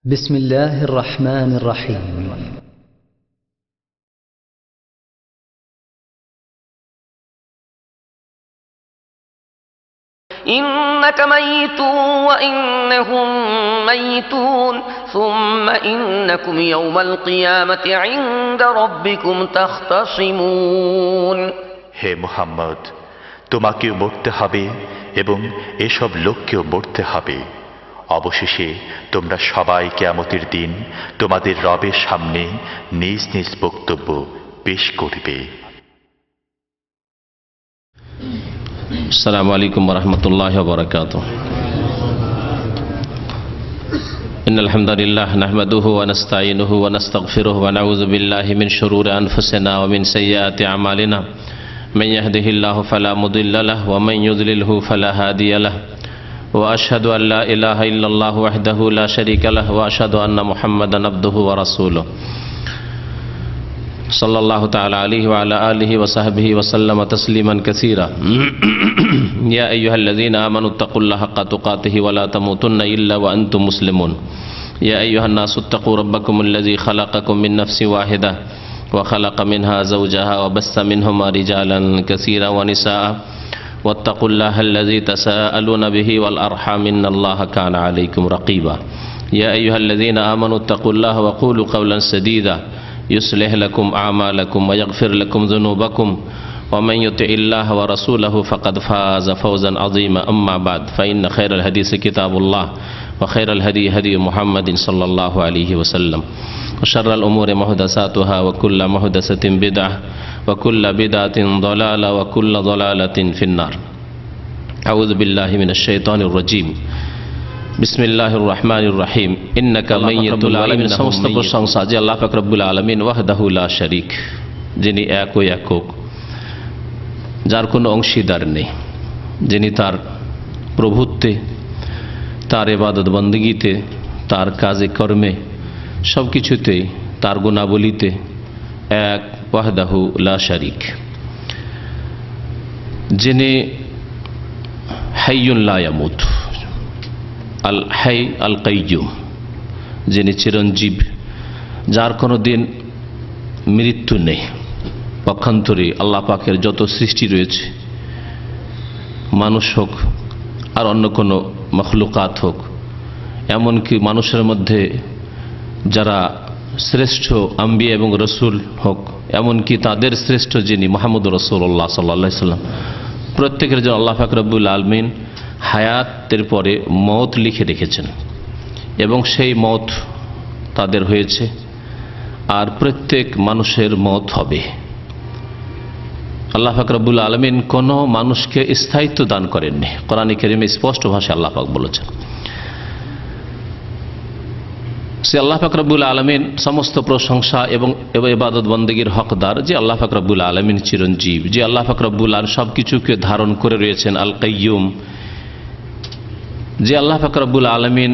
بسم الله الرحمن الرحيم. إنك ميت وإنهم ميتون ثم إنكم يوم القيامة عند ربكم تختصمون হে মুহাম্মদ, তোমাকেও মরতে হবে এবং এসব লোককেও মরতে হবে। অবশেষে তোমরা সবাই কিয়ামতের দিন তোমাদের রবের সামনে নিজ নিজ বক্তব্য পেশ করবে। السلام عليكم ورحمة الله وبركاته. إن الحمد لله نحمده ونستعينه ونستغفره ونعوذ بالله من شرور أنفسنا ومن سيئات أعمالنا من يهده الله فلا مضل له ومن يضلله فلا هادي له وأشهد أن لا إله إلا الله وحده لا شريك له وأشهد أن محمدا عبده ورسوله صلى الله تعالى عليه وعلى آله وصحبه وسلم تسليما كثيرا. يا أيها الذين آمنوا اتقوا الله حق تقاته ولا تموتن إلا وأنتم مسلمون. يا أيها الناس اتقوا ربكم الذي خلقكم من نفس واحدة وخلق منها زوجها وبث منهما رجالا كثيرا ونساء واتقوا الله الذي تساءلون به والأرحام إن الله كان عليكم رقيبا. يا أيها الذين آمنوا اتقوا الله وقولوا قولا سديدا يصلح لكم أعمالكم ويغفر لكم ذنوبكم ومن يطع الله ورسوله فقد فاز فوزا عظيما. أما بعد فإن خير الحديث كتاب الله وخير الهدي هدي محمد صلى الله عليه وسلم وشر الأمور محدثاتها وكل محدثة بدعة وكل بدعة ضلالة وكل ضلالة في النار. أعوذ بالله من الشيطان الرجيم. বিসমিল্লাহির রহমানির রহিম। ইন্নাকা মাইয়্যিতুল আলামিন। সমস্ত প্রশংসা যে আল্লাহ পাক রব্বুল আলামিন ওয়াহদাহু লা শারীক, যিনি এক ও একক, যার কোনো অংশীদার নেই, যিনি তার প্রভুত্বে, তার ইবাদত বন্দেগীতে, তার কাজে কর্মে সব কিছুতেই, তার গুণাবলীতে এক, ওয়াহদাহু লা শারীক, যিনি হাইয়ুন লা ইয়ামুত, আল হাই আল কাইয়ুম, যিনি চিরঞ্জীব, যার কোনো দিন মৃত্যু নেই। পক্ষান্তরে আল্লাহ পাকের যত সৃষ্টি রয়েছে, মানুষ হোক আর অন্য কোনো মখলুকাত হোক, এমনকি মানুষের মধ্যে যারা শ্রেষ্ঠ আম্বিয়া এবং রসুল হোক, এমনকি তাদের শ্রেষ্ঠ যিনি মুহাম্মদ রাসূলুল্লাহ সাল্লাল্লাহু আলাইহি ওয়াসাল্লাম, প্রত্যেকের জন্য আল্লাহ পাক রব্বুল আলামিন হায়াতের পরে মওত লিখে রেখেছেন এবং সেই মওত তাদের হয়েছে, আর প্রত্যেক মানুষের মওত হবে। আল্লাহ পাক রব্বুল আলামিন কোনো মানুষকে স্থায়িত্ব দান করেননি। কোরআন কারীমে স্পষ্ট ভাষায় আল্লাহ পাক বলেছেন। সে আল্লাহ পাক রব্বুল আলামিন সমস্ত প্রশংসা এবং ইবাদত বন্দেগীর হকদার, যে আল্লাহ পাক রব্বুল আলামিন চিরঞ্জীব, যে আল্লাহ পাক রব্বুল আলামিন সব কিছুকে ধারণ করে রয়েছেন, আল কাইয়ুম, যে আল্লাহ পাক রব্বুল আলামিন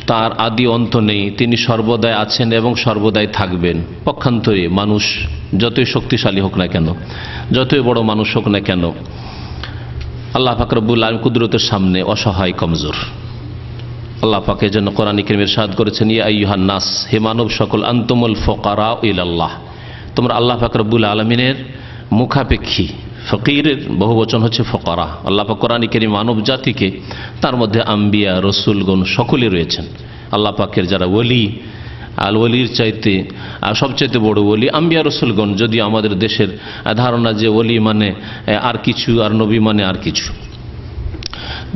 তার আদি অন্ত নেই, তিনি সর্বদাই আছেন এবং সর্বদাই থাকবেন। পক্ষান্তরে মানুষ যতই শক্তিশালী হোক না কেন, যতই বড় মানুষ হোক না কেন, আল্লাহ পাক রব্বুল আলামিন কুদরতের সামনে অসহায়, কমজোর। আল্লাহ পাক এর জন্য কোরআন কারীমে ইরশাদ করেছেন, ইয়া আইয়ুহান নাস, হে মানব সকল, আনতুমুল ফুকারা ইলাল্লাহ, তোমরা আল্লাহ পাক রব্বুল আলামিনের মুখাপেক্ষী। ফকিরের বহুবচন হচ্ছে ফকরা। আল্লাহ পাক কোরআন কারীম মানব জাতিকে, তার মধ্যে আম্বিয়া রসুলগণ সকলে রয়েছেন। আল্লাহ পাকের যারা ওলি, আল ওলির চাইতে সবচাইতে বড় ওলি আম্বিয়া রসুলগণ। যদি আমাদের দেশের ধারণা যে ওলি মানে আর কিছু, আর নবী মানে আর কিছু,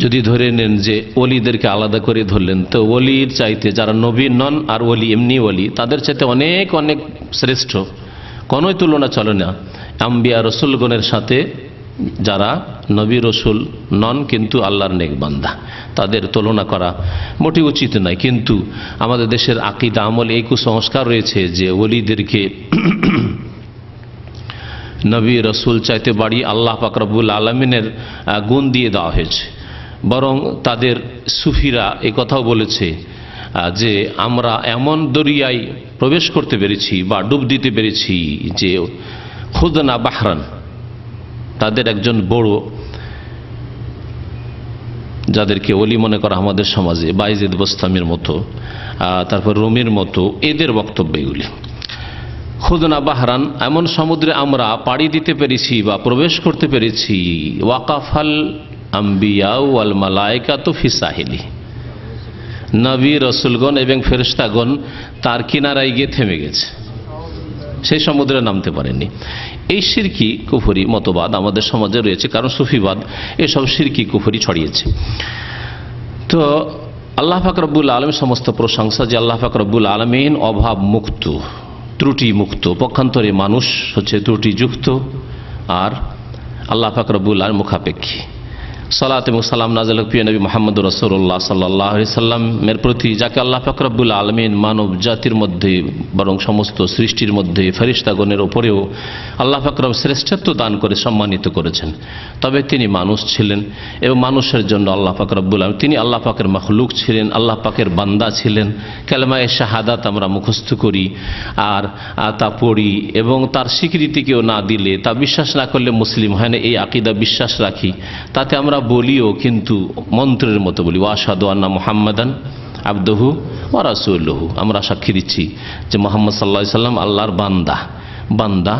যদি ধরে নেন যে ওলিদেরকে আলাদা করে ধরলেন, তো ওলির চাইতে যারা নবী নন আর ওলি এমনি ওলি, তাদের চাইতে অনেক অনেক শ্রেষ্ঠ, কোনোই তুলনা চলে না আম্বিয়া রসুলগণের সাথে যারা নবী রসুল নন কিন্তু আল্লাহর নেক বান্দা, তাদের তুলনা করা মোটেই উচিত নয়। কিন্তু আমাদের দেশের আকীদা আমল এই কুসংস্কার রয়েছে যে ওলিদেরকে নবী রসুল চাইতে বাড়ি আল্লাহ পাক রব্বুল আলামিনের গুণ দিয়ে দেওয়া হয়েছে। বরং তাদের সুফিরা এই কথাও বলেছে যে আমরা এমন দরিয়ায় প্রবেশ করতে পেরেছি বা ডুব দিতে পেরেছি যে খুদনা বাহরান, তাদের একজন বড় যাদেরকে ওলি মনে করা আমাদের সমাজে, বাইজিদ বোস্তামির মতো, তারপর রুমির মতো, এদের বক্তব্য এগুলি। খুদনা বাহরান, এমন সমুদ্রে আমরা পাড়ি দিতে পেরেছি বা প্রবেশ করতে পেরেছি, ওয়াকাফাল আম্বিয়া ওয়াল মালায়েকাতু ফি সাহিলি, নবী রসুলগণ এবং ফেরেশতাগণ তার কিনারায় গিয়ে থেমে গেছে, সেই সমুদ্রে নামতে পারেননি। এই শিরকি কুফরি মতবাদ আমাদের সমাজে রয়েছে, কারণ সুফিবাদ এসব শিরকি কুফরি ছড়িয়েছে। তো আল্লাহ পাক রব্বুল আলামিন, সমস্ত প্রশংসা যে আল্লাহ পাক রব্বুল আলামিন অভাব মুক্ত, ত্রুটি মুক্ত, পক্ষান্তরে মানুষ হচ্ছে ত্রুটিযুক্ত, আর আল্লাহ পাক রব্বুল আলামিন মুখাপেক্ষী। সালাত এবং সালাম নাযিল প্রিয় নবী মুহাম্মদ রাসূলুল্লাহ সাল্লাল্লাহু আলাইহি সাল্লামের প্রতি, যাকে আল্লাহ পাক রব্বুল আলামিন মানব জাতির মধ্যে, বরং সমস্ত সৃষ্টির মধ্যে ফেরেশতাগণের উপরেও আল্লাহ পাক রব শ্রেষ্ঠত্ব দান করে সম্মানিত করেছেন। তবে তিনি মানুষ ছিলেন এবং মানুষের জন্য আল্লাহ পাক রব্বুল আলামিন, তিনি আল্লাহ পাকের মাখলুক ছিলেন, আল্লাহ পাকের বান্দা ছিলেন। কালেমায়ে শাহাদাত আমরা মুখস্থ করি আর তা পড়ি, এবং তার স্বীকৃতি কেউ না দিলে, তা বিশ্বাস না করলে মুসলিম হয় না, এই আকীদা বিশ্বাস রাখি। তাতে আমরা বলিও, কিন্তু মন্ত্রের মতো বলি, ওয়াশহাদু আন্না মুহাম্মাদান আবদুহু ওয়া রাসূলুহু। আমরা সাক্ষী দিচ্ছি যে মুহাম্মদ সাল্লাল্লাহু আলাইহি সাল্লাম আল্লাহর বান্দা, বান্দা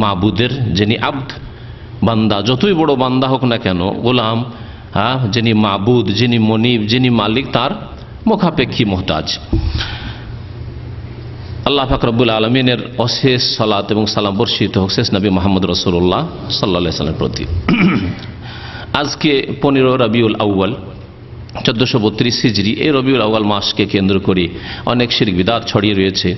মাবুদের যিনি আবদ, বান্দা যতই বড় বান্দা হোক না কেন, গোলাম, যিনি মাবুদ, যিনি মনিব, যিনি মালিক, তার মুখাপেক্ষী মুহতাজ। আল্লাহ পাক রব্বুল আলামিনের অশেষ সালাত এবং সালাম বর্ষিত হোক শেষ নবী মুহাম্মদ রাসূলুল্লাহ সাল্লাল্লাহু আলাইহি সাল্লামের প্রতি। আজকে 15 রবিউল আউয়াল 1432 হিজরি, এই রবিউল আউয়াল মাসকে কেন্দ্র করে অনেক শিরক বিদআত ছড়িয়ে রয়েছে,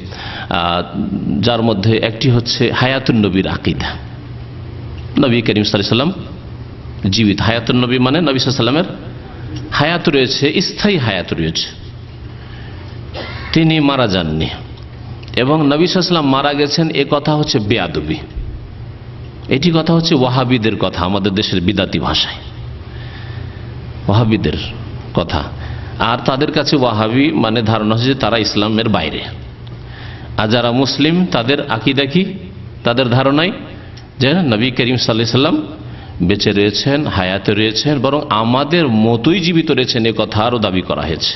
যার মধ্যে একটি হচ্ছে হায়াতুন নবীর আকীদা। নবী করিম সাল্লাল্লাহু আলাইহি সাল্লাম জীবিত, হায়াতুন নবী মানে নবী সাল্লাল্লাহু আলাইহি সাল্লামের হায়াত রয়েছে, স্থায়ী হায়াত রয়েছে, তিনি মারা যাননি। এবং নবী সাল্লাল্লাহু আলাইহি সাল্লাম মারা গেছেন, এ কথা হচ্ছে বেয়াদবি। এটি কথা হচ্ছে ওয়াহাবিদের কথা, আমাদের দেশের বিদাতি ভাষায় ওয়াহাবিদের কথা। আর তাদের কাছে ওয়াহাবি মানে ধারণা হচ্ছে যে তারা ইসলামের বাইরে, আর যারা মুসলিম তাদের আকীদা কি, তাদের ধারণাই যে নবী করিম সাল্লাল্লাহু আলাইহি সাল্লাম বেঁচে রয়েছেন, হায়াতে রয়েছেন, বরং আমাদের মতোই জীবিত রয়েছেন, এ কথা আরও দাবি করা হয়েছে।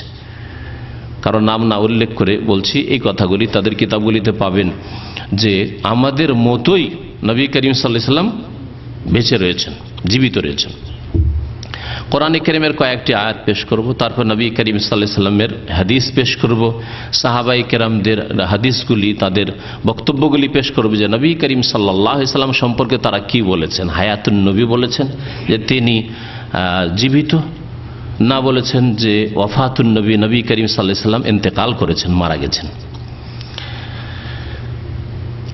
কারণ নাম না উল্লেখ করে বলছি, এই কথাগুলি তাদের কিতাবগুলিতে পাবেন যে আমাদের মতোই নবী করিম সাল্লাল্লাহু আলাইহি সাল্লাম বেঁচে রয়েছেন, জীবিত রয়েছেন। কোরআনে কারীমের কয়েকটি আয়াত পেশ করব, তারপর নবী করিম সাল্লাল্লাহু আলাইহি সাল্লামের হাদিস পেশ করব, সাহাবায়ে কেরামদের হাদিসগুলি, তাদের বক্তব্যগুলি পেশ করব যে নবী করিম সাল্লাল্লাহু আলাইহি সাল্লাম সম্পর্কে তারা কি বলেছেন। হায়াতুন নবী বলেছেন যে তিনি জীবিত, না বলেছেন যে ওয়াফাতুন নবী, নবী করিম সাল্লাল্লাহু আলাইহি সাল্লাম ইন্তেকাল করেছেন, মারা গেছেন।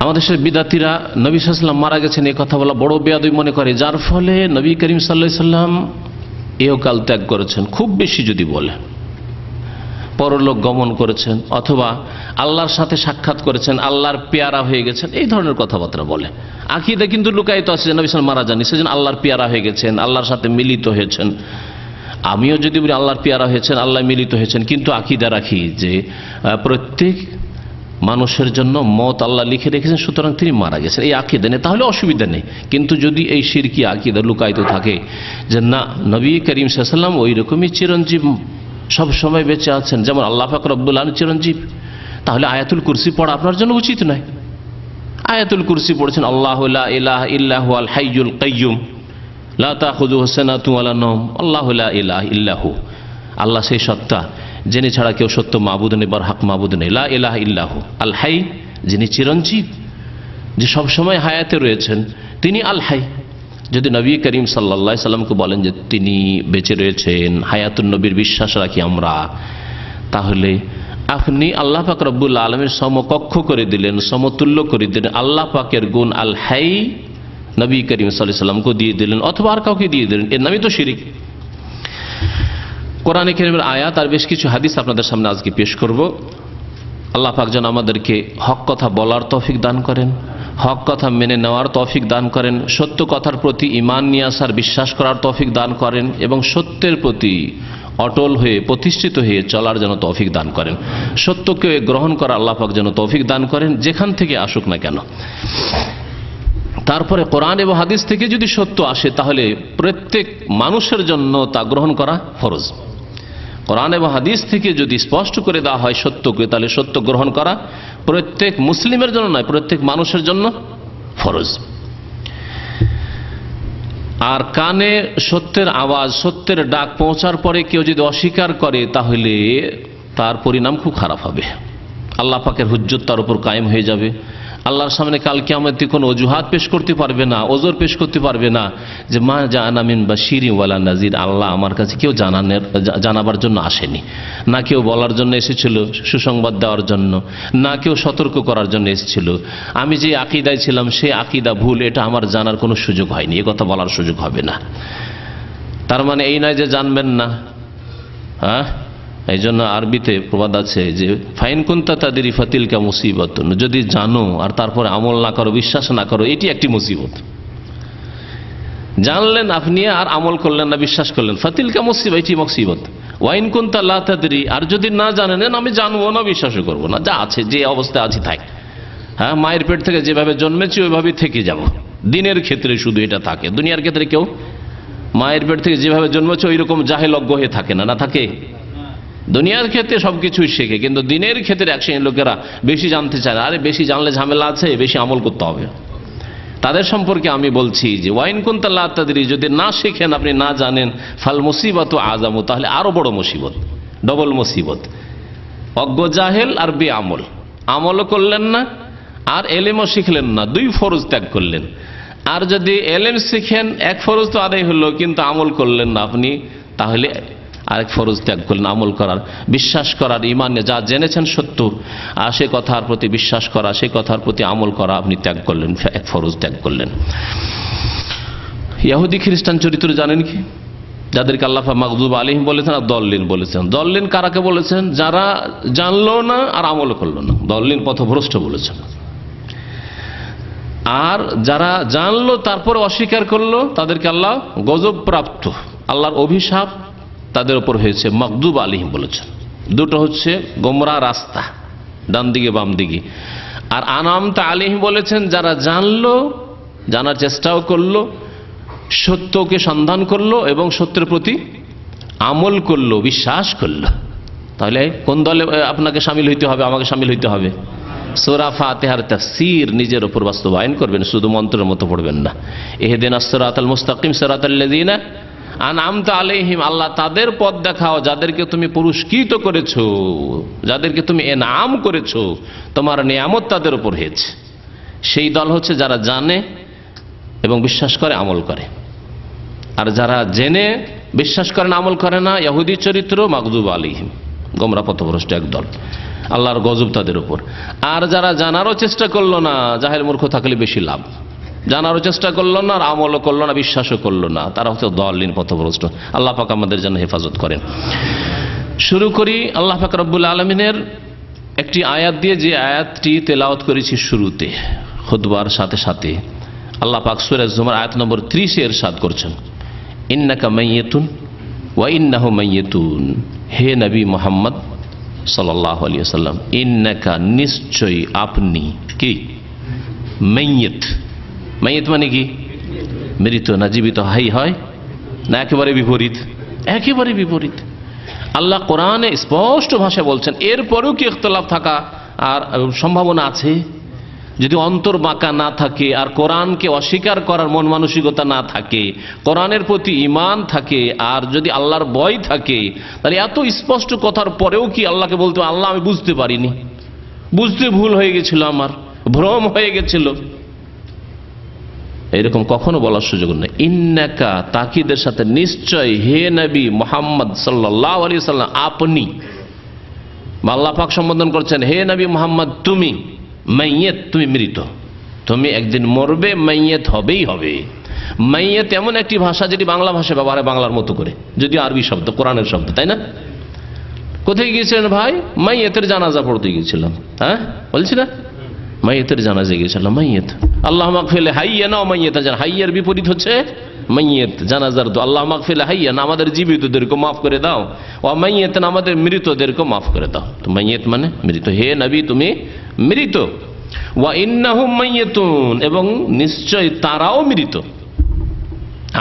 আমাদের দেশের বিদাতিরা নবী সাল্লাল্লাহু আলাইহি সাল্লাম মারা গেছেন এ কথা বলা বড় বেয়াদবি মনে করে, যার ফলে নবী করিম সাল্লাল্লাহু আলাইহি সাল্লাম ইহকাল ত্যাগ করেছেন, খুব বেশি যদি বলে পরলোক গমন করেছেন, অথবা আল্লাহর সাথে সাক্ষাৎ করেছেন, আল্লাহর পেয়ারা হয়ে গেছেন, এই ধরনের কথাবার্তা বলে। আকীদা কিন্তু লুকায়িত আছে যে নবী সাল্লাল্লাহু আলাইহি সাল্লাম মারা যাননি, সেজন্য আল্লাহর পেয়ারা হয়ে গেছেন, আল্লাহর সাথে মিলিত হয়েছেন। আমিও যদি বলি আল্লাহর পেয়ারা হয়েছেন, আল্লাহ মিলিত হয়েছেন, কিন্তু আকীদা রাখি যে প্রত্যেক মানুষের জন্য মত আল্লাহ লিখে রেখেছেন, সুতরাং তিনি মারা গেছেন, এই আকীদা নেই, তাহলে অসুবিধা নেই। কিন্তু যদি এই শিরকি আকীদা লুকায়িত থাকে যে না, নবী করিম সাল্লাল্লাহু আলাইহি সাল্লাম ওই রকমই চিরঞ্জীব, সব সময় বেঁচে আছেন, যেমন আল্লাহ পাক রব্বুল আলামিন চিরঞ্জীব, তাহলে আয়াতুল কুরসি পড়া আপনার জন্য উচিত নয়। আয়াতুল কুরসি পড়েছেন, আল্লাহু লা ইলাহা ইল্লা হুয়াল হাইয়ুল কাইয়্যুম লা তাখুযুহু সিনাতুন ওয়ালা নাওম, আল্লাহু লা ইলাহা ইল্লা হু, আল্লাহ সেই সত্তা যিনি ছাড়া কেউ সত্য মাবুদ নেই, বরহক মাবুদ নেই। লা ইলাহা ইল্লাহু আল হাই, যিনি চিরঞ্জীব, যে সব সময় হায়াতে রয়েছেন, তিনি আল হাই। যদি নবী করিম সাল্লাল্লাহু আলাইহি সাল্লামকে বলেন যে তিনি বেঁচে রয়েছেন, হায়াতুন নবীর বিশ্বাস রাখি আমরা, তাহলে আপনি আল্লাহ পাক রব্বুল আলামিন সমকক্ষ করে দিলেন, সমতুল্য করে দিলেন। আল্লাহ পাকের গুণ আল হাই নবী করিম সাল্লাল্লাহু আলাইহি সাল্লামকে দিয়ে দিলেন, অথবা আর কাউকে দিয়ে দিলেন, এর নামই তো শিরক। কোরআনে কারীমের আয়াত আর বেশ কিছু হাদিস আপনাদের সামনে আজকে পেশ করব। আল্লাহ পাক যেন আমাদেরকে হক কথা বলার তৌফিক দান করেন, হক কথা মেনে নেওয়ার তৌফিক দান করেন, সত্য কথার প্রতি ঈমান নিয়ে আসার, বিশ্বাস করার তৌফিক দান করেন, এবং সত্যের প্রতি অটল হয়ে প্রতিষ্ঠিত হয়ে চলার যেন তৌফিক দান করেন। সত্যকে গ্রহণ করা আল্লাহ পাক যেন তৌফিক দান করেন, যেখান থেকে আসুক না কেন। তারপরে কোরআন এবং হাদিস থেকে যদি সত্য আসে তাহলে প্রত্যেক মানুষের জন্য তা গ্রহণ করা ফরজ। কোরআন এবং হাদিস থেকে যদি স্পষ্ট করে দেওয়া হয় সত্যকে, তাহলে সত্য গ্রহণ করা প্রত্যেক মুসলিমের জন্য নয়, প্রত্যেক মানুষের জন্য ফরজ। আর কানে সত্যের আওয়াজ, সত্যের ডাক পৌঁছার পরে কেউ যদি অস্বীকার করে তাহলে তার পরিণাম খুব খারাপ হবে। আল্লাহ পাকের হুজ্জত তার উপর কায়েম হয়ে যাবে। আল্লাহর সামনে কাল কিয়ামতে কোনো অজুহাত পেশ করতে পারবে না, ওজর পেশ করতে পারবে না যে মা জাআনা মিন বাশিরিন ওয়ালা নাজির, আল্লাহ আমার কাছে কেউ জানাবার জন্য আসেনি, না কেউ বলার জন্য এসেছিল সুসংবাদ দেওয়ার জন্য, না কেউ সতর্ক করার জন্য এসেছিল। আমি যে আকীদায় ছিলাম সেই আকীদা ভুল, এটা আমার জানার কোনো সুযোগ হয়নি, এ কথা বলার সুযোগ হবে না। তার মানে এই নয় যে জানবেন না। হ্যাঁ, এই জন্য আরবিতে প্রবাদ আছে যে ফাইন কুনতা তাদরি ফাতিলকা মুসিবতুন, যদি জানো আর তারপরে আমল না করো, বিশ্বাস না করো, এটি একটি মুসিবত। জানলেন আপনি আর আমল করলেন না, বিশ্বাস করলেন, ফাতিলকা মুসিবত, এটি মুসিবত। ওয়াইন কুনতা লা তাদরি, আর যদি না জানেন, আমি জানবো না, বিশ্বাসও করবো না, যা আছে যে অবস্থায় আছি থাক। হ্যাঁ, মায়ের পেট থেকে যেভাবে জন্মেছি ওইভাবেই থেকে যাব। দিনের ক্ষেত্রে শুধু এটা থাকে, দুনিয়ার ক্ষেত্রে কেউ মায়ের পেট থেকে যেভাবে জন্মেছে ওই রকম জাহেলজ্ঞ হয়ে থাকে না, না থাকে। দুনিয়ার ক্ষেত্রে সবকিছুই শেখে, কিন্তু দিনের ক্ষেত্রে এক শ্রেণীর লোকেরা বেশি জানতে চায় না। আরে বেশি জানলে ঝামেলা আছে, বেশি আমল করতে হবে। তাদের সম্পর্কে আমি বলছি যে ওয়াইন কুনতা লা তাদরি, যদি না শেখেন, আপনি না জানেন, ফাল মুসিবাতু আযামু, তাহলে আরো বড় মুসিবত, ডবল মুসিবত। অজ্ঞ জাহেল আর বেআমল, আমলও করলেন না আর এলেমও শিখলেন না, দুই ফরজ ত্যাগ করলেন। আর যদি এলেম শিখেন, এক ফরজ তো আদায় হলো, কিন্তু আমল করলেন না আপনি, তাহলে আরেক ফরজ ত্যাগ করলেন, আমল করার, বিশ্বাস করার, ইমানে যা জেনেছেন সত্য, আর সে কথার প্রতি বিশ্বাস করা, সে কথার প্রতি আমল করা আপনি ত্যাগ করলেন, এক ফরজ ত্যাগ করলেন। ইহুদি খ্রিস্টান চরিত্র জানেন কি? যাদেরকে আল্লাহ মাগদুব আলাইহিম বলেছেন আর দল্লিন বলেছেন। দল্লিন কারাকে বলেছেন? যারা জানলো না আর আমল করলো না, দল্লিন পথভ্রষ্ট বলেছেন। আর যারা জানলো তারপর অস্বীকার করলো, তাদেরকে আল্লাহ গজব প্রাপ্ত, আল্লাহর অভিশাপ তাদের উপর হয়েছে, মাগদুব আলাইহিম বলেছেন। দুটো হচ্ছে গোমরা রাস্তা, ডান দিকে বাম দিকে। আর আনামতা আলাইহিম বলেছেন যারা জানলো, জানার চেষ্টাও করলো, সত্যকে সন্ধান করলো এবং সত্যের প্রতি আমল করলো, বিশ্বাস করলো। তাহলে কোন দলে আপনাকে শামিল হইতে হবে, আমাকে শামিল হইতে হবে? সূরা ফাতিহার তাফসীর নিজের উপর বাস্তবায়ন করবেন, শুধু মন্ত্রের মতো পড়বেন না। ইহদিনাস সিরাতাল মুস্তাকিম সিরাতাল লাযিনা আনআমতা আলাইহিম, আল্লাহ তাদের পথ দেখাও যাদেরকে তুমি পুরস্কৃত করেছো, যাদেরকে তুমি এনাম করেছো, তোমার নিয়ামত তাদের উপর হয়েছে। সেই দল হচ্ছে যারা জানে এবং বিশ্বাস করে, আমল করে। আর যারা জেনে বিশ্বাস করে না, আমল করে না, ইহুদি চরিত্র, মাগদুব আলাইহিম, গোমরা পথভ্রষ্ট এক দল, আল্লাহর গজব তাদের উপর। আর যারা জানারও চেষ্টা করলো না, জাহেল মূর্খ থাকলে বেশি লাভ, জানারও চেষ্টা করলো না আর আমলও করলো না, বিশ্বাসও করলো না, তারা হচ্ছে দলিন পথভ্রষ্ট। আল্লাহ পাক আমাদের জন্য হেফাজত করেন। শুরু করি আল্লাহ পাক রব্বুল আলামিনের একটি আয়াত দিয়ে, যে আয়াতটি তেলাওয়াত করেছি শুরুতে খুতবার সাথে সাথে। আল্লাহ পাক সূরা জুমার আয়াত নম্বর 30 এ ইরশাদ করছেন, ইন্নাকা মাইয়িতুন ওয়া ইন্নাহু মাইয়িতুন, হে নবী মুহাম্মদ সাল্লাল্লাহু আলাইহি ওয়াসাল্লাম, ইন্নাকা নিশ্চয়ই আপনি কি, মাইয়িত, মাইয়িত মানে কি? মৃত না জীবিত? হাই হয় না একেবারে বিপরীত? একেবারে বিপরীত। আল্লাহ কোরআনে স্পষ্ট ভাষায় বলছেন, এরপরেও কি ইখতিলাফ থাকা আর সম্ভাবনা আছে? যদি অন্তর বাঁকা না থাকে আর কোরআনকে অস্বীকার করার মন মানসিকতা না থাকে, কোরআনের প্রতি ঈমান থাকে, আর যদি আল্লাহর ভয় থাকে, তাহলে এত স্পষ্ট কথার পরেও কি আল্লাহকে বলতে, আল্লাহ আমি বুঝতে পারিনি, বুঝতে ভুল হয়ে গেছিল, আমার ভ্রম হয়ে গেছিল, এরকম কখনো বলার সুযোগ নেই। ইন্নাকা, তাকিদের সাথে, নিশ্চয়, হে নবী মুহাম্মদ সাল্লাল্লাহু আলাইহি ওয়াসাল্লাম, আপনি, আল্লাহ পাক সম্বোধন করছেন, হে নবী মুহাম্মদ তুমি মাইয়িত, তুমি মৃত, তুমি একদিন মরবে, মাইয়িত হবেই হবে। মাইয়িত এমন একটি ভাষা যেটি বাংলা ভাষায় ব্যবহার হয় বাংলার মতো করে, যদিও আরবি শব্দ, কোরআনের শব্দ, তাই না? কোথায় গিয়েছিলেন ভাই? মাইয়িতের জানাজা পড়তে গিয়েছিলাম। হ্যাঁ বলছি না, মাইয়িতের জানাজা গিয়েছিলাম। মাইয়িত, আল্লাহ মাগফির হাইয়ানা ওয়া মাইয়িতা, হাইয়ার বিপরীত হচ্ছে মাইয়িত, জানাজার দোয়া। আল্লাহ মাগফির হাইয়ানা, আমাদের জীবিতদেরকে মাফ করে দাও, ওয়া মাইয়িতান, আমাদের মৃতদেরকে মাফ করে দাও। তো মাইয়িত মানে মৃত, হে নবী তুমি মৃত। ওয়া ইন্নাহুম মাইয়াতুন, এবং নিশ্চয় তারাও মৃত।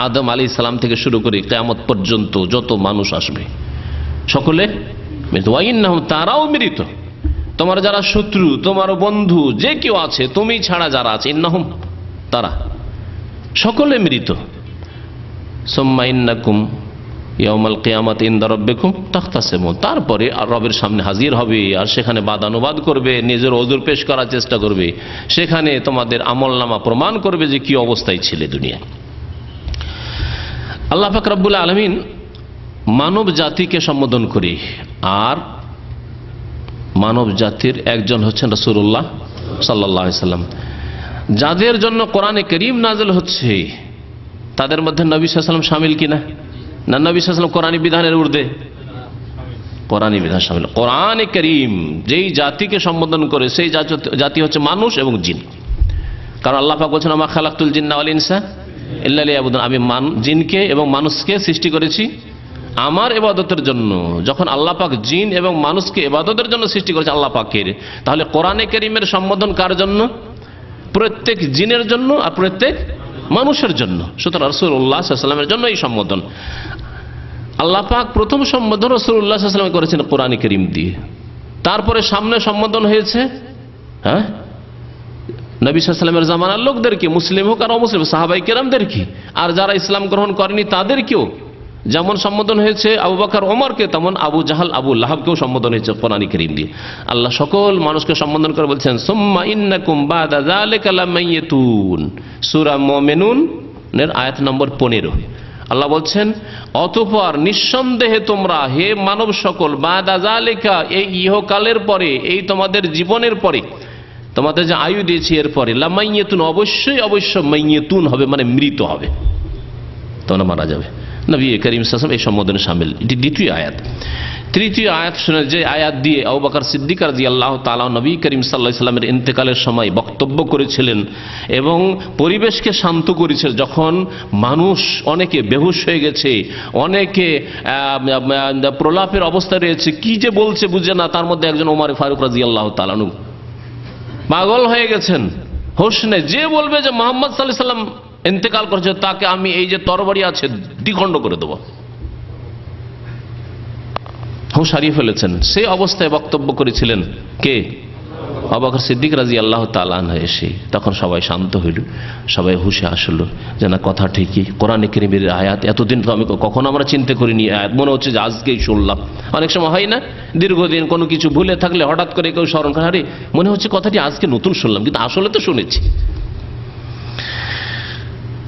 আদম আলাইহিস সালাম থেকে শুরু করে কিয়ামত পর্যন্ত যত মানুষ আসবে সকলে মৃত। ওয়া ইন্নাহুম, তারাও মৃত। তোমার যারা শত্রু, তোমার বন্ধু, যে কেউ আছে, তুমি ছাড়া যারা আছে, ইন্নাহুম, তারা সকলে মৃত। সুম্মা ইন্নাকুম ইয়াউমাল কিয়ামাতি ইনদা রাব্বিকুম তাখতাসিমুন, তারপরে আর রবের সামনে হাজির হবে, আর সেখানে বাদানুবাদ করবে, নিজের ওযর পেশ করার চেষ্টা করবে, সেখানে তোমাদের আমলনামা প্রমাণ করবে যে কি অবস্থায় ছিলে দুনিয়ায়। আল্লাহ পাক রব্বুল আলামিন মানব জাতিকে সম্বোধন করে, আর মানব জাতির একজন হচ্ছেন রাসূলুল্লাহ সাল্লাল্লাহু আলাইহি সাল্লাম, যাদের জন্য কোরআনে কারীম নাযিল হচ্ছে তাদের মধ্যে নবী সাল্লাল্লাহু আলাইহি ওয়াসাল্লাম শামিল কিনা? না, নবী সাল্লাল্লাহু আলাইহি ওয়াসাল্লাম কোরআনী বিধানের ঊর্ধ্বে? কোরআনী বিধান শামিল। কোরআনে কারীম যেই জাতিকে সম্বোধন করে সেই জাতি হচ্ছে মানুষ এবং জিন। কারণ আল্লাহ পাক বলেছেন, আমা খালাকতুল জিন্না ওয়াল ইনসা ইল্লা লিয়াবুদুন, আমি জিনকে এবং মানুষকে সৃষ্টি করেছি আমার ইবাদতের জন্য। যখন আল্লাহ পাক জিন এবং মানুষকে ইবাদতের জন্য সৃষ্টি করেছে আল্লাহ পাকের, তাহলে কোরআনে কারীমের সম্বোধন কার জন্য? প্রত্যেক জিনের জন্য আর প্রত্যেক মানুষের জন্য। সুতরাং রাসূলুল্লাহ সাল্লাল্লাহু আলাইহি ওয়াসাল্লামের জন্য এই সম্বোধন। আল্লাহ পাক প্রথম সম্বোধন রাসূলুল্লাহ সাল্লাল্লাহু আলাইহি ওয়াসাল্লাম করেছেন কোরআনে কারীম দিয়ে, তারপরে সামনে সম্বোধন হয়েছে নবী সাল্লাল্লাহু আলাইহি ওয়াসাল্লামের জামানার লোকদেরকে, মুসলিম হোক আর অমুসলিম, সাহাবায়ে কেরামদেরকে, আর যারা ইসলাম গ্রহণ করেনি তাদেরকেও। যেমন সম্বোধন হয়েছে আবু বকর ওমরকে, তেমন আবু জাহাল আবু লাহাবকেও সম্বোধন হয়েছে কোরআনে কারীম দিয়ে। আল্লাহ সকল মানুষকে সম্বোধন করে বলছেন, সুম্মা ইন্নাকুম বাদা যালিকা লামাইয়াতুন, সূরা মুমিনুন এর আয়াত নম্বর 15। আল্লাহ বলছেন, অতঃপর নিঃসন্দেহে তোমরা হে মানব সকল, বাদা যালিকা, এই ইহকালের পরে, এই তোমাদের জীবনের পরে, তোমাদের যে আয়ু দিয়েছি এর পরে, লামাইয়াতুন, অবশ্যই অবশ্যই মাইয়াতুন হবে, মানে মৃত হবে, তোমরা মারা যাবে। নবী করিম সাল্লাল্লাহু আলাইহি ওয়াসাল্লাম এই সম্বোধনে শামিল। এটি দ্বিতীয় আয়াত। তৃতীয় আয়াত শুনে, যে আয়াত দিয়ে আবু বকর সিদ্দিক রাদিয়াল্লাহু তাআলা নবী করিম সাল্লাল্লাহু আলাইহি ওয়াসাল্লামের ইন্তেকালের সময় বক্তব্য করেছিলেন এবং পরিবেশকে শান্ত করেছিলেন। যখন মানুষ অনেকে বেহুশ হয়ে গেছে, অনেকে প্রলাপের অবস্থায় রয়েছে, কি যে বলছে বুঝে না, তার মধ্যে একজন ওমর ফারুক রাদিয়াল্লাহু তাআলা আনহু পাগল হয়ে গেছেন, হোশ নেই। যে বলবে যে মুহাম্মদ সাল্লাল্লাহু আলাইহি ওয়াসাল্লাম ইন্তেকাল করেছে, তাকে আমি এই যে তরবারি আছে দ্বিখণ্ড করে দেব, হুঁশ হারিয়ে ফেলেছেন। সেই অবস্থায় বক্তব্য করেছিলেন কে? আবু বকর সিদ্দিক রাদিয়াল্লাহু তাআলা আনহু। এসে তখন সবাই শান্ত হইল, সবাই হুঁশে আসলো যে না, কথা ঠিকই, কোরআনে কারীমের আয়াত, এতদিন তো আমি কখনো আমরা চিন্তা করিনি আয়াত, মনে হচ্ছে যে আজকেই শুনলাম। অনেক সময় হয় না, দীর্ঘদিন কোনো কিছু ভুলে থাকলে হঠাৎ করে কেউ স্মরণ করে, আরে মনে হচ্ছে কথাটি আজকে নতুন শুনলাম, কিন্তু আসলে তো শুনেছি।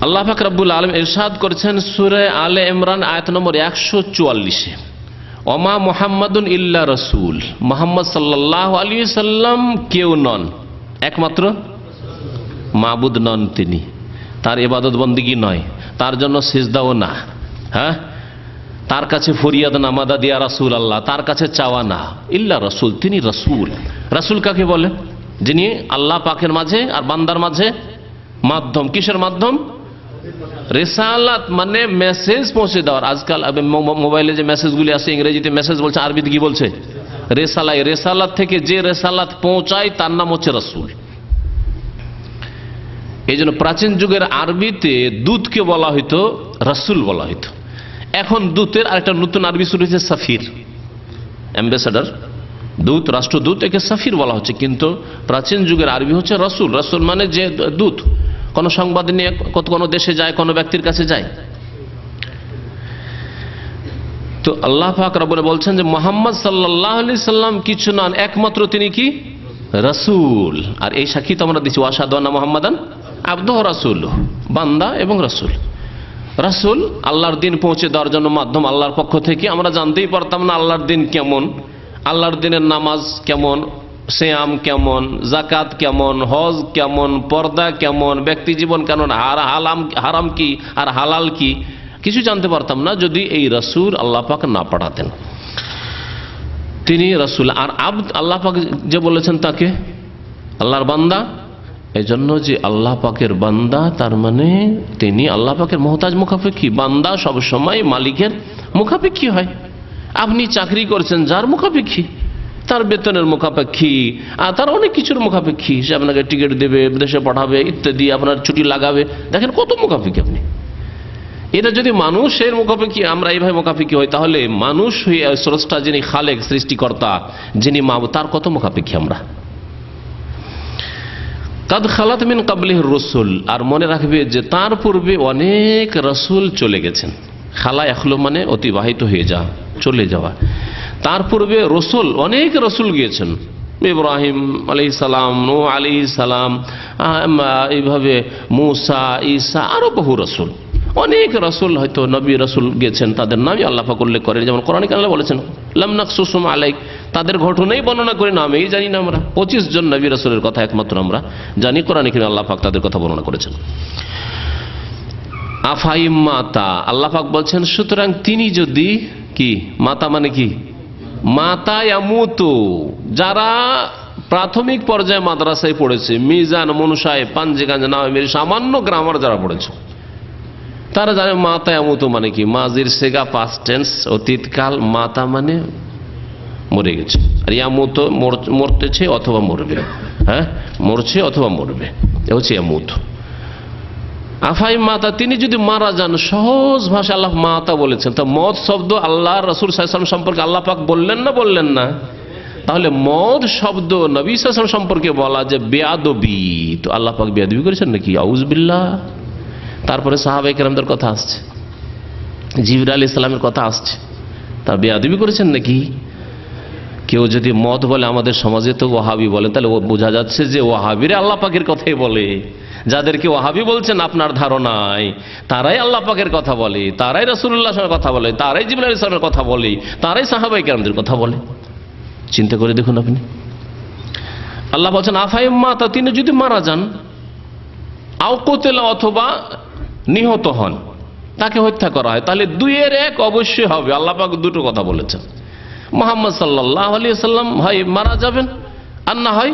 আল্লাহ পাক রব্বুল আলামিন ইরশাদ করেছেন সূরা আলে ইমরান আয়াত নম্বর 144-এ, ওমা মুহাম্মাদুন ইল্লা রাসূল, মুহাম্মদ সাল্লাল্লাহু আলাইহি সাল্লাম কেউ নন, একমাত্র মাবুদ নন তিনি, তার ইবাদত বন্দেগী নয়, তার জন্য সিজদাও না, তার কাছে ফরিয়াদ না, মাদাদ ইয়া রাসূল আল্লাহ, তার কাছে চাওয়া না, ইল্লা রাসূল, তিনি রাসূল। রাসূল কাকে বলে? যিনি আল্লাহ পাকের মাঝে আর বান্দার মাঝে মাধ্যম। কিসের মাধ্যম? রিসালাত, মানে মেসেজ পৌঁছে দেওয়ার। আজকাল মোবাইলে যে মেসেজগুলি আসে, ইংরেজিতে মেসেজ বলছে, আরবিতে কি বলছে? রেসালাই। রেসালাত থেকে যে রেসালাত পৌঁছায় তার নাম হচ্ছে রাসূল। এই জন্য প্রাচীন যুগের আরবিতে দূতকে বলা হইতো রাসূল বলা হইতো। এখন দূতের আরেকটা নতুন আরবি শুরু হয়েছে, সাফির, অ্যাম্বাসেডর, দূত, রাষ্ট্রদূত, একে সাফির বলা হচ্ছে। কিন্তু প্রাচীন যুগের আরবি হচ্ছে রাসূল। রাসূল মানে যে দূত, কোন সংবাদ নিয়ে কোনো দেশে যায়, কোনো ব্যক্তির কাছে যায়। তো আল্লাহ পাক রব্বুল বলছেন যে মুহাম্মদ সাল্লাল্লাহু আলাইহি সাল্লাম কিছু নন, একমাত্র তিনি কি? রাসূল। আর এই সাক্ষী তো আমরা দিচ্ছি, ওয়াশহাদু আন্না মুহাম্মাদান আবদুহু রাসূলুহু, বান্দা এবং রাসূল। রাসূল আল্লাহর দিন পৌঁছে দেওয়ার জন্য মাধ্যম আল্লাহর পক্ষ থেকে। আমরা জানতেই পারতাম না আল্লাহর দিন কেমন, আল্লাহর দিনের নামাজ কেমন, সিয়াম কেমন, যাকাত কেমন, হজ কেমন, পর্দা কেমন, ব্যক্তি জীবন কেমন, হারাম কি আর হালাল কি, কিছু জানতে পারতাম না যদি এই রাসূল আল্লাহ পাক না পাঠাতেন। তিনি রাসূল। আর আব্দ, আল্লাহ পাক যে বলেছেন তাকে আল্লাহর বান্দা, এই জন্য যে আল্লাহ পাকের বান্দা, তার মানে তিনি আল্লাহ পাকের মুহতাজ মুখাপেক্ষী। বান্দা সবসময় মালিকের মুখাপেক্ষী হয়। আপনি চাকরি করছেন যার মুখাপেক্ষী, তার বেতনের মুখাপেক্ষী, আর তার অনেক কিছুর মুখাপেক্ষী। সে আপনাকে টিকিট দেবে, দেশে পাঠাবে ইত্যাদি, আপনার ছুটি লাগাবে। দেখেন কত মুখাপেক্ষী আপনি। এটা যদি মানুষের মুখাপেক্ষি আমরা এইভাবে মুখাপেক্ষি হই, তাহলে মানুষ হয়ে স্রষ্টা যিনি খালেক, সৃষ্টিকর্তা যিনি মাবুদ, তার কত মুখাপেক্ষি আমরা। কাদ খালাত মিন কাবলিহির রসুল, আর মনে রাখবে যে তার পূর্বে অনেক রসুল চলে গেছেন। খালা এখলো মানে অতিবাহিত হয়ে যাওয়া, চলে যাওয়া। তার পূর্বে রসুল, অনেক রসুল গিয়েছেন। ইব্রাহিম আলাইহিস সালাম, নূহ আলাইহিস সালাম, এইভাবে মুসা, ঈসা, আরো বহু রসুল, অনেক রসুল, হয়তো নবী রসুল গেছেন, তাদের নামই আল্লাহ পাক উল্লেখ করেন। যেমন কোরআনে আল্লাহ বলেছেন লাম নাকসুসুম আলাইক, তাদের ঘটনাই বর্ণনা করি না, আমি জানি না। আমরা 25 জন নবী রসুলের কথা একমাত্র আমরা জানি, কোরআনে কিনা আল্লাহ পাক তাদের কথা বর্ণনা করেছেন। আফাইম মাতা, আল্লাহ পাক বলছেন সুতরাং তিনি যদি কি, মাতা মানে কি, মাতা ইয়ামুতু, যারা প্রাথমিক পর্যায়ে মাদ্রাসায় পড়েছে, মিজান, মনুসায়, পাঞ্জেগাঞ্জ, নামের সামান্য গ্রামার যারা পড়েছে, তারা জানে মাতা ইয়ামুতু মানে কি। মাজির সেগা পাস্ট টেন্স, অতীতকাল। মাতা মানে মরে গেছে, আর ইয়ামুতু মরতেছে অথবা মরবে। হ্যাঁ, মরছে অথবা মরবে, এ হচ্ছে ইয়ামুতু। আফাই মাতা, তিনি যদি মারা যান, সহজ ভাষা আল্লাহ মাতা বলেছেন। তো মদ শব্দ আল্লাহ রাসূল সাল্লাল্লাহু আলাইহি ওয়াসাল্লাম সম্পর্কে আল্লাহ পাক বললেন না? তাহলে মদ শব্দ নবী সাল্লাল্লাহু আলাইহি ওয়াসাল্লাম সম্পর্কে বলা যে বেয়াদবি, তো আল্লাহ পাক বেয়াদবি করেছেন নাকি? আউযু বিল্লাহ। তারপরে সাহাবায়ে কেরামদের কথা আসছে, জিবরাইল আলাইহিস সালামের কথা আসছে, তারা বেয়াদবি করেছেন নাকি? কেউ যদি মদ বলে, আমাদের সমাজে তো ওয়াহাবি বলে, তাহলে বোঝা যাচ্ছে যে ওয়াহাবিরা আল্লাহ পাকের কথাই বলে। যাদেরকে ওয়াহাবি বলছেন আপনার ধারণায়, তারাই আল্লাহ পাকের কথা বলে, তারাই রাসূলুল্লাহ সাল্লাল্লাহু আলাইহি ওয়াসাল্লামের কথা বলে, তারাই জিবরাইল আলাইহিস সালামের কথা বলে, তারাই সাহাবায়ে কেরামদের কথা বলে। চিন্তা করে দেখুন আপনি। আল্লাহ বলছেন আফাইম মাতা, তিনি যদি মারা যান, আও কুতিলা, অথবা নিহত হন, তাকে হত্যা করা হয়, তাহলে দুইয়ের এক অবশ্যই হবে। আল্লাহ পাক দুটো কথা বলেছেন। মুহাম্মদ সাল্লাল্লাহু আলাইহি ওয়াসাল্লাম হয় মারা যাবেন, আর না হয়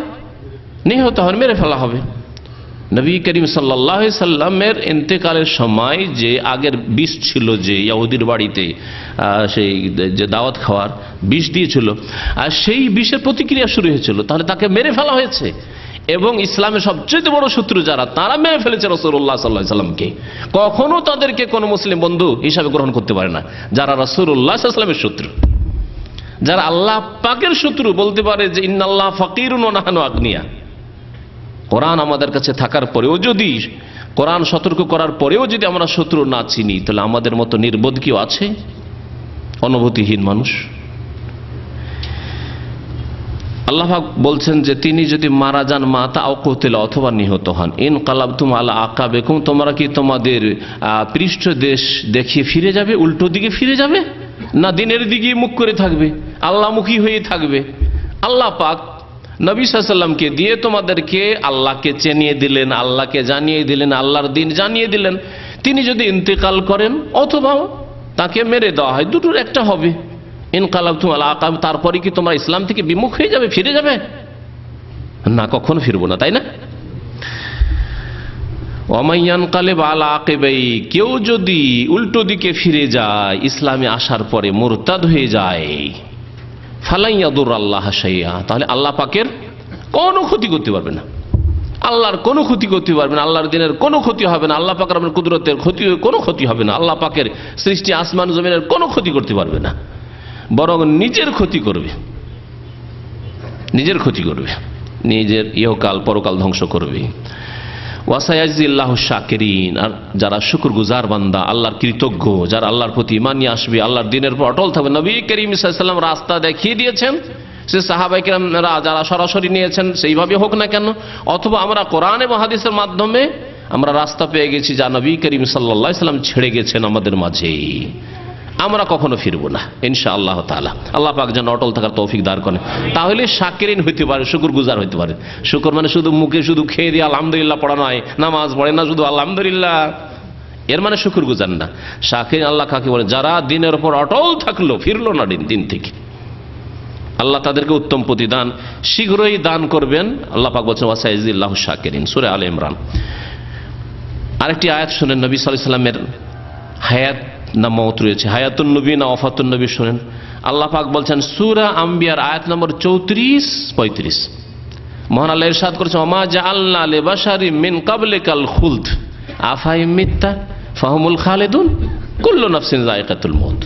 নিহত হন, মেরে ফেলা হবে। নবী করিম সাল্লাল্লাহু আলাইহি সাল্লামের ইন্তেকালের সময় যে আগের বিষ ছিল, যে ইহুদির বাড়িতে সেই যে দাওয়াত খাওয়ার বিষ দিয়েছিল, আর সেই বিষের প্রতিক্রিয়া শুরু হয়েছিল, তাহলে তাকে মেরে ফেলা হয়েছে। এবং ইসলামের সবচেয়ে বড় শত্রু যারা, তারা মেরে ফেলেছে রাসূলুল্লাহ সাল্লাল্লাহু আলাইহি সাল্লামকে। কখনো তাদেরকে কোনো মুসলিম বন্ধু হিসাবে গ্রহণ করতে পারে না। যারা রাসূলুল্লাহ সাল্লাল্লাহু আলাইহি সাল্লামের শত্রু, যারা আল্লাহ পাকের শত্রু, বলতে পারে যে ইন্নাল্লাহ ফাকিরুন ওয়া নাহনু আগনিয়া। কোরআন আমাদের কাছে থাকার পরেও যদি, কোরআন সতর্ক করার পরেও যদি আমরা শত্রু না চিনি, তাহলে আমাদের মতো নির্বোধ কেউ আছে? অনুভূতিহীন মানুষ। আল্লাহ পাক বলছেন যে তিনি যদি মারা যান, মাতা আও কুতিলা, অথবা নিহত হন, ইনকালাবতুম আলা আকাবিকুম, তোমরা কি তোমাদের পৃষ্ঠ দেশ দেখিয়ে ফিরে যাবে, উল্টো দিকে ফিরে যাবে, না দিনের দিকে মুখ করে থাকবে, আল্লাহমুখী হয়ে থাকবে? আল্লাহ পাক নবী সাল্লাল্লাহু আলাইহি ওয়াসাল্লামকে দিয়ে তোমাদেরকে আল্লাহকে চিনিয়ে দিলেন, আল্লাহকে জানিয়ে দিলেন, আল্লাহর দিন জানিয়ে দিলেন। তিনি যদি ইন্তেকাল করেন অথবা তাকে মেরে দেওয়া হয়, দুটোর একটা হবে। ইনকালাবতুম আলা আকাব, তারপরে কি তোমরা ইসলাম থেকে বিমুখ হয়ে যাবে, ফিরে যাবে? না, কখনো ফিরবো না, তাই না? ওয়ামাইয়ানকালিব আলা আকিবাই, কেউ যদি উল্টো দিকে ফিরে যায়, ইসলামে আসার পরে মুরতাদ হয়ে যায়, ফালাই ইয়াদুর আল্লাহ শাইআ, তাহলে আল্লাহ পাকের কোনো ক্ষতি করতে পারবে না, আল্লাহর কোনো ক্ষতি করতে পারবে না, আল্লাহর দিনের কোনো ক্ষতি হবে না, আল্লাহ পাকের কুদরতের কোনো ক্ষতি হবে না, আল্লাহ পাকের সৃষ্টি আসমান জমিনের কোনো ক্ষতি করতে পারবে না, বরং নিজের ক্ষতি করবে, নিজের ক্ষতি করবে, নিজের ইহকাল পরকাল ধ্বংস করবে। ওয়াসায়াজিল্লাহু শাকিরিন, আর যারা শুকরগুজার বান্দা, আল্লাহর কৃতজ্ঞ, যারা আল্লাহর প্রতি ঈমান নিয়ে আসবে, আল্লাহর দ্বীনের উপর অটল থাকবে। নবী করিম সাল্লাল্লাহু আলাইহি ওয়াসাল্লাম রাস্তা দেখিয়ে দিয়েছেন, সে সাহাবায়ে কেরামরা যারা সরাসরি নিয়েছেন সেইভাবে হোক না কেন, অথবা আমরা কোরআন এবং হাদিসের মাধ্যমে আমরা রাস্তা পেয়ে গেছি যা নবী করিম সাল্লাল্লাহু আলাইহি ওয়াসাল্লাম ছেড়ে গেছেন আমাদের মাঝে, আমরা কখনো ফিরবো না ইনশাআল্লাহ তাআলা। আল্লাহ পাক যেন অটল থাকার তৌফিক দান করেন, তাহলে শাকিরিন হইতে পারে, শুকরগুজার হইতে পারে। শুকর মানে শুধু মুখে শুধু খেয়ে দিয়ে আলহামদুলিল্লাহ পড়া নয়, নামাজ পড়ে না শুধু আলহামদুলিল্লাহ, এর মানে শুকরগুজার না। শাকিরিন আল্লাহ কাকে বলে? যারা দিনের উপর অটল থাকলো, ফিরলো না দিন থেকে। আল্লাহ তাদেরকে উত্তম প্রতিদান শীঘ্রই দান করবেন। আল্লাহ পাক বলছেন ওয়াসাইজিল্লাহু শাকিরিন, সূরা আলে ইমরান। আরেকটি আয়াত শুনেন, নবী সাল্লাল্লাহু আলাইহি ওয়াসাল্লামের হায়াত না মওত রয়েছে, হায়াতুন নবী না ওয়াফাতুন নবী শুনেন। আল্লাহ পাক বলছেন সূরা আম্বিয়ার আয়াত নম্বর 34-35, মহান আল্লাহ ইরশাদ করেছেন ওমা জাআলনা লিবাশারিন মিন ক্বাবলিকাল খুলদ আফাইম মিত্তা ফাহুমুল খালিদুন কুল্লু নাফসিন যায়িকাতুল মউত।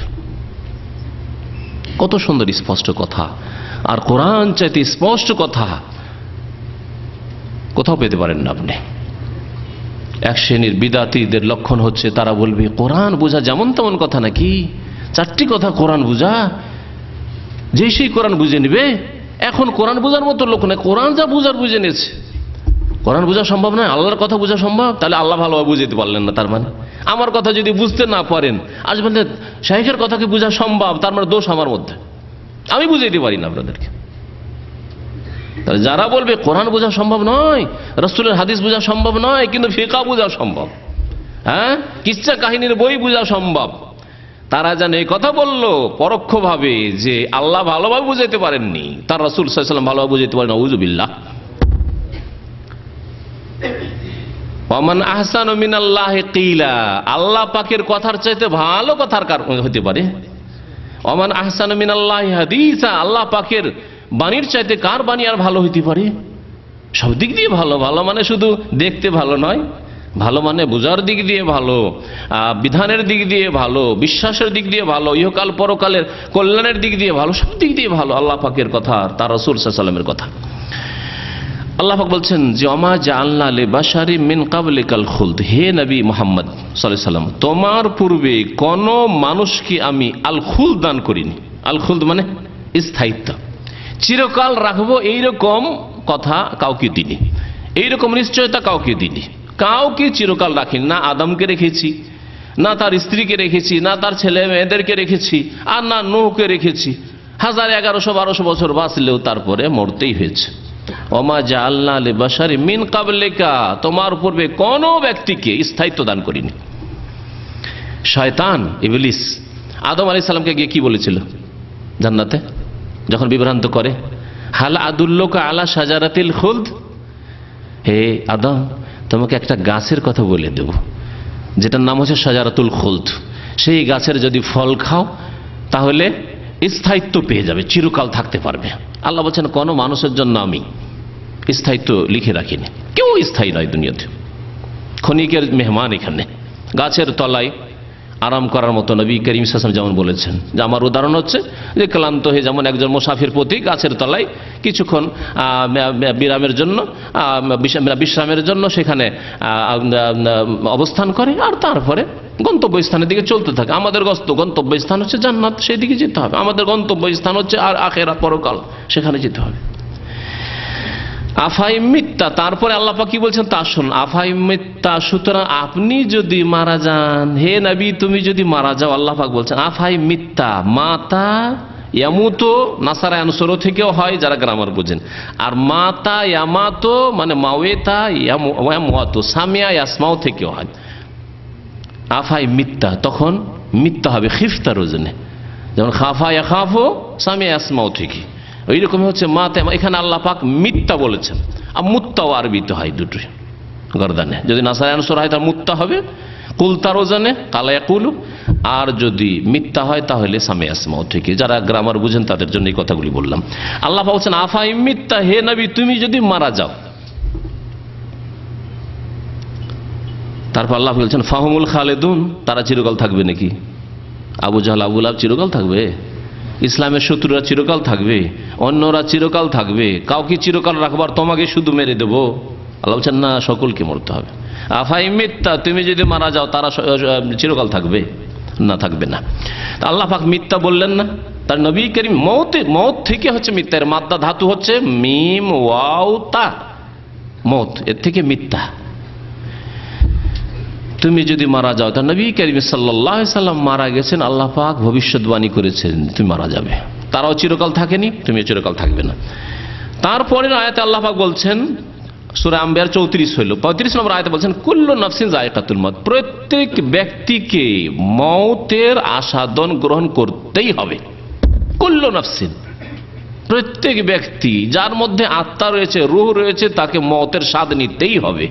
কত সুন্দর স্পষ্ট কথা, আর কোরআন চাইতে স্পষ্ট কথা কোথাও পেতে পারেন না আপনি। এক শ্রেণীর বিদাতীদের লক্ষণ হচ্ছে তারা বলবে কোরআন বোঝা যেমন তেমন কথা নাকি, 4টি কথা কোরআন বোঝা, যে সেই কোরআন বুঝে নিবে। এখন কোরআন বোঝার মতো লোক না, কোরআন যা বুঝার বুঝে নিয়েছে। কোরআন বোঝা সম্ভব নয়, আল্লাহর কথা বোঝা সম্ভব? তাহলে আল্লাহ ভালোভাবে বুঝাতে পারলেন না। তার মানে আমার কথা যদি বুঝতে না পারেন, আজ বলতে শাইখের কথাকে বোঝা সম্ভব, তার মানে দোষ আমার মধ্যে, আমি বুঝাইতে পারি না আপনাদেরকে। তাহলে যারা বলবে কোরআন বোঝা সম্ভব নয়, রাসূলের হাদিস বোঝা সম্ভব নয়, কিন্তু ফিকহ বোঝা সম্ভব, হ্যাঁ, কিচ্ছা কাহিনীর বই বোঝা সম্ভব, তারা যেন এই কথা বললো পরোক্ষভাবে যে আল্লাহ ভালোভাবে বুঝাইতে পারেননি, তার রাসূল সাল্লাল্লাহু আলাইহি ওয়াসাল্লাম ভালোভাবে বুঝাইতে পারেন। আউযুবিল্লাহ। ওয়ামান আহসানু মিনাল্লাহি কিলা, আল্লাহ পাকের কথার চাইতে ভালো কথার কার হতে পারে? ওয়ামান আহসানু মিনাল্লাহি হাদিসা, আল্লাহ পাকের বাণীর চাইতে কার বাণী আর ভালো হইতে পারে? সব দিক দিয়ে ভালো। ভালো মানে শুধু দেখতে ভালো নয়, ভালো মানে বোঝার দিক দিয়ে ভালো, বিধানের দিক দিয়ে ভালো, বিশ্বাসের দিক দিয়ে ভালো, ইহকাল পরকালের কল্যাণের দিক দিয়ে ভালো, সব দিক দিয়ে ভালো আল্লাহ পাকের কথা, তার রাসূল সাল্লাল্লাহু আলাইহি ওয়াসাল্লামের কথা। আল্লাহ পাক বলছেন যে ওমা জাআলনা লিবাশারিন মিন ক্বাবলিকাল খুলদ, হে নবী মুহাম্মদ সাল্লাল্লাহু আলাইহি ওয়াসাল্লাম, তোমার পূর্বে কোন মানুষকে আমি আল খুলদ দান করিনি। আল খুলদ মানে স্থায়িত্ব, চিরকাল রাখবো এইরকম কথা কাউকে দিনি, এইরকম নিশ্চয়তা কাউকে দিনি। কাউকে চিরকাল রাখিনি, না আদমকে রেখেছি, না তার স্ত্রীকে রেখেছি, না তার ছেলে মেয়েদেরকে রেখেছি, আর না নূহকে রেখেছি। 1000, 1100, 1200 বছর বাঁচলেও তারপরে মরতেই হয়েছে। ওমা জাআলনা লিবাশারিন মিন ক্বাবলিকা, তোমার পূর্বে কোন ব্যক্তিকে স্থায়িত্ব দান করিনি। শয়তান ইবলিস আদম আলাইহিস সালামকে গিয়ে কি বলেছিল জান্নাতে যখন বিভ্রান্ত করে? হাল আদুল্লুকা আলা শাজারাতিল খুলদ, হে আদম তোমাকে একটা গাছের কথা বলে দেব যেটার নাম হচ্ছে শাজারাতুল খুলদ, সেই গাছের যদি ফল খাও তাহলে স্থায়িত্ব পেয়ে যাবে, চিরকাল থাকতে পারবে। আল্লাহ বলছেন কোন মানুষের জন্য আমি স্থায়িত্ব লিখে রাখিনি, কেউ স্থায়ী নয় দুনিয়াতে। ক্ষণিকের মেহমান এখানে, গাছের তলায় আরাম করার মতো নবী করিম সাল্লাল্লাহু আলাইহি ওয়াসাল্লাম যেমন বলেছেন যে আমার উদাহরণ হচ্ছে যে ক্লান্ত হয়ে যেমন একজন মুসাফির পথি গাছের তলায় কিছুক্ষণ বিরামের জন্য বিশ্রামের জন্য সেখানে অবস্থান করে, আর তারপরে গন্তব্যস্থানের দিকে চলতে থাকে। আমাদের গন্তব্যস্থান হচ্ছে জান্নাত, সেই দিকে যেতে হবে। আমাদের গন্তব্যস্থান হচ্ছে আর আখিরাত, পরকাল, সেখানে যেতে হবে। আফাই মিথ্যা, তারপরে আল্লাহ পাক কি বলছেন তা শুন। আফাই মিথ্যা, সুতরাং আপনি যদি মারা যান, হে নবী তুমি যদি মারা যাও, আল্লাহ পাক বলছেন আফাই মিথ্যা, মাতা ইয়ামুতো নাসারা আনসরো থেকেও হয় যারা গ্রামার বোঝেন, আর মাতা ইয়ামাতো মানে মাওয়েতা ইয়ামুয়াতো সামিয়া ইয়াসমাও থেকেও হয়। আফাই মিথ্যা, তখন মিথ্যা হবে খিফতার ওজনে, যেমন খাফা ইয়াখাফো সামিয়া ইয়াসমাও থেকে, ওই রকম হচ্ছে মাতে। এখানে আল্লাহ পাক মিথ্যা বলেছেন, আর মুত্তাও আরবিতে হয় দুটোই গর্দানে। যদি নাসারা আনসর হয় তার মুত্তা হবে কুলতার ওজনে কালায়া কুলু, আর যদি মিথ্যা হয় তাহলে সামিয়া ইয়াসমাও থেকে। যারা গ্রামার বুঝেন তাদের জন্য এই কথাগুলি বললাম। আল্লাহ পাক বলছেন আফাই মিথ্যা, হে নবী তুমি যদি মারা যাও। তারপর আল্লাহ বলছেন ফাহুমুল খালিদুন, তারা চিরকাল থাকবে নাকি? আবু জাহল আবু লাহাব চিরকাল থাকবে? ইসলামের শত্রুরা চিরকাল থাকবে? অন্যরা চিরকাল থাকবে? কাউকে চিরকাল রাখবার তোমাকে শুধু মেরে দেবো? আল্লাহ বলছেন না, সকলকে মরতে হবে। আফাই মিথ্যা, তুমি যদি মারা যাও তারা চিরকাল থাকবে না? থাকবে না। আল্লাহ পাক মিথ্যা বললেন না, তার নবী করিম মৌত থেকে হচ্ছে মিথ্যার মাদ্দা ধাতু হচ্ছে মিম ওয়াও তা, মৌত, এর থেকে মিথ্যা। তুমি যদি মারা যাও, তা নবী করিম সাল্লাল্লাহু আলাইহি সাল্লাম মারা গেছেন, আল্লাহ পাক ভবিষ্যৎবাণী করেছেন তুমি মারা যাবে। তারাও চিরকাল থাকেনি, তুমি চিরকাল থাকবে না। তারপরের আয়াতে আল্লাহ পাক বলছেন সূরা আম্বিয়ার 34 নম্বর আয়াতে বলছেন কুল্লু নাফসিন যায়কাতুল মউত, প্রত্যেক ব্যক্তিকে মওতের আস্বাদন গ্রহণ করতেই হবে। কুল্লু নাফসিন, প্রত্যেক ব্যক্তি যার মধ্যে আত্মা রয়েছে, রূহ রয়েছে, তাকে মওতের স্বাদ নিতেই হবে,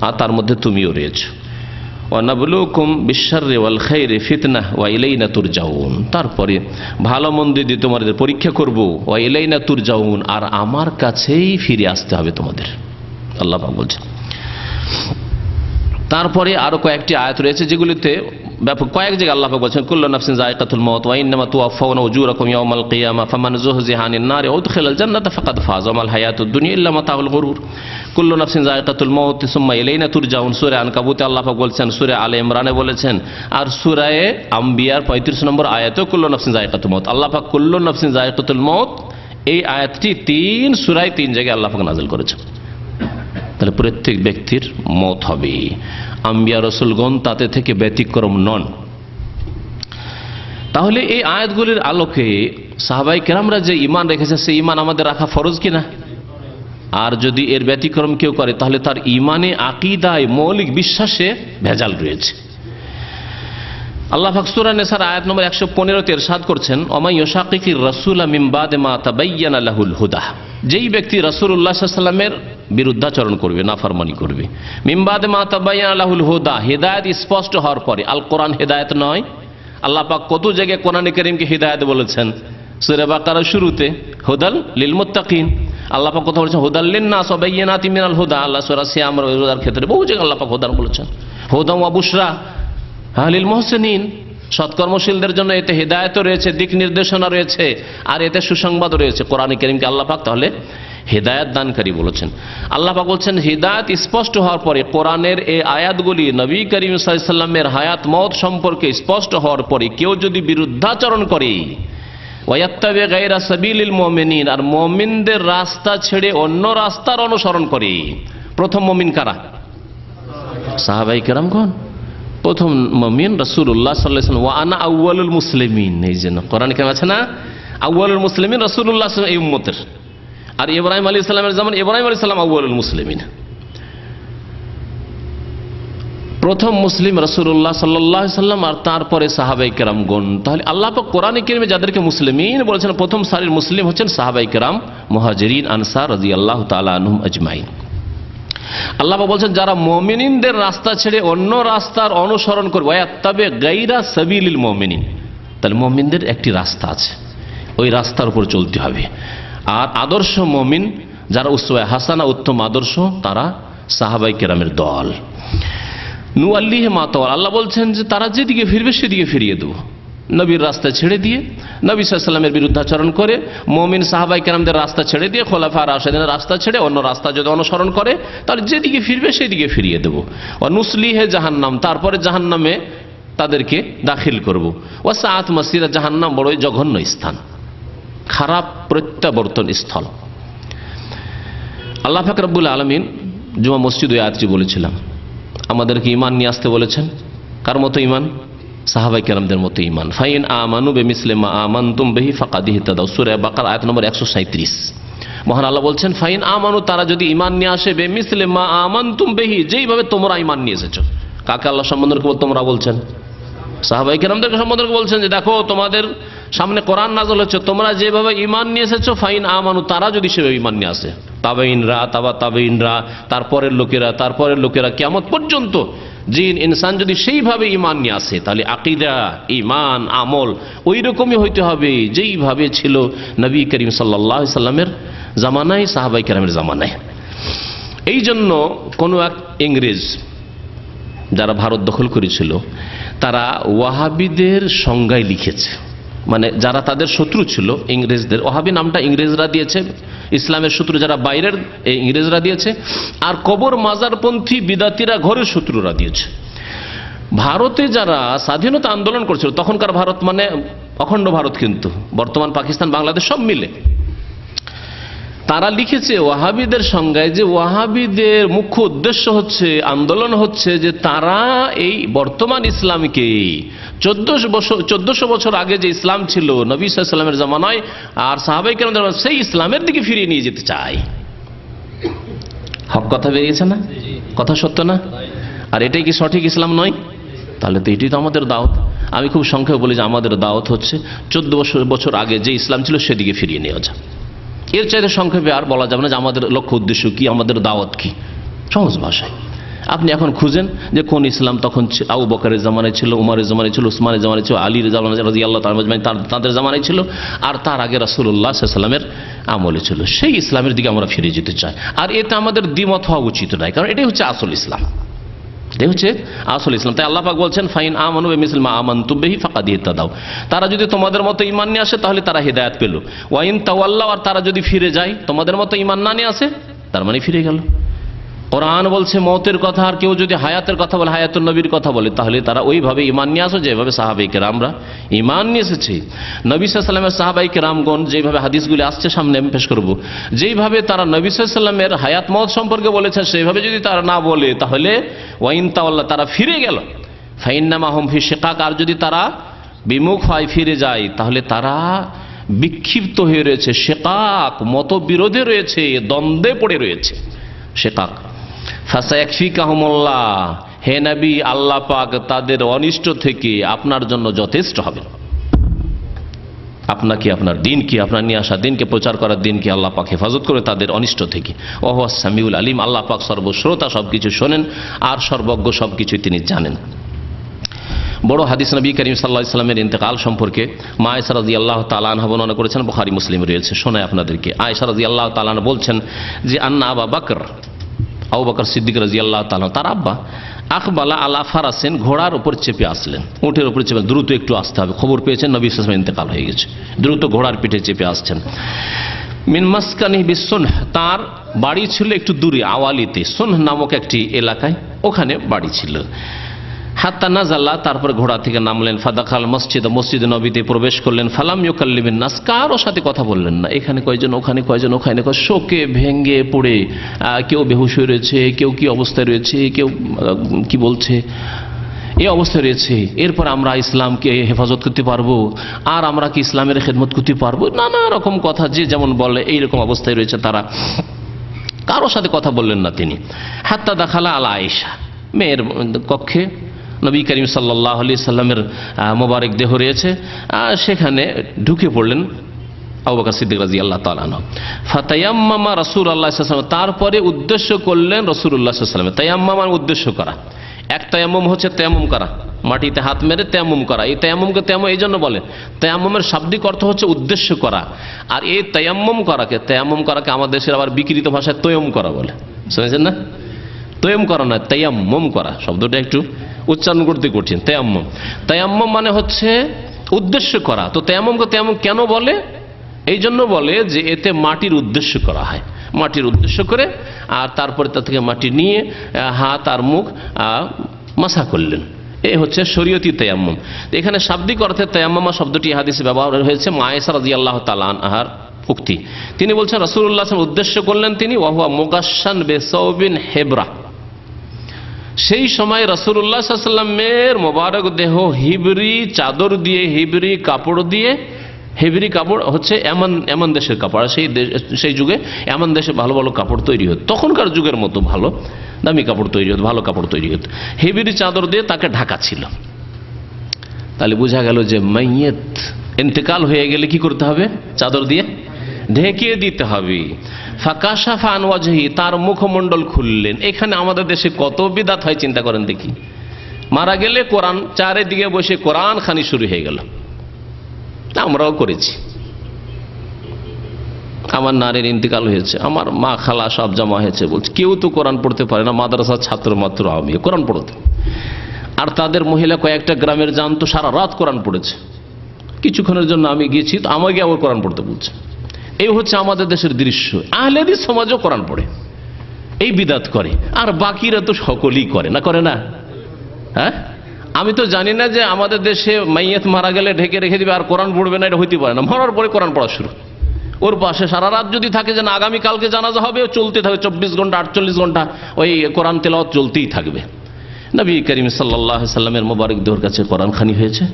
আর তার মধ্যে তুমিও রয়েছে। ওয়া নাবলুকুম বিশ-শাররি ওয়াল খাইরি ফিতনাহ ওয়া ইলাইনা তুরজাউন। তারপরে ভালো মন্দ দিয়ে তোমাদের পরীক্ষা করব, ওয়া ইলাইনা তুরজাউন, আর আমার কাছেই ফিরে আসতে হবে তোমাদের, আল্লাহ পাক বলছেন। তারপরে আরো কয়েকটি আয়াত রয়েছে যেগুলিতে ব্যাপক কয়েক জায়গায় আল্লাহ পাক বলছেন কুল্লু নাফসিন যায়কাতুল মাউত ওয়া ইন্নামা তুওয়াফাউনা উজুরাকুম ইয়াওমাল কিয়ামা ফামান যুহজিহা আনিন নারি ওয়া উদখিলাল জান্নাতা ফাকাদ ফাজ ওয়া মাল হায়াতুদ দুনিয়া ইল্লা মাতাউল গুরুর। কুল্লু নাফসিন যায়কাতুল মাউত সুম্মা ইলাইনা তুরজাউন, সূরা আনকাবুতে আল্লাহ পাক বলছেন, সূরা আলে ইমরানে বলেছেন, আর সূরা আম্বিয়ার 35 নম্বর আয়াতেও কুল্লু নাফসিন যায়কাতুল মাউত। আল্লাহ পাক কুল্লু নাফসিন যায়কাতুল মাউত এই আয়াতটি 3 সূরায় 3 জায়গায় আল্লাহ পাক নাযিল করেছেন। তাহলে প্রত্যেক ব্যক্তির মত হবে, আম্বিয়া রাসূলগণ তাতে থেকে ব্যতিক্রম নন। তাহলে এই আয়াতগুলির আলোকে সাহাবায়ে কেরামরা যে ঈমান রেখেছে সেই ঈমান আমাদের রাখা ফরজ কিনা? আর যদি এর ব্যতিক্রম কেউ করে তাহলে তার ঈমানে, আকীদায়, মৌলিক বিশ্বাসে ভেজাল রয়েছে। আল্লাহ পাক সূরা নিসার আয়াত নম্বর 115 তে ইরশাদ করছেন, ওয়া মান ইউশাকিকির রাসূলা মিন বাদি মা তাবায়্যানা লাহুল হুদা, যেই ব্যক্তি রাসূলুল্লাহ সাল্লাল্লাহু আলাইহি ওয়াসাল্লামের বিরুদ্ধাচরণ করবে, নাফরমানি করবে, মিন বাদি মা তাবায়্যানা লাহুল হুদা, হিদায়াত স্পষ্ট হওয়ার পরে। আল কোরআন হিদায়াত নয়, আল্লাহ পাক কত জায়গায় কোরআনে কারীমকে হিদায়াত বলেছেন। সূরা বাকারার শুরুতে হুদাল লিল মুত্তাকিন, আল্লাহ পাক কথা বলেছেন হুদাল লিন-নাস ওয়া বায়্যিনাতিন মিনাল হুদা। আল্লাহ সূরা সিয়াম রোজার ক্ষেত্রে বহু জায়গায় আল্লাহ পাক হুদান বলেছেন, হুদাম ওয়া বুশরা লিল মুহসিনিন, সৎকর্মশীলদের জন্য এতে হিদায়াতও রয়েছে, দিক নির্দেশনা রয়েছে, আর এতে সুসংবাদ রয়েছে। কোরআনে কারীমকে আল্লাহ পাক তাহলে হিদায়াত দানকারী বলেছেন। আল্লাহ পাক বলছেন হিদায়াত স্পষ্ট হওয়ার পরে, কোরআনের এই আয়াতগুলি নবী করিম সাল্লাল্লাহু আলাইহি ওয়াসাল্লামের হায়াত মওত সম্পর্কে স্পষ্ট হওয়ার পরে কেউ যদি বিরুদ্ধাচরণ করে, ওয়ায়াত্তাবি গায়রা সাবিলিল মুমিনিন, আর মুমিনদের রাস্তা ছেড়ে অন্য রাস্তার অনুসরণ করে। প্রথম মুমিন কারা? সাহাবায়ে কেরামগণ। প্রথম মুমিন রাসূলুল্লাহ সাল্লাল্লাহু আলাইহি ওয়াসাল্লাম, ওয়া আনা আউয়ালুল মুসলিমিন। এই জন্য কোরআনে কেমন আছে না, আউয়ালুল মুসলিমিন রাসূলুল্লাহ সাল্লাল্লাহু আলাইহি ওয়াসাল্লাম এই উম্মতের। আর ইব্রাহিম আলাইহিস সালামের যেমন ইব্রাহিম আলাইহিস সালাম আউয়ালুল মুসলিমিন, প্রথম মুসলিম রাসূলুল্লাহ সাল্লাল্লাহু আলাইহি ওয়াসাল্লাম, আর তারপরে সাহাবায়ে কেরামগণ। তাহলে আল্লাহ পাক কোরআনে কারীমে যাদেরকে মুসলিমিন বলেছেন, প্রথম সারির মুসলিম হচ্ছেন সাহাবায়ে কেরাম, মুহাজিরিন, আনসার রাদিয়াল্লাহু তাআলা আনহুম আজমাইন। আল্লাহ পাক বলছেন যারা মুমিনদের রাস্তা ছেড়ে অন্য রাস্তার অনুসরণ করবে, ওয়ায়াত্তাবি গায়রা সাবিলিল মুমিনিন, তাহলে মুমিনদের একটি রাস্তা আছে, ওই রাস্তার উপর চলতে হবে। আর আদর্শ মুমিন যারা উসওয়া হাসানা, উত্তম আদর্শ, তারা সাহাবায়ে কেরামের দল। নুআল্লিহি মা তাওয়াল্লা, আল্লাহ বলছেন যে তারা যেদিকে ফিরবে সেদিকে ফিরিয়ে দেব। নবীর রাস্তা ছেড়ে দিয়ে, নবী সাল্লাল্লাহু আলাইহি ওয়াসাল্লামের বিরুদ্ধাচরণ করে, মুমিন সাহাবায়ে কেরামদের রাস্তা ছেড়ে দিয়ে, খোলাফায়ে রাশিদিনের রাস্তা ছেড়ে অন্য রাস্তা যদি অনুসরণ করে, তাহলে যেদিকে ফিরবে সেদিকে ফিরিয়ে দেব। ওয়া নুসলিহি জাহান্নাম, তারপরে জাহান্নামে তাদেরকে দাখিল করব। ওয়া সাআত মাসিরা, জাহান্নাম বড়ই জঘন্য স্থান, খারাপ প্রত্যাবর্তন স্থল। আল্লাহ পাক রব্বুল আলামিন জুমা মসজিদ ওই আয়াতটি বলেছিলাম, আমাদেরকে ঈমান নিয়ে আসতে বলেছেন। কার মতো ঈমান? সাহাবায়ে কেরামদের মতো ঈমান। ফাইন আমানু বিমিসলি মা আমানতুম বিহি ফাকাদ ইহতাদাউ, সূরা বাকারা আয়াত নম্বর 137। মহান আল্লাহ বলছেন ফাইন আমানু, তারা যদি ঈমান নিয়ে আসে, বিমিসলি মা আমানতুম বিহি, যেইভাবে তোমরা ঈমান নিয়ে এসেছো। কাকে আল্লাহ সম্বন্ধে তোমরা বলছেন? সাহাবায়ে কেরামদের সম্বন্ধে বলছেন যে দেখো তোমাদের সামনে কোরআন নাযিল হচ্ছে, তোমরা যেভাবে ঈমান নিয়ে এসেছো, ফাইন আমানু, তারা যদি সেভাবে ঈমান নিয়ে আসে, তাবেঈনরা, তাবেঈনরা, তারপরের লোকেরা কিয়ামত পর্যন্ত জিন ইনসান যদি সেইভাবে ঈমান নিয়ে আসে, তাহলে আকীদা, ঈমান, আমল ওই রকমই হইতে হবে যেইভাবে ছিল নবী করিম সাল্লাল্লাহু আলাইহি সাল্লামের জামানায়, সাহাবায়ে কেরামের জামানায়। এই জন্য কোনো এক ইংরেজ যারা ভারত দখল করেছিল, তারা ওয়াহাবিদের সংজ্ঞায় লিখেছে, মানে যারা তাদের শত্রু ছিল ইংরেজদের, ওয়াহাবি নামটা ইংরেজরা দিয়েছে, ইসলামের শত্রু যারা বাইরের ইংরেজরা দিয়েছে, আর কবর মাজারপন্থী বিদাতিরা ঘরের শত্রুরা দিয়েছে। ভারতে যারা স্বাধীনতা আন্দোলন করছিল, তখনকার ভারত মানে অখণ্ড ভারত, কিন্তু বর্তমান পাকিস্তান, বাংলাদেশ সব মিলে, তারা লিখেছে ওয়াহাবিদের সংজ্ঞায় যে ওয়াহাবিদের মুখ্য উদ্দেশ্য হচ্ছে, আন্দোলন হচ্ছে যে তারা এই বর্তমান ইসলামকে 1400 বছর আগে যে ইসলাম ছিল নবী সাল্লাল্লাহু আলাইহি ওয়াসাল্লামের জামানায় আর সাহাবায়ে কেরামদের জামানায়, সেই ইসলামের দিকে ফিরিয়ে নিয়ে যেতে চায়। হক কথা বেরিয়েছে না? কথা সত্য না? আর এটাই কি সঠিক ইসলাম নয়? তাহলে তো এটাই তো আমাদের দাওয়াত। আমি খুব সংক্ষেপে বলি যে আমাদের দাওয়াত হচ্ছে 14 বছর আগে যে ইসলাম ছিল সেদিকে ফিরিয়ে নেওয়া যায়। এর চাইতে সংক্ষেপে আর বলা যাবে না যে আমাদের লক্ষ্য উদ্দেশ্য কি, আমাদের দাওয়াত কি, সহজ ভাষায়। আপনি এখন খুঁজেন যে কোন ইসলাম তখন আবু বকরের জামানায় ছিল, উমরের জামানায় ছিল, উসমানের জামানায় ছিল, আলীর জামানায় রাদিয়াল্লাহু তাআলা তাদের জামানায় ছিল, আর তার আগে রাসূলুল্লাহ সাল্লাল্লাহু আলাইহি ওয়াসাল্লামের আমলে ছিল। সেই ইসলামের দিকে আমরা ফিরে যেতে চাই। আর এতে আমাদের দ্বিমত হওয়া উচিত নয়, কারণ এটাই হচ্ছে আসল ইসলাম, এটাই হচ্ছে আসল ইসলাম। তাই আল্লাহ পাক বলছেন ফাইন আমানু বিমিসলি মা আমানতুম বিহি ফাকাদ ইহতাদাউ, তারা যদি তোমাদের মতো ঈমান নিয়ে আসে তাহলে তারা হেদায়েত পেল। ওয়া ইন তাওয়াল্লাউ, আর তারা যদি ফিরে যায় তোমাদের মতো ঈমান না নিয়ে আসে, তার মানে ফিরে গেল। কোরআন বলছে মওতের কথা, আর কেউ যদি হায়াতের কথা বলে, হায়াতুন নবীর কথা বলে, তাহলে তারা ওইভাবে ঈমান নিয়ে আসো যেভাবে সাহাবায়ে কেরামরা ঈমান নিয়ে এসেছে। নবী সাল্লাল্লাহু আলাইহি ওয়াসাল্লামের সাহাবায়ে কেরামগণ যেভাবে হাদিসগুলি আসছে সামনে আমি পেশ করব, যেইভাবে তারা নবী সাল্লাল্লাহু আলাইহি ওয়াসাল্লামের হায়াত মওত সম্পর্কে বলেছে সেইভাবে যদি তারা না বলে, তাহলে ওয়াইন তাওয়াল্লা, তারা ফিরে গেল। ফাইন্নামা হুম ফি শিকাক, আর যদি তারা বিমুখ হয়, ফিরে যায়, তাহলে তারা বিক্ষিপ্ত হয়ে রয়েছে, শিকাক মতবিরোধে রয়েছে, দ্বন্দ্বে পড়ে রয়েছে। শিকাক ফাসায়াকফিকাহুমুল্লাহ, হে নবী আল্লাহ পাক তাদের অনিষ্ট থেকে আপনার জন্য যথেষ্ট হবেন। আপনাকে, আপনার দিনকে, আপনার নিয়ে আসা দিনকে, প্রচার করার দিনকে আল্লাহ পাক হেফাজত করে তাদের অনিষ্ট থেকে। ওয়া হুয়াস সামিউল আলিম, আল্লাহ পাক সর্বশ্রোতা, সবকিছু শোনেন আর সর্বজ্ঞ, সবকিছু তিনি জানেন। বড় হাদিস নবী করিম সাল্লাল্লাহু আলাইহি ওয়াসাল্লামের ইন্তেকাল সম্পর্কে মা আয়েশা রাদিয়াল্লাহু তাআলা আনহা বর্ণনা করেছেন, বুখারী মুসলিম রয়েছে। শোনায় আপনাদেরকে, আয়েশা রাদিয়াল্লাহু তাআলা আনহা বলছেন যে আন্না আবু বকর সিদ্দিক রাদিয়াল্লাহু তাআলা, তার আব্বা আকবালা আলা ফারাসেন, ঘোড়ার উপর চেপে আসলেন, উটের উপর চেপে, দ্রুত একটু আসতে হবে, খবর পেয়েছেন নবী সাল্লাল্লাহু আলাইহি ওয়াসাল্লামের ইন্তেকাল হয়ে গেছে, দ্রুত ঘোড়ার পিঠে চেপে আসছেন। মিন মাসকানিহি বিসুনহ, তার বাড়ি ছিল একটু দূরে, আওয়ালিতে, সুনহ নামক একটি এলাকায়, ওখানে বাড়ি ছিল। হাত্তা নাজাল্লা, তারপরে ঘোড়া থেকে নামলেন। ফাদাখাল মসজিদ, মসজিদে নবীতে প্রবেশ করলেন। ফালাম ইউকাল্লিমিন নাস, কারো সাথে কথা বললেন না। এখানে কয়জন, ওখানে কয়জন, ওখানে শোকে ভেঙ্গে পড়ে, কেউ বেহুশ হয়ে রয়েছে, কেউ কি অবস্থায় রয়েছে, কেউ কি বলছে, এই অবস্থায় রয়েছে। এরপর আমরা ইসলামকে হেফাজত করতে পারবো, আর আমরা কি ইসলামের খেদমত করতে পারবো, নানা রকম কথা যে যেমন বলে, এইরকম অবস্থায় রয়েছে তারা। কারো সাথে কথা বললেন না তিনি। হাত্তা দাখালা আলা আয়েশা, মেয়ের কক্ষে নবী করিম সাল্লাল্লাহু আলাইহি সাল্লামের মোবারক দেহ রয়েছে, সেখানে ঢুকে পড়লেন আবু বকর সিদ্দিক রাদিয়াল্লাহু তাআলা আনহু। ফাতায়াম্মামা রাসূলুল্লাহ সাল্লাল্লাহু আলাইহি ওয়াসাল্লাম, তারপরে উদ্দেশ্য করলেন রাসূলুল্লাহ সাল্লাল্লাহু আলাইহি ওয়াসাল্লাম। তায়াম্মাম উদ্দেশ্য করা, এক তায়াম্মুম হচ্ছে তায়াম্মুম করা, মাটিতে হাত মেরে তায়াম্মুম করা। এই তায়াম্মুমকে তায়াম্মুম এই জন্য বলে, তায়াম্মুমের শাব্দিক অর্থ হচ্ছে উদ্দেশ্য করা। আর এই তায়াম্মুম করাকে আমাদের দেশের আবার বিকৃত ভাষায় তয়ম করা বলে, শুনেছেন না? তয়ম করা নয়, তায়াম্মুম করা, শব্দটা একটু উচ্চারণ করতে কঠিন। তায়াম্মুম মানে হচ্ছে উদ্দেশ্য করা। তো তায়াম্মুমকে তায়াম্মুম কেন বলে? এই জন্য বলে যে এতে মাটির উদ্দেশ্য করা হয়, মাটির উদ্দেশ্য করে, আর তারপরে তা থেকে মাটি নিয়ে হাত আর মুখ মাসা করলেন। এই হচ্ছে শরীয়তি তায়াম্মুম। এখানে শাব্দিক অর্থে তায়াম্মুম শব্দটি হাদিসে ব্যবহার হয়েছে মা আয়েশা রাদিয়াল্লাহু তাআলা আনহার উক্তি। তিনি বলছেন রাসূলুল্লাহ সাল্লাল্লাহু আলাইহি ওয়াসাল্লাম উদ্দেশ্য করলেন তিনি, ওয়া হুয়া মুগাশশান বিসাওবিন হেবরা। সেই সময় রাসূলুল্লাহ সাল্লাল্লাহু আলাইহি ওয়াসাল্লামের মোবারক দেহ হিবরি চাদর দিয়ে, হিবরি কাপড় দিয়ে, হিবরি কাপড় হচ্ছে এমন দেশের কাপড়, আর সেই যুগে এমন দেশে ভালো ভালো কাপড় তৈরি হতো, তখনকার যুগের মতো ভালো দামি কাপড় তৈরি হতো, ভালো কাপড় তৈরি হতো, হিবরি চাদর দিয়ে তাকে ঢাকা ছিল। তাহলে বোঝা গেল যে মাইয়িত ইন্তেকাল হয়ে গেলে কি করতে হবে? চাদর দিয়ে ঢেকে দিতে হবে। ফাকাশাফা আন ওয়াজহি, তার মুখমণ্ডল খুললেন। এখানে আমাদের দেশে কত বিদআত হয় চিন্তা করেন দেখি। মারা গেলে কোরআন, চারিদিকে বসে কোরআন খানি শুরু হয়ে গেল। আমরাও করেছি। আমার নারীর ইন্তেকাল হয়েছে, আমার মা খালা সব জমা হয়েছে, বলছে কেউ তো কোরআন পড়তে পারে না, মাদ্রাসার ছাত্র মাত্র আমি কোরআন পড়তে। আর তাদের মহিলা কয়েকটা গ্রামের জানতো, সারা রাত কোরআন পড়েছে। কিছুক্ষণের জন্য আমি গিয়েছি, তো আমাকে আবার কোরআন পড়তে বলছে। এই হচ্ছে আমাদের দেশের দৃশ্য। আহলে হাদিস সমাজও কোরআন পড়ে, এই বিদআত করে, আর বাকিরা তো সকলেই করে না, করে না? হ্যাঁ, আমি তো জানি না যে আমাদের দেশে মাইয়াত মারা গেলে ঢেকে রেখে দিবে আর কোরআন পড়বে না, এটা হইতে পারে না। মরার পরে কোরআন পড়া শুরু, ওর পাশে সারা রাত যদি থাকে যে না আগামীকালকে জানাজা হবে, চলতে থাকবে 24 ঘন্টা 48 ঘন্টা ওই কোরআন তেলাওয়াত চলতেই থাকবে। নবী করিম সাল্লাল্লাহু আলাইহি সাল্লামের মোবারক দেহর কাছে কোরআন খানি হয়েছে।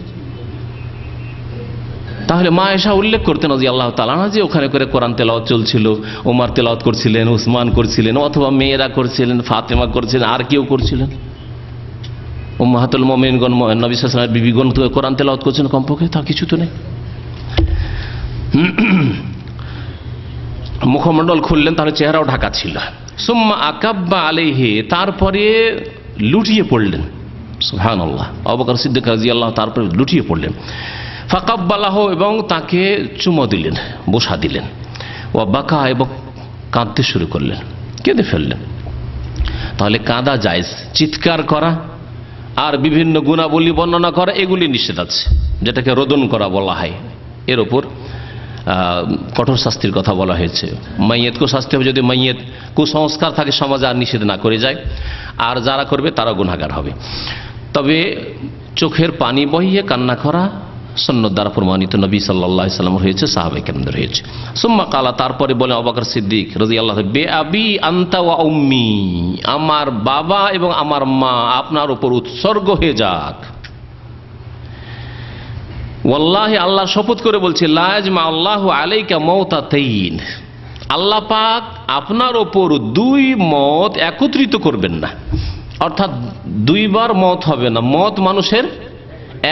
তাহলে মা আয়েশা উল্লেখ করতেন রাদিয়াল্লাহু তাআলা আনহা যে ওখানে করে কোরআন তেলাওয়াত চলছিল, ওমর তেলাওয়াত করছিলেন, উসমান করছিলেন, অথবা মেয়েরা করছিলেন, ফাতেমা করছিলেন, আর কেউ করছিলেন। উম্মাহাতুল মুমিনিনগণ, নবী সাল্লাল্লাহু আলাইহি ওয়াসাল্লামের বিবিগণ কোরআন তেলাওয়াত করছেন কমপক্ষে, তা কিছু তো নেই। মুখমণ্ডল খুললেন, তাহলে চেহারাও ঢাকা ছিল। সুম্মা আকাব্বা আলাইহি, তারপরে লুটিয়ে পড়লেন। সুবহানাল্লাহ, আবু বকর সিদ্দিক রাদিয়াল্লাহু তারপরে লুটিয়ে পড়লেন। ফাকাব্বালাহু, এবং তাকে চুমো দিলেন, বসা দিলেন। ওয়া বাকা, এবং কাঁদতে শুরু করলেন, কেঁদে ফেললেন। তাহলে কাঁদা জায়েজ, চিৎকার করা আর বিভিন্ন গুণাবলী বর্ণনা করা এগুলি নিষেধ আছে, যেটাকে রোদন করা বলা হয়। এর ওপর কঠোর শাস্তির কথা বলা হয়েছে। মাইয়েতকেও শাস্তি হবে যদি মাইয়েত কুসংস্কার থাকে সমাজে, আর নিষেধ না করে যায়, আর যারা করবে তারা গুনাহগার হবে। তবে চোখের পানি বহিয়ে কান্না করা সুন্নাত দ্বারা প্রমাণিত, নবী সাল্লাল্লাহু আলাইহি ওয়াসাল্লাম হয়েছে, সাহাবায়ে কেরামদের হয়েছে। সুম্মা কালা, তারপরে বলে আবু বকর সিদ্দিক রাদিয়াল্লাহু বে আবি আনতা ওয়া উম্মি, আমার বাবা এবং আমার মা আপনার উপর উৎসর্গ হয়ে যাক। ওয়াল্লাহি, আল্লাহর শপথ করে বলছি, লা ইয়াজমা আল্লাহু আলাইকা মাউতাতাইন, আল্লাহ পাক আপনার ওপর দুই মত একত্রিত করবেন না। অর্থাৎ দুইবার মত হবে না, মত মানুষের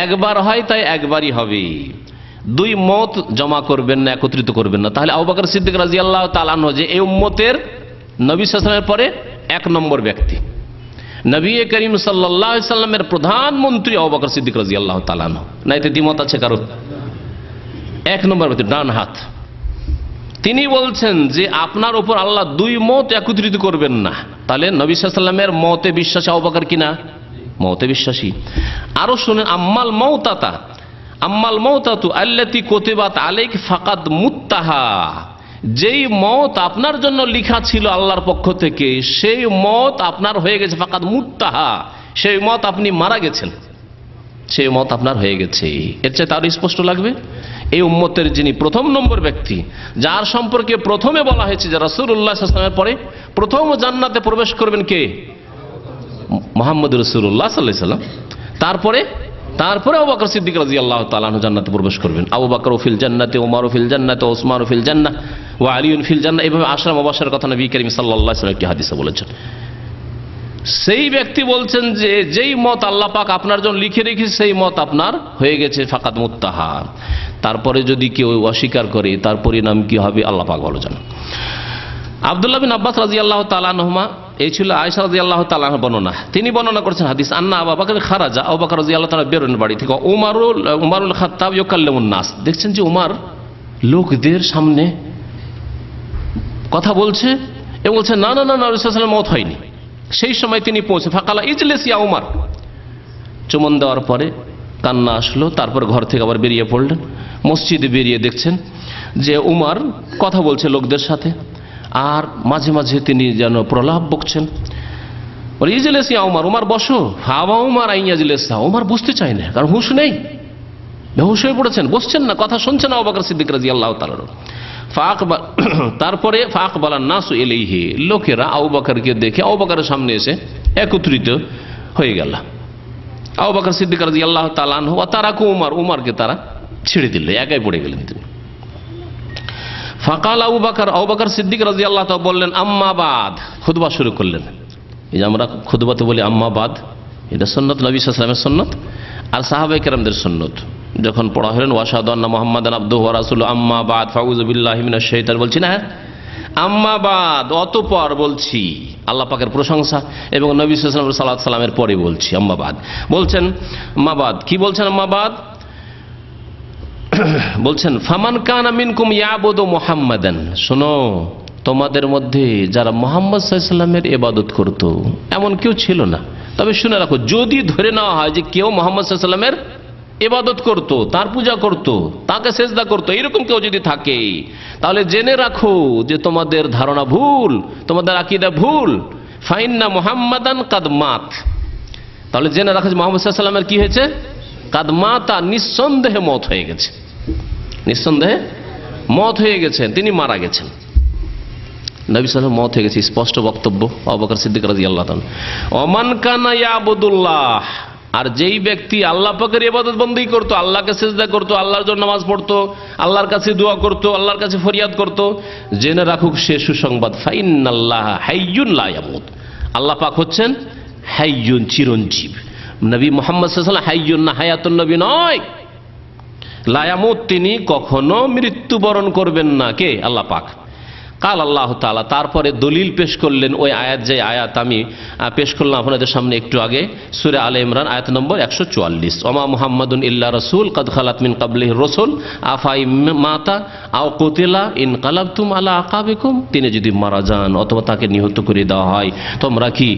একবার হয়, তাই একবারই হবে। দুই মত জমা করবেন না, একত্রিত করবেন না। তাহলে আবু বকর সিদ্দিক রাদিয়াল্লাহু তাআলা আনহু যে এই উম্মতের নবী সাল্লাল্লাহু আলাইহি ওয়াসাল্লামের পরে এক নম্বর ব্যক্তি, নবী করিম সাল্লাল্লাহু আলাইহি ওয়াসাল্লামের প্রধানমন্ত্রী আবু বকর সিদ্দিক রাদিয়াল্লাহু তাআলা আনহু, না এতে দ্বিমত আছে কারো? এক নম্বর ব্যক্তি, ডান হাত। তিনি বলছেন যে আপনার উপর আল্লাহ দুই মত একত্রিত করবেন না। তাহলে নবী সাল্লাল্লাহু আলাইহি ওয়াসাল্লামের মতে বিশ্বাসী আবু বকর কিনা? মতে বিশ্বাসী। আরো শুনেন, আম্মাল মাউতাতা, আম্মাল মাউতাতু আল্লাতী কুতিবাত আলাইক ফাকাদ মুত্তাহা, যেই মত আপনার জন্য লেখা ছিল আল্লাহর পক্ষ থেকে, সেই মত আপনার হয়ে গেছে। ফাকাদ মুত্তাহা, সেই মত আপনি মারা গেছেন, সেই মত আপনার হয়ে গেছে। এর চাইতে আরো স্পষ্ট লাগবে? এই উম্মতের যিনি প্রথম নম্বর ব্যক্তি, যার সম্পর্কে প্রথমে বলা হয়েছে যে রাসূলুল্লাহ সাল্লাল্লাহু আলাইহি ওয়াসাল্লামের পরে প্রথম জান্নাতে প্রবেশ করবেন কে? মুহাম্মদ রাসূলুল্লাহ সাল্লাল্লাহু আলাইহি ওয়াসাল্লাম। তারপরে আবু বকর সিদ্দিক রাদিয়াল্লাহু তাআলা আনহু জান্নাতে প্রবেশ করবেন। আবু বকর ফিল জান্নাতে, ওমর ফিল জান্নাতে, ওসমান ফিল জান্নাহ, ওয়া আলী ফিল জান্নাহ। এইভাবে আশরা মুবাশশারের কথা নবী করিম সাল্লাল্লাহু আলাইহি ওয়াসাল্লাম একটি হাদিসে বলেছেন। সেই ব্যক্তি বলছেন যে যেই মত আল্লাহ পাক আপনার জন্য লিখে রেখেছে সেই মত আপনার হয়ে গেছে, ফাকাদ মুত্তাহা। তারপরে যদি কেউ অস্বীকার করে তার পরিণাম কি হবে আল্লাহ পাক ভালো জানেন। আব্দুল্লাহ বিন আব্বাস রাদিয়াল্লাহু তাআলা আনহুমা, এই ছিল আয়েশা রাদিয়াল্লাহু তাআলা আনহা বর্ণনা। তিনি বর্ণনা করেছেন হাদিস, আন্না আবু বকর খারাজা, আবু বকর রাদিয়াল্লাহু তাআলা বেরোন বাড়ি থেকে। উমারুল খাত্তাব ইয়াকাল্লামুন নাস, দেখছেন যে উমার লোকদের সামনে কথা বলছে এবং বলছে না না না, নবী সাল্লাল্লাহু আলাইহি ওয়াসাল্লাম মওত হয়নি। সেই সময় তিনি পৌঁছে, ফাকালা ইজলিস ইয়া উমার, চুমন দেওয়ার পরে কান্না আসলো। তারপর ঘর থেকে আবার বেরিয়ে পড়লেন। মসজিদে বেরিয়ে দেখছেন যে উমার কথা বলছে লোকদের সাথে, আর মাঝে মাঝে তিনি যেন প্রলাপ বকছেন। বলে ইজলিস ইয়া উমার, উমার বসো। হাওয়া উমার আইয়াজলিস, উমার বুঝতে চায় না, কারণ হুঁশ নেই, বেহুশ হয়ে পড়েছেন, বসছেন না, কথা শুনছেন আবু বকর সিদ্দিক রাদিয়াল্লাহু তাআলা। তারপরে ফাকবালান নাসু ইলাইহি, লোকেরা আবু বকরকে দেখে আবু বকরের সামনে এসে একত্রিত হয়ে গেল। আবু বকর সিদ্দিক রাদিয়াল্লাহু তাআলা আনহু ওয়া তারাকু উমার, উমারকে তারা ছেড়ে দিল, একাই পড়ে গেলেন তিনি। ফাকাল আবু বকর সিদ্দিক রাদিয়াল্লাহু তাআলা বললেন, আম্মা বাদ, খুতবা শুরু করলেন। এই যে আমরা খুতবাতে বলি আম্মা বাদ, এটা সুন্নাত, নবী সাল্লাল্লাহু আলাইহি ওয়াসাল্লামের সুন্নাত আর সাহাবায়ে কেরামদের সুন্নাত। যখন পড়া হলেন ওয়াশহাদু আন্না মুহাম্মাদান আবদুহু ওয়া রাসূলুহু আম্মা বাদ ফাউযু বিল্লাহি মিনাশ শাইতানির, বলছি না আম্মা বাদ, অতঃপর বলছি, আল্লাহ পাকের প্রশংসা এবং নবী সাল্লাল্লাহু আলাইহি ওয়াসাল্লামের পরে বলছি আম্মা বাদ। বলছেন আম্মা বাদ, কি বলছেন আম্মা বাদ? বলছেন ফামান কানা মিনকুম ইয়াবুদু মুহাম্মাদান, শোনো তোমাদের মধ্যে যারা মুহাম্মদ সাল্লাল্লাহু আলাইহি ওয়াসাল্লামের ইবাদত করত এমন কেউ ছিল না। তবে শুনে রাখো, যদি ধরে নেওয়া হয় যে কেউ মুহাম্মদ সাল্লাল্লাহু আলাইহি ওয়াসাল্লামের ইবাদত করত, তার পূজা করত, তাকে সেজদা করত, এরকম কেউ যদি থাকে, তাহলে জেনে রাখো যে তোমাদের ধারণা ভুল, তোমাদের আকীদা ভুল। ফাইন্না মুহাম্মাদান কাদ মাত, তাহলে জেনে রাখো যে মুহাম্মদ সাল্লাল্লাহু আলাইহি ওয়াসাল্লামের কি হয়েছে? কাদ মাতা, নিঃসন্দেহে মত হয়ে গেছে, নিঃসন্দেহে মত হয়ে গেছেন, তিনি মারা গেছেন। নবী সাল্লাল্লাহু আলাইহি ওয়াসাল্লাম মত হয়ে গেছে, স্পষ্ট বক্তব্য আবু বকর সিদ্দিক রাদিয়াল্লাহু তাআলা। ওমান কানা ইয়াবুদুল্লাহ, আর যেই ব্যক্তি আল্লাহ পাকের ইবাদত বন্দেগী করতো, আল্লাহকে সিজদা করতো, আল্লাহর জন্য নামাজ পড়তো, আল্লাহর কাছে দোয়া করতো, আল্লাহর কাছে ফরিয়াদ করতো, জেনে রাখুক সে সুসংবাদ, ফাইন্নাল্লাহা হাইয়ুন লা ইয়ামুত, আল্লাহ পাক হচ্ছেন হাইয়ুন, চিরঞ্জীব। নবী মুহাম্মদ সাল্লাল্লাহু আলাইহি ওয়াসাল্লাম হাইয়ুন না, হায়াতুন নবী নয়। লা ইয়ামুত, তিনি কখনো মৃত্যুবরণ করবেন না, কে? আল্লাহ পাক। কাল আল্লাহ তাআলা তারপরে দলিল পেশ করলেন ওই আয়াত, যে আয়াত আমি পেশ করলাম আপনাদের সামনে একটু আগে, সূরা আলে ইমরান আয়াত নম্বর 144, ওমা মুহাম্মাদুন ইল্লা রাসূল কাদ খালাত মিন ক্বাবলিহি রাসূল আফাই মাতা আও কুতিলা ইনকালাবতুম আলা আকাবিকুম, তিনি যদি মারা যান অথবা তাকে নিহত করে দেওয়া হয় তোমরা কি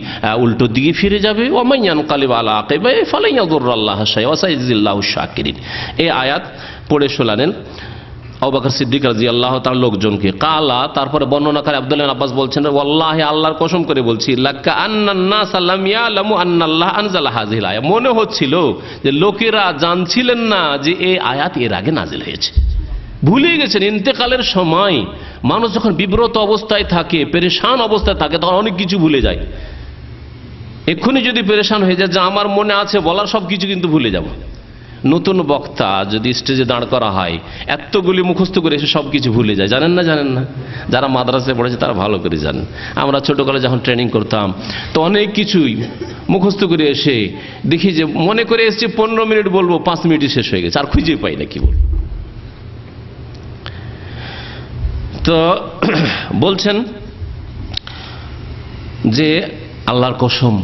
উল্টো দিকে ফিরে যাবে? ওমান ইয়ানকালিব আলা আকিবাইহি ফালান ইয়াদুররাল্লাহা শাইআন ওয়া সাইয়্যিজিল্লাহু শাকিরিন। এই আয়াত পড়ে শোনালেন আবু বকর সিদ্দিক রাদিয়াল্লাহু তাআলা লোকজনকে। কালা, তারপরে বর্ণনাকারী আব্দুল্লাহ ইবনে আব্বাস বলছেন, ওয়াল্লাহি আল্লাহর কসম করে বলছি, লাকা আন্নান নাস লাম ইয়ালামু আন্নাল্লাহ আনজালা হাযিহিল আয়াত, মনে হচ্ছিল যে লোকেরা জানছিলেন না যে এই আয়াত এর আগে নাজিল হয়েছে, ভুলে গেছেন। ইন্তেকালের সময় মানুষ যখন বিব্রত অবস্থায় থাকে, পেরেশান অবস্থায় থাকে, তখন অনেক কিছু ভুলে যায়। এক্ষুনি যদি পেরেশান হয়ে যায় যে আমার মনে আছে বলার সব কিছু কিন্তু ভুলে যাব। নতুন বক্তা যদি স্টেজে দাঁড় করা হয়, এতগুলি মুখস্থ করে এসে সব কিছু ভুলে যায়, জানেন না? জানেন না? যারা মাদ্রাসায় পড়েছে তারা ভালো করে জানেন। আমরা ছোটকালে যখন ট্রেনিং করতাম তো অনেক কিছুই মুখস্থ করে এসে দেখি যে মনে করে এসেছি 15 মিনিট বলবো, 5 মিনিটই শেষ হয়ে গেছে, আর খুঁজে পাই না কি বলবো। তো বলছেন যে আল্লাহর কসম,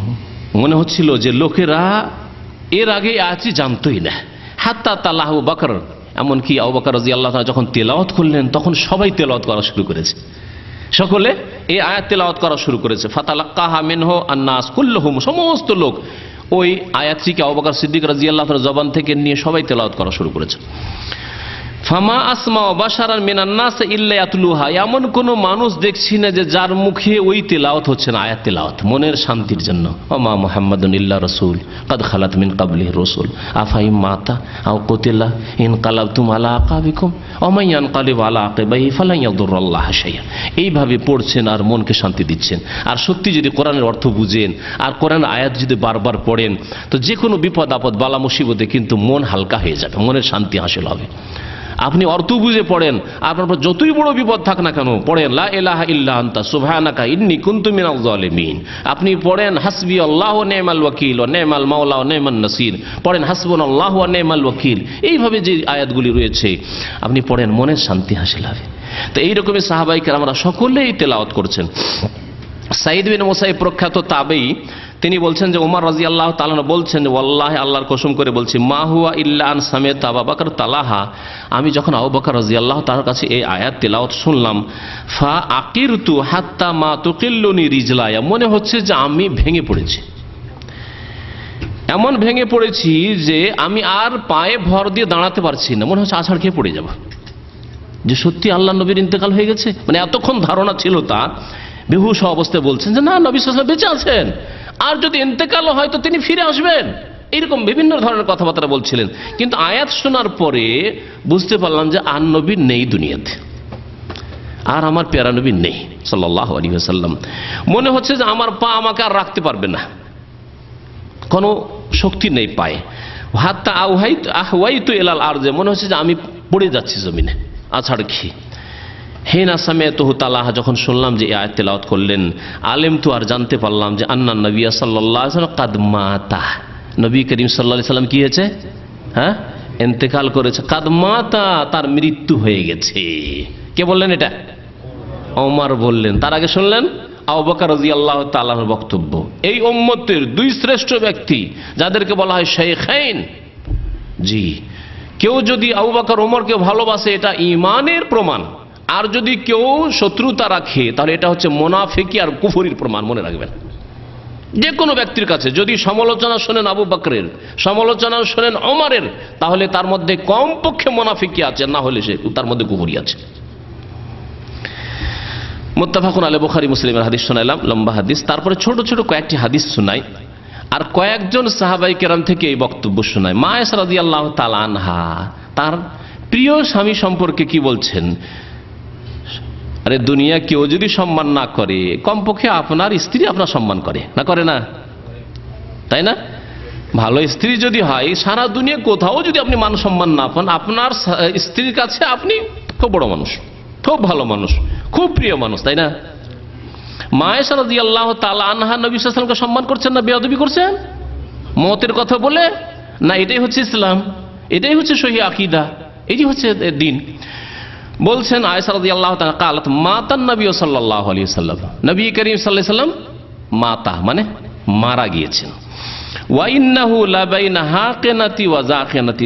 মনে হচ্ছিল যে লোকেরা এর আগে আয়াতটি জানতোই না। হাত্তা তাল্লাহ আবু বকর, এমনকি আবু বকর রাদিয়াল্লাহু তাআলা যখন তেলাওয়াত করলেন তখন সবাই তেলাওয়াত করা শুরু করেছে, সকলে এই আয়াত তেলাওয়াত করা শুরু করেছে। ফাতালাক্কাহা মিনহু আন-নাস কুল্লুহুম, সমস্ত লোক ওই আয়াতটিকে আবু বকর সিদ্দিক রাদিয়াল্লাহু তাআলা জবান থেকে নিয়ে সবাই তেলাওয়াত করা শুরু করেছে। ফামা আসমা বাশারান মিনান নাস ইল্লা ইয়াতলুহা, এমন কোন মানুষ দেখছি না যে যার মুখে ওই তেলাওয়াত হচ্ছে না, আয়াত তেলাওয়াত, মনের শান্তির জন্য। ওমা মুহাম্মাদুন ইল্লা রাসূল কাদ খালাত মিন ক্বাবলিহি রাসূল আফাইম মাতা আও কুতিলা ইনকালাবতুম আলা আকাবিকুম ওমা ইয়ানকালিব আলা আকিবাইহি ফালান ইয়াদুররাল্লাহা শাইআন। এইভাবে পড়ছেন আর মনকে শান্তি দিচ্ছেন। আর সত্যি যদি কোরআনের অর্থ বুঝেন আর কোরআনের আয়াত যদি বারবার পড়েন তো যে কোনো বিপদ আপদ বালা মুসিবতে কিন্তু মন হালকা হয়ে যাবে, মনের শান্তি হাসিল হবে। আপনি অর্থ বুঝে পড়েন, আপনার যতই বড় বিপদ থাক না কেন পড়েন লা ইলাহা ইল্লা আনতা সুবহানাকা ইন্নী কুনতু মিনাজ জালিমিন। আপনি পড়েন হাসবি আল্লাহু ওয়া নি'মাল ওয়াকিল ওয়া নি'মাল মাওলা ওয়া নি'মান নাসির, পড়েন হাসবুনাল্লাহু ওয়া নি'মাল ওয়াকিল। এইভাবে যে আয়াতগুলি রয়েছে আপনি পড়েন, মনের শান্তি হাসিল হবে। তো এইরকমই সাহাবায়ে কেরামরা সকলেই তেলাওয়াত করছেন। সাঈদ বিন মুসাইব প্রখ্যাত তাবেঈ, তিনি বলছেন যে ওমর রাদিয়াল্লাহু তাআলা বলছেন, ওয়াল্লাহি আল্লাহর কসম করে বলছি, মা হুয়া ইল্লা আন সামি'তু আবু বকর তালাহা, আমি যখন আবু বকর রাদিয়াল্লাহু তাআলার কাছে এই আয়াত তেলাওয়াত শুনলাম, ফা আকিরতু হাত্তা মা তুকিল্লুনি রিজলায়া, মনে হচ্ছে যে আমি ভেঙে পড়েছি, এমন ভেঙে পড়েছি যে আমি আর পায়ে ভর দিয়ে দাঁড়াতে পারছি না, মনে হচ্ছে আছাড় খেয়ে পড়ে যাব, যে সত্যি আল্লাহ নবীর ইন্তেকাল হয়ে গেছে। মানে এতক্ষণ ধারণা ছিল তার, বেহুশ অবস্থায় বলছেন যে না, নবী সাল্লাল্লাহু আলাইহি ওয়াসাল্লাম বেঁচে আছেন, আর যদি ইন্তেকাল হয় তো তিনি ফিরে আসবেন, এরকম বিভিন্ন ধরনের কথাবার্তা বলছিলেন। কিন্তু আয়াত শোনার পরে বুঝতে পারলাম যে আর নবী নেই দুনিয়াতে, আর আমার প্যারা নবী নেই সাল্লাল্লাহু আলাইহি ওয়াসাল্লাম। মনে হচ্ছে যে আমার পা আমাকে আর রাখতে পারবে না, কোনো শক্তি নেই পায়ে। হাত্তা আহওয়াইতু ইলাল আরজে, মনে হচ্ছে যে আমি পড়ে যাচ্ছি জমিনে আছাড় খেয়ে। হেনা সামি'তুহু তালাহা, যখন শুনলাম যে এই আয়াত তেলাওয়াত করলেন, আলেম তো আর জানতে পারলাম যে আন্নান নবী সাল্লাল্লাহু আলাইহি ওয়াসাল্লাম কাদ মাতা, নবী করিম সাল্লাল্লাহু আলাইহি ওয়াসাল্লাম কি হয়েছে? হ্যাঁ, ইন্তেকাল করেছে। কাদ মাতা, তার মৃত্যু হয়ে গেছে। কে বললেন এটা? ওমর বললেন। তার আগে শুনলেন আবু বকর রাদিয়াল্লাহু তাআলার বক্তব্য। এই উম্মতের দুই শ্রেষ্ঠ ব্যক্তি যাদেরকে বলা হয় শাইখাইন, জি, কেউ যদি আবু বকর ওমরকে ভালোবাসে এটা ঈমানের প্রমাণ, আর যদি কেউ শত্রুতা রাখে তাহলে এটা হচ্ছে মুনাফিকি আর কুফরির প্রমাণ। মনে রাখবেন, যে কোনো ব্যক্তির কাছে যদি সমালোচনা শোনেন আবু বকরের, সমালোচনা শোনেন ওমরের, তাহলে তার মধ্যে কমপক্ষে মুনাফিকি আছে, না হলে সে তার মধ্যে কুফরি আছে। মুত্তাফাকুন আলাইহি, বুখারী মুসলিমের হাদিস শোনাইলাম, লম্বা হাদিস। তারপরে ছোট ছোট কয়েকটি হাদিস শোনাই, আর কয়েকজন সাহাবায়ে কেরাম থেকে এই বক্তব্য শোনায়। মা আয়েশা রাদিয়াল্লাহু তাআলা আনহা তার প্রিয় স্বামী সম্পর্কে কি বলছেন? আরে দুনিয়া কেউ যদি সম্মান না করে, কমপক্ষে আপনার স্ত্রী আপনার সম্মান করে, না করে না? তাই না? ভালো স্ত্রী যদি হয়, সারা দুনিয়া কোথাও যদি আপনি মান সম্মান না পান, আপনার স্ত্রীর কাছে আপনি খুব বড় মানুষ, খুব ভালো মানুষ, খুব প্রিয় মানুষ, তাই না? মা আয়েশা রাদিয়াল্লাহু তাআলা আনহা নবী সাল্লাল্লাহু আলাইহি ওয়াসাল্লামকে সম্মান করছেন না বেয়াদবি করছেন মতের কথা বলে? না, এটাই হচ্ছে ইসলাম, এটাই হচ্ছে সহিহ আকীদা, এটাই হচ্ছে দ্বীন। বলছেন আয়েশা রাদিয়াল্লাহু তাআলা قالت মাতান নবী সাল্লাল্লাহু আলাইহি ওয়াসাল্লাম, নবী করিম সাল্লাল্লাহু আলাইহি ওয়াসাল্লাম মাতা মানে মারা গিয়েছেন। ওয়া ইন্নাহু লা বাইনা হাকিনাতি ওয়া জাকিনাতি,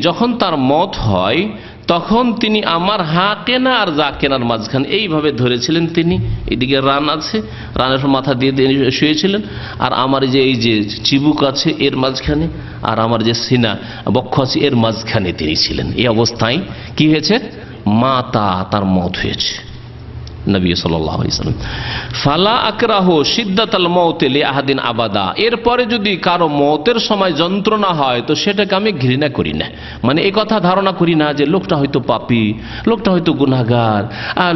যখন তার মত হয় তখন তিনি আমার হাকেনা আর জাকেনার মাঝখানে এইভাবে ধরেছিলেন। তিনি এদিকে রান আছে, রানের মাথা দিয়ে শুয়েছিলেন, আর আমার এই যে চিবুক আছে এর মাঝখানে, আর আমার যে সিনা বক্ষ আছে এর মাঝখানে তিনি ছিলেন। এই অবস্থায় কি হয়েছে? মাতা, তার মত হয়েছে। নবী সাল্লাল্লাহু আলাইহি ওয়াসাল্লাম ফালা আকরাহু শিদ্দাতাল মাউতি লিআহাদিন আবাদা, এরপরে যদি কারো মতের সময় যন্ত্রণা হয় তো সেটাকে আমি ঘৃণা করি না। মানে এই কথা ধারণা করি না যে লোকটা হয়তো পাপী, লোকটা হয়তো গুনাহগার,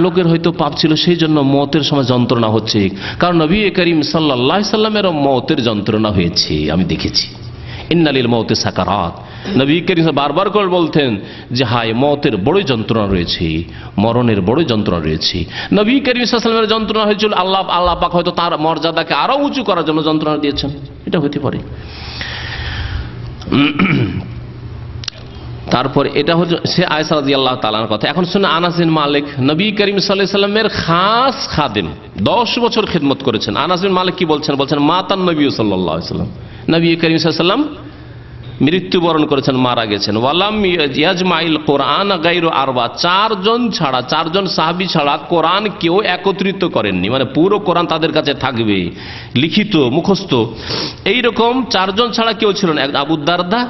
লোকের হয়তো পাপ ছিল সেই জন্য মতের সময় যন্ত্রণা হচ্ছে। কারণ নবী করিম সাল্লাল্লাহু আলাইহি সাল্লামের মতের যন্ত্রণা হয়েছে, আমি দেখেছি। ইন্নালিল মাউতি সাকারাত, নবী করিম বারবার করে বলতেন যে হায় মতের বড় যন্ত্রণা রয়েছে, মরণের বড় যন্ত্রণা রয়েছে। নবী করিম সাল্লাল্লাহু আলাইহি ওয়াসাল্লামের যন্ত্রণা হয়েছিল আল্লাহ পাক হয়তো তার মর্যাদাকে আরো উঁচু করার জন্য যন্ত্রণা দিয়েছেন, এটা হতে পারে। তারপর এটা হচ্ছে সে আয়েশা রাদিয়াল্লাহু তাআলার কথা। এখন শুনে আনাস বিন মালিক, নবী করিম সাল্লাল্লাহু আলাইহি ওয়াসাল্লামের খাস খাদেম, 10 বছর খিদমত করেছেন। আনাস বিন মালিক কি বলছেন? বলছেন মাতান নবী সাল্লাল্লাহু আলাইহি ওয়াসাল্লাম, নবী করিম সাল্লাল্লাহু আলাইহি ওয়াসাল্লাম মৃত্যুবরণ করেছেন, মারা গেছেন। ওয়ালাম ইয়াজমাইল কোরআন গায়রু আরবা, 4জন সাহাবী ছাড়া কোরআন কেউ একত্রিত করেননি। মানে পুরো কোরআন তাদের কাছে থাকবে লিখিত মুখস্থ, এইরকম 4 জন ছাড়া কেউ ছিল না। আবু দারদা,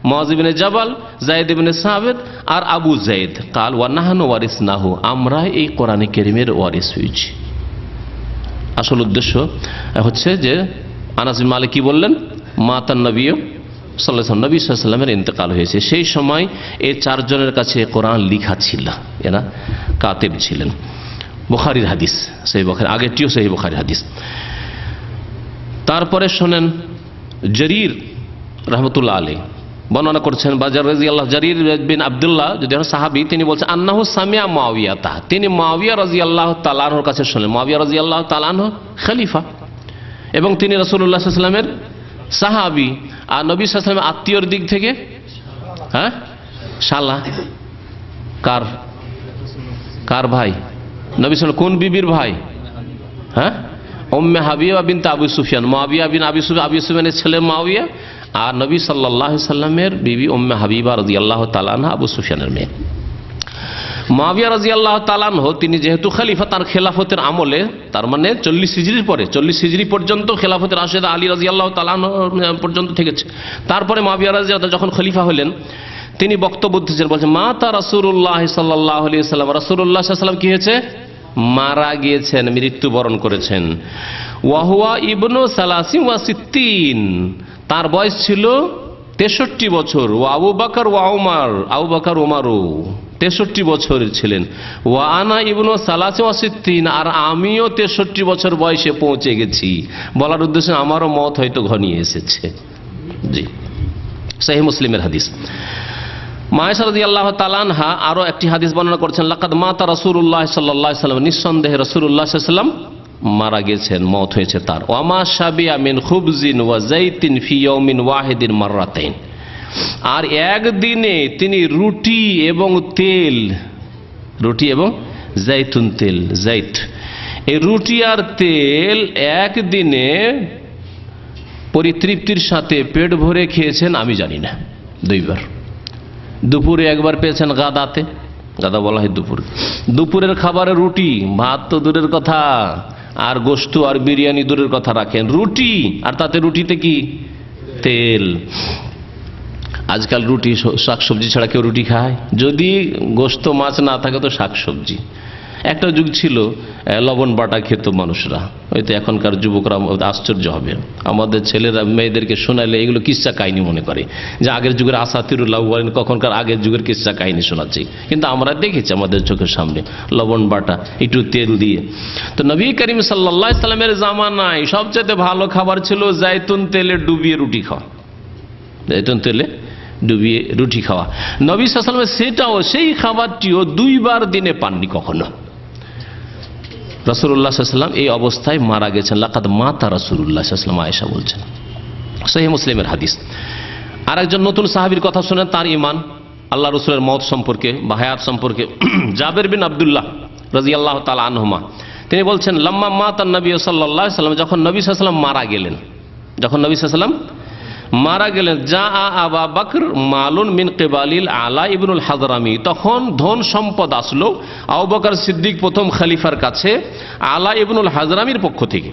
মুআয ইবনে জাবাল, যায়েদ ইবনে সাবিত আর আবু যায়েদ। কাল ওয়া নাহনু ওয়ারিসনাহু, আমরা এই কোরআনে কারীমের ওয়ারিস হয়েছি। আসল উদ্দেশ্য হচ্ছে যে আনাস বিন মালিক কি বললেন? মাতান নবী সাল্লাল্লাহু আলাইহি ওয়াসাল্লামের ইন্তেকাল হয়েছে। সেই সময় এই 4 জনের কাছে কোরআন লেখা ছিল, এরা কাতেব ছিলেন। বুখারীর হাদিস, সেই বুখারী আগেরটিও সেই বুখারীর হাদিস। তারপরে শোনেন জারীর রাহমাতুল্লাহ আলাইহি বর্ণনা করছেন, বাজার রাদিয়াল্লাহু, জারীর বিন আব্দুল্লাহ যদি সাহাবী, তিনি বলছেন আন্নাহু সামিয়া মুআবিয়াতা, তিনি মুআবিয়া রাদিয়াল্লাহু তাআলা আনহুর কাছে শুনলেন। মুআবিয়া রাদিয়াল্লাহু তাআলা আনহু খলিফা এবং তিনি রাসূলুল্লাহ সাল্লাল্লাহু আলাইহি ওয়াসাল্লামের সাহাবী, আর নবী সাল্লাল্লাহু আলাইহি ওয়াসাল্লামের আত্মীয়র দিক থেকে শালা। কার ভাই? নবী সাল্লাল্লাহু কোন বিবির ভাই? উম্মে হাবিবা বিনতে আবু সুফিয়ান, মুআবিয়া বিন আবি সুফিয়ানের ছেলে মুআবিয়া, আর নবী সাল্লাল্লাহু আলাইহি ওয়াসাল্লামের বিবি উম্মে হাবিবা রাদিয়াল্লাহু তাআলা আনহা আবু সুফিয়ানের মেয়ে। মুআবিয়া রাদিয়াল্লাহু তাআলা আনহু তিনি যেহেতু খলিফা, তার খেলাফতের আমলে, তার মানে 40 হিজরির পরে, 40 হিজরি পর্যন্ত খেলাফতের রাশেদা আলী রাদিয়াল্লাহু তাআলা আনহু পর্যন্ত থেকেছে। তারপরে মুআবিয়া রাদিয়াল্লাহু যখন খলিফা হলেন তিনি বক্তব্য দিচ্ছেন, বলছেন মাতা রাসূলুল্লাহ সাল্লাল্লাহু আলাইহি ওয়াসাল্লাম, রাসূলুল্লাহ সাল্লাল্লাহু আলাইহি ওয়াসাল্লাম কি হয়েছে? মারা গিয়েছেন, মৃত্যুবরণ করেছেন। ওয়া হুয়া ইবনু 63, তার বয়স ছিল 63 বছর। ও আবু বকর ওয়া উমর, আবু বকর উমরও 63 বছর ছিলেন। ওয়া আনা ইবনু 63, আর আমিও 63 বছর বয়সে পৌঁছে গেছি। বলার উদ্দেশ্যে আমারও মত হয়তো ঘনিয়ে এসেছে। জি, সহিহ মুসলিমের হাদিস। আয়েশা রাদিয়াল্লাহু তাআলা আনহা আরো একটি হাদিস বর্ণনা করেছেন, লাকাদ মাতা রাসূলুল্লাহ সাল্লাল্লাহু আলাইহি ওয়াসাল্লাম, নিঃসন্দেহে রাসূলুল্লাহ সাল্লাল্লাহু আলাইহি ওয়াসাল্লাম মারা গেছেন, মওত হয়েছে তার। ওয়ামা শাবিয়া মিন খুবজিন ওয়া যাইতিন ফি ইয়াউমিন ওয়াহিদিন মাররাতাইন, আর একদিনে তিনি রুটি এবং জাইতুন তেল, জাইত, এই রুটি আর তেল একদিনে পরিতৃপ্তির সাথে পেট ভরে খেয়েছেন, আমি জানি না। 2 বার, দুপুরে একবার পেয়েছেন, গাদাতে, গাদা বলা হয় দুপুরের খাবারে রুটি, ভাত তো দূরের কথা, আর গোশত আর বিরিয়ানি দূরের কথা রাখেন, রুটি, আর তাতে রুটিতে কি? তেল। আজকাল রুটি শাকসবজি ছাড়া কেউ রুটি খায়? যদি গোশত মাছ না থাকে তো শাকসবজি। একটা যুগ ছিল লবণ বাটা খেত মানুষরা, হয়তো এখনকার যুবকরা আশ্চর্য হবে, আমাদের ছেলেরা মেয়েদেরকে শোনালে এগুলো কিস্সা কাহিনী মনে করে যে আগের যুগের আসাতিরুল্লাহ বলেন কখনকার আগের যুগের কিস্সা কাহিনী শোনাচ্ছি, কিন্তু আমরা দেখেছি আমাদের চোখের সামনে লবণ বাটা একটু তেল দিয়ে। তো নবী করিম সাল্লাল্লাহু আলাইহি সাল্লামের জামানায় সবচেয়ে ভালো খাবার ছিল জাইতুন তেলে ডুবিয়ে রুটি খাওয়া, জাইতুন তেলে ডুবিয়ে রুটি খাওয়া। নবী সাল্লাল্লাহু আলাইহি সাল্লাম সেটাও, সেই খাবারটিও 2 বার দিনে পাননি কখনো। রাসূলুল্লাহ সাল্লাল্লাহু আলাইহি ওয়াসাল্লাম এই অবস্থায় মারা গেছেন। লাকাদ মাতা রাসূলুল্লাহ সাল্লাল্লাহু আলাইহি ওয়াসাল্লাম, আয়েশা বলছেন, সহিহ মুসলিমের হাদিস। আরেকজন নতুন সাহাবীর কথা শুনেন, তার ঈমান আল্লাহ রসুলের মওত সম্পর্কে বা হায়াত সম্পর্কে। জাবের বিন আব্দুল্লাহ রাদিয়াল্লাহু তাআলা আনহুমা তিনি বলছেন, লাম্মা মাতান নবী সাল্লাল্লাহু আলাইহি ওয়াসাল্লাম, যখন নবী সাল্লাল্লাহু আলাইহি ওয়াসাল্লাম মারা গেলেন, যখন নবী সাল্লাল্লাহু আলাইহি ওয়াসাল্লাম মারা গেলেন, যা আবা বকর মালুন মিন কিবালিল আলা ইবনুল হাজরামি, তখন ধন সম্পদ আসলো আবু বকর সিদ্দিক প্রথম খলিফার কাছে আলা ইবনুল হাজরামির পক্ষ থেকে।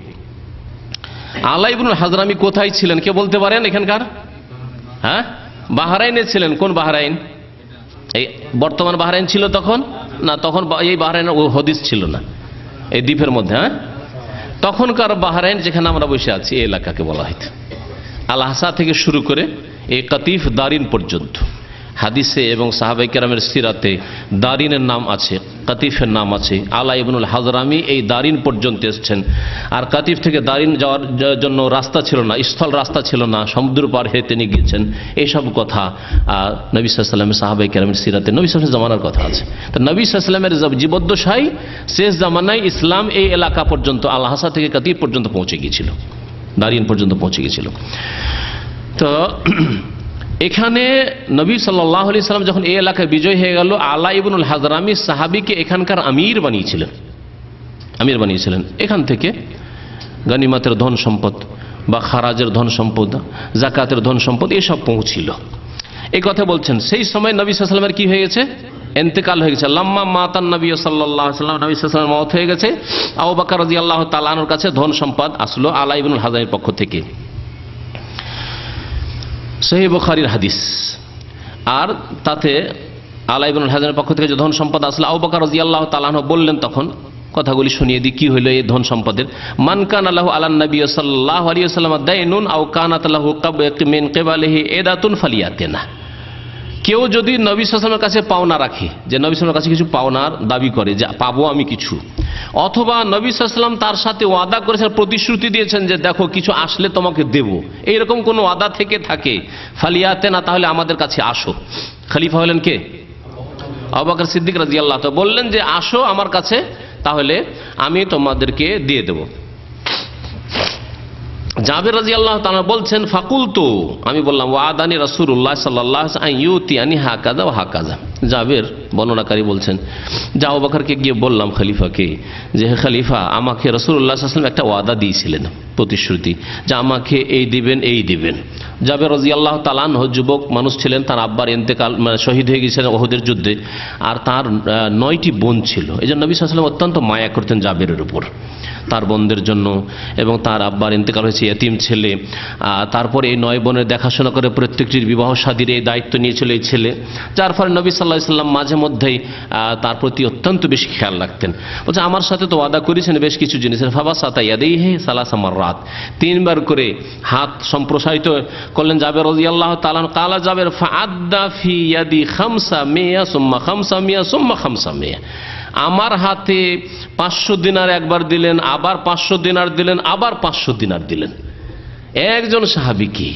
আলা ইবনুল হাজরামি কোথায় ছিলেন কে বলতে পারেন এখানকার? হ্যাঁ, বাহরাইনে ছিলেন। কোন বাহরাইন? এই বর্তমান বাহরাইন ছিল তখন না, তখন এই বাহরাইন ও হদিস ছিল না, এই দ্বীপের মধ্যে। হ্যাঁ, তখনকার বাহরাইন যেখানে আমরা বসে আছি এই এলাকাকে বলা হয়তো আল আহসা থেকে শুরু করে এই কাতিফ দারিন পর্যন্ত। হাদিসে এবং সাহাবায়ে কেরামের সিরাতে দারিনের নাম আছে, কাতিফের নাম আছে। আলা ইবনুল হাজরামি এই দারিন পর্যন্ত এসেছেন। আর কাতিফ থেকে দারিন যাওয়ার জন্য রাস্তা ছিল না, স্থল রাস্তা ছিল না, সমুদ্র পার হয়ে তিনি গিয়েছেন। এইসব কথা নবী সাল্লাল্লাহু আলাইহি ওয়াসাল্লামের সাহাবায়ে কেরামের সিরাতে নবী সাল্লাল্লাহু আলাইহি ওয়াসাল্লামের জামানার কথা আছে। তো নবী সাল্লাল্লাহু আলাইহি ওয়াসাল্লামের জীবদ্দশায় শেষ জামানায় ইসলাম এই এলাকা পর্যন্ত, আল আহসা থেকে কাতিফ পর্যন্ত পৌঁছে গিয়েছিল, দারিন পর্যন্ত পৌঁছে গিয়েছিল। তো এখানে নবী সাল্লাল্লাহু আলাইহি সাল্লাম যখন এই এলাকায় বিজয় হয়ে গেল, আলা ইবনুল হাজরামি সাহাবীকে এখানকার আমির বানিয়েছিলেন। এখান থেকে গনিমতের ধন সম্পদ বা খারাজের ধন সম্পদ, যাকাতের ধন সম্পদ এসব পৌঁছিল। এই কথা বলছেন। সেই সময় নবী সাল্লাল্লাহু আলাইহি সাল্লামের কি হয়ে গেছে? ইন্তেকাল হয়ে গেছে। লাম্মা মাতান নবী সাল্লাল্লাহু আলাইহি সাল্লাম, নবী সাল্লাল্লাহু আলাইহি সাল্লামের মওত হয়ে গেছে। আবু বকর রাদিয়াল্লাহু তাআলা আনহুর কাছে ধন সম্পদ আসলো আলা ইবনুল হাজরামির পক্ষ থেকে। সহিহ বুখারীর হাদিস। আর তাতে আলা ইবনুল হাজরামের পক্ষ থেকে যে ধন সম্পদ আসলো, আবু বকর রাদিয়াল্লাহু তাআলা আনহু বললেন, তখন কথাগুলি শুনিয়ে দিই কি হইল এই ধন সম্পদের। মান কানা লাহু আলান নবী সাল্লাল্লাহু আলাইহি ওয়াসাল্লাম দাইনুন আও কানাত লাহু মিন কিবালিহি ইদাতুন ফালিয়াতিনা, কেউ যদি নবী সাল্লাল্লাহু আলাইহি ওয়াসাল্লামের কাছে পাওনা রাখে, যে নবী সাল্লাল্লাহু আলাইহি ওয়াসাল্লামের কাছে কিছু পাওনার দাবি করে যে পাবো আমি কিছু, অথবা নবী সাল্লাল্লাহু আলাইহি ওয়াসাল্লাম তার সাথে ওয়াদা করেছেন, প্রতিশ্রুতি দিয়েছেন যে দেখো কিছু আসলে তোমাকে দেব, এইরকম কোন ওয়াদা থেকে থাকে, ফালিয়াতিনা, তাহলে আমাদের কাছে আসো। খলিফা হলেন কে? আবু বকর সিদ্দিক রাদিয়াল্লাহু তাআলা বললেন যে আসো আমার কাছে, তাহলে আমি তোমাদেরকে দিয়ে দেব। জাবের রাদিয়াল্লাহু তাআলা বলছেন, ফাকুলতু, আমি বললাম, ওয়াদানি রাসূলুল্লাহ সাল্লাল্লাহু আলাইহি ওয়াসাল্লাম ইউতিয়ানি হাকাযা ওয়া হাকাযা। জাবের বর্ণনাকারী বলছেন যে আবু বকরকে গিয়ে বললাম, খলিফাকে, যে হে খলিফা, আমাকে রাসূলুল্লাহ সাল্লাল্লাহু আলাইহি ওয়াসাল্লাম একটা ওয়াদা দিয়েছিলেন, প্রতিশ্রুতি, যে আমাকে এই দিবেন এই দিবেন। জাবের রাদিয়াল্লাহু তাআলা আনহু যুবক মানুষ ছিলেন, তার আব্বার ইন্তেকাল, শহীদ হয়ে গিয়েছিলেন ওহুদের যুদ্ধে, আর তার 9টি বোন ছিল। এই জন্য নবী সাল্লাল্লাহু আলাইহি ওয়াসাল্লাম অত্যন্ত মায়া করতেন জাবেরের উপর, তার বোনদের জন্য। এবং তার আব্বার ইন্তেকাল হয়েছে, ইয়েতিম ছেলে। তারপরে এই 9 বোনের দেখাশোনা করে প্রত্যেকটির বিবাহ শাদীর এই দায়িত্ব নিয়েছিল এই ছেলে, যার ফলে নবী সাল্লাল্লাহু আলাইহি ওয়াসাল্লাম মাঝে মধ্যেই তার প্রতি অত্যন্ত বেশি খেয়াল রাখতেন। বলছে আমার সাথে তো ওয়াদা করেছেন বেশ কিছু জিনিসের, ফাবাসাতা ইয়াদাইহি সালাসা মাররাত, 3 বার করে হাত সম্প্রসারিত করলেন জাবের রাদিয়াল্লাহু তাআলা। কালা জাবের, ফাআদ্দা ফি ইয়াদি 500 সুম্মা 500 সুম্মা 500, আমার হাতে 500 দিনার একবার দিলেন, আবার 500 দিনার দিলেন, আবার 500 দিনার দিলেন। একজন সাহাবীকে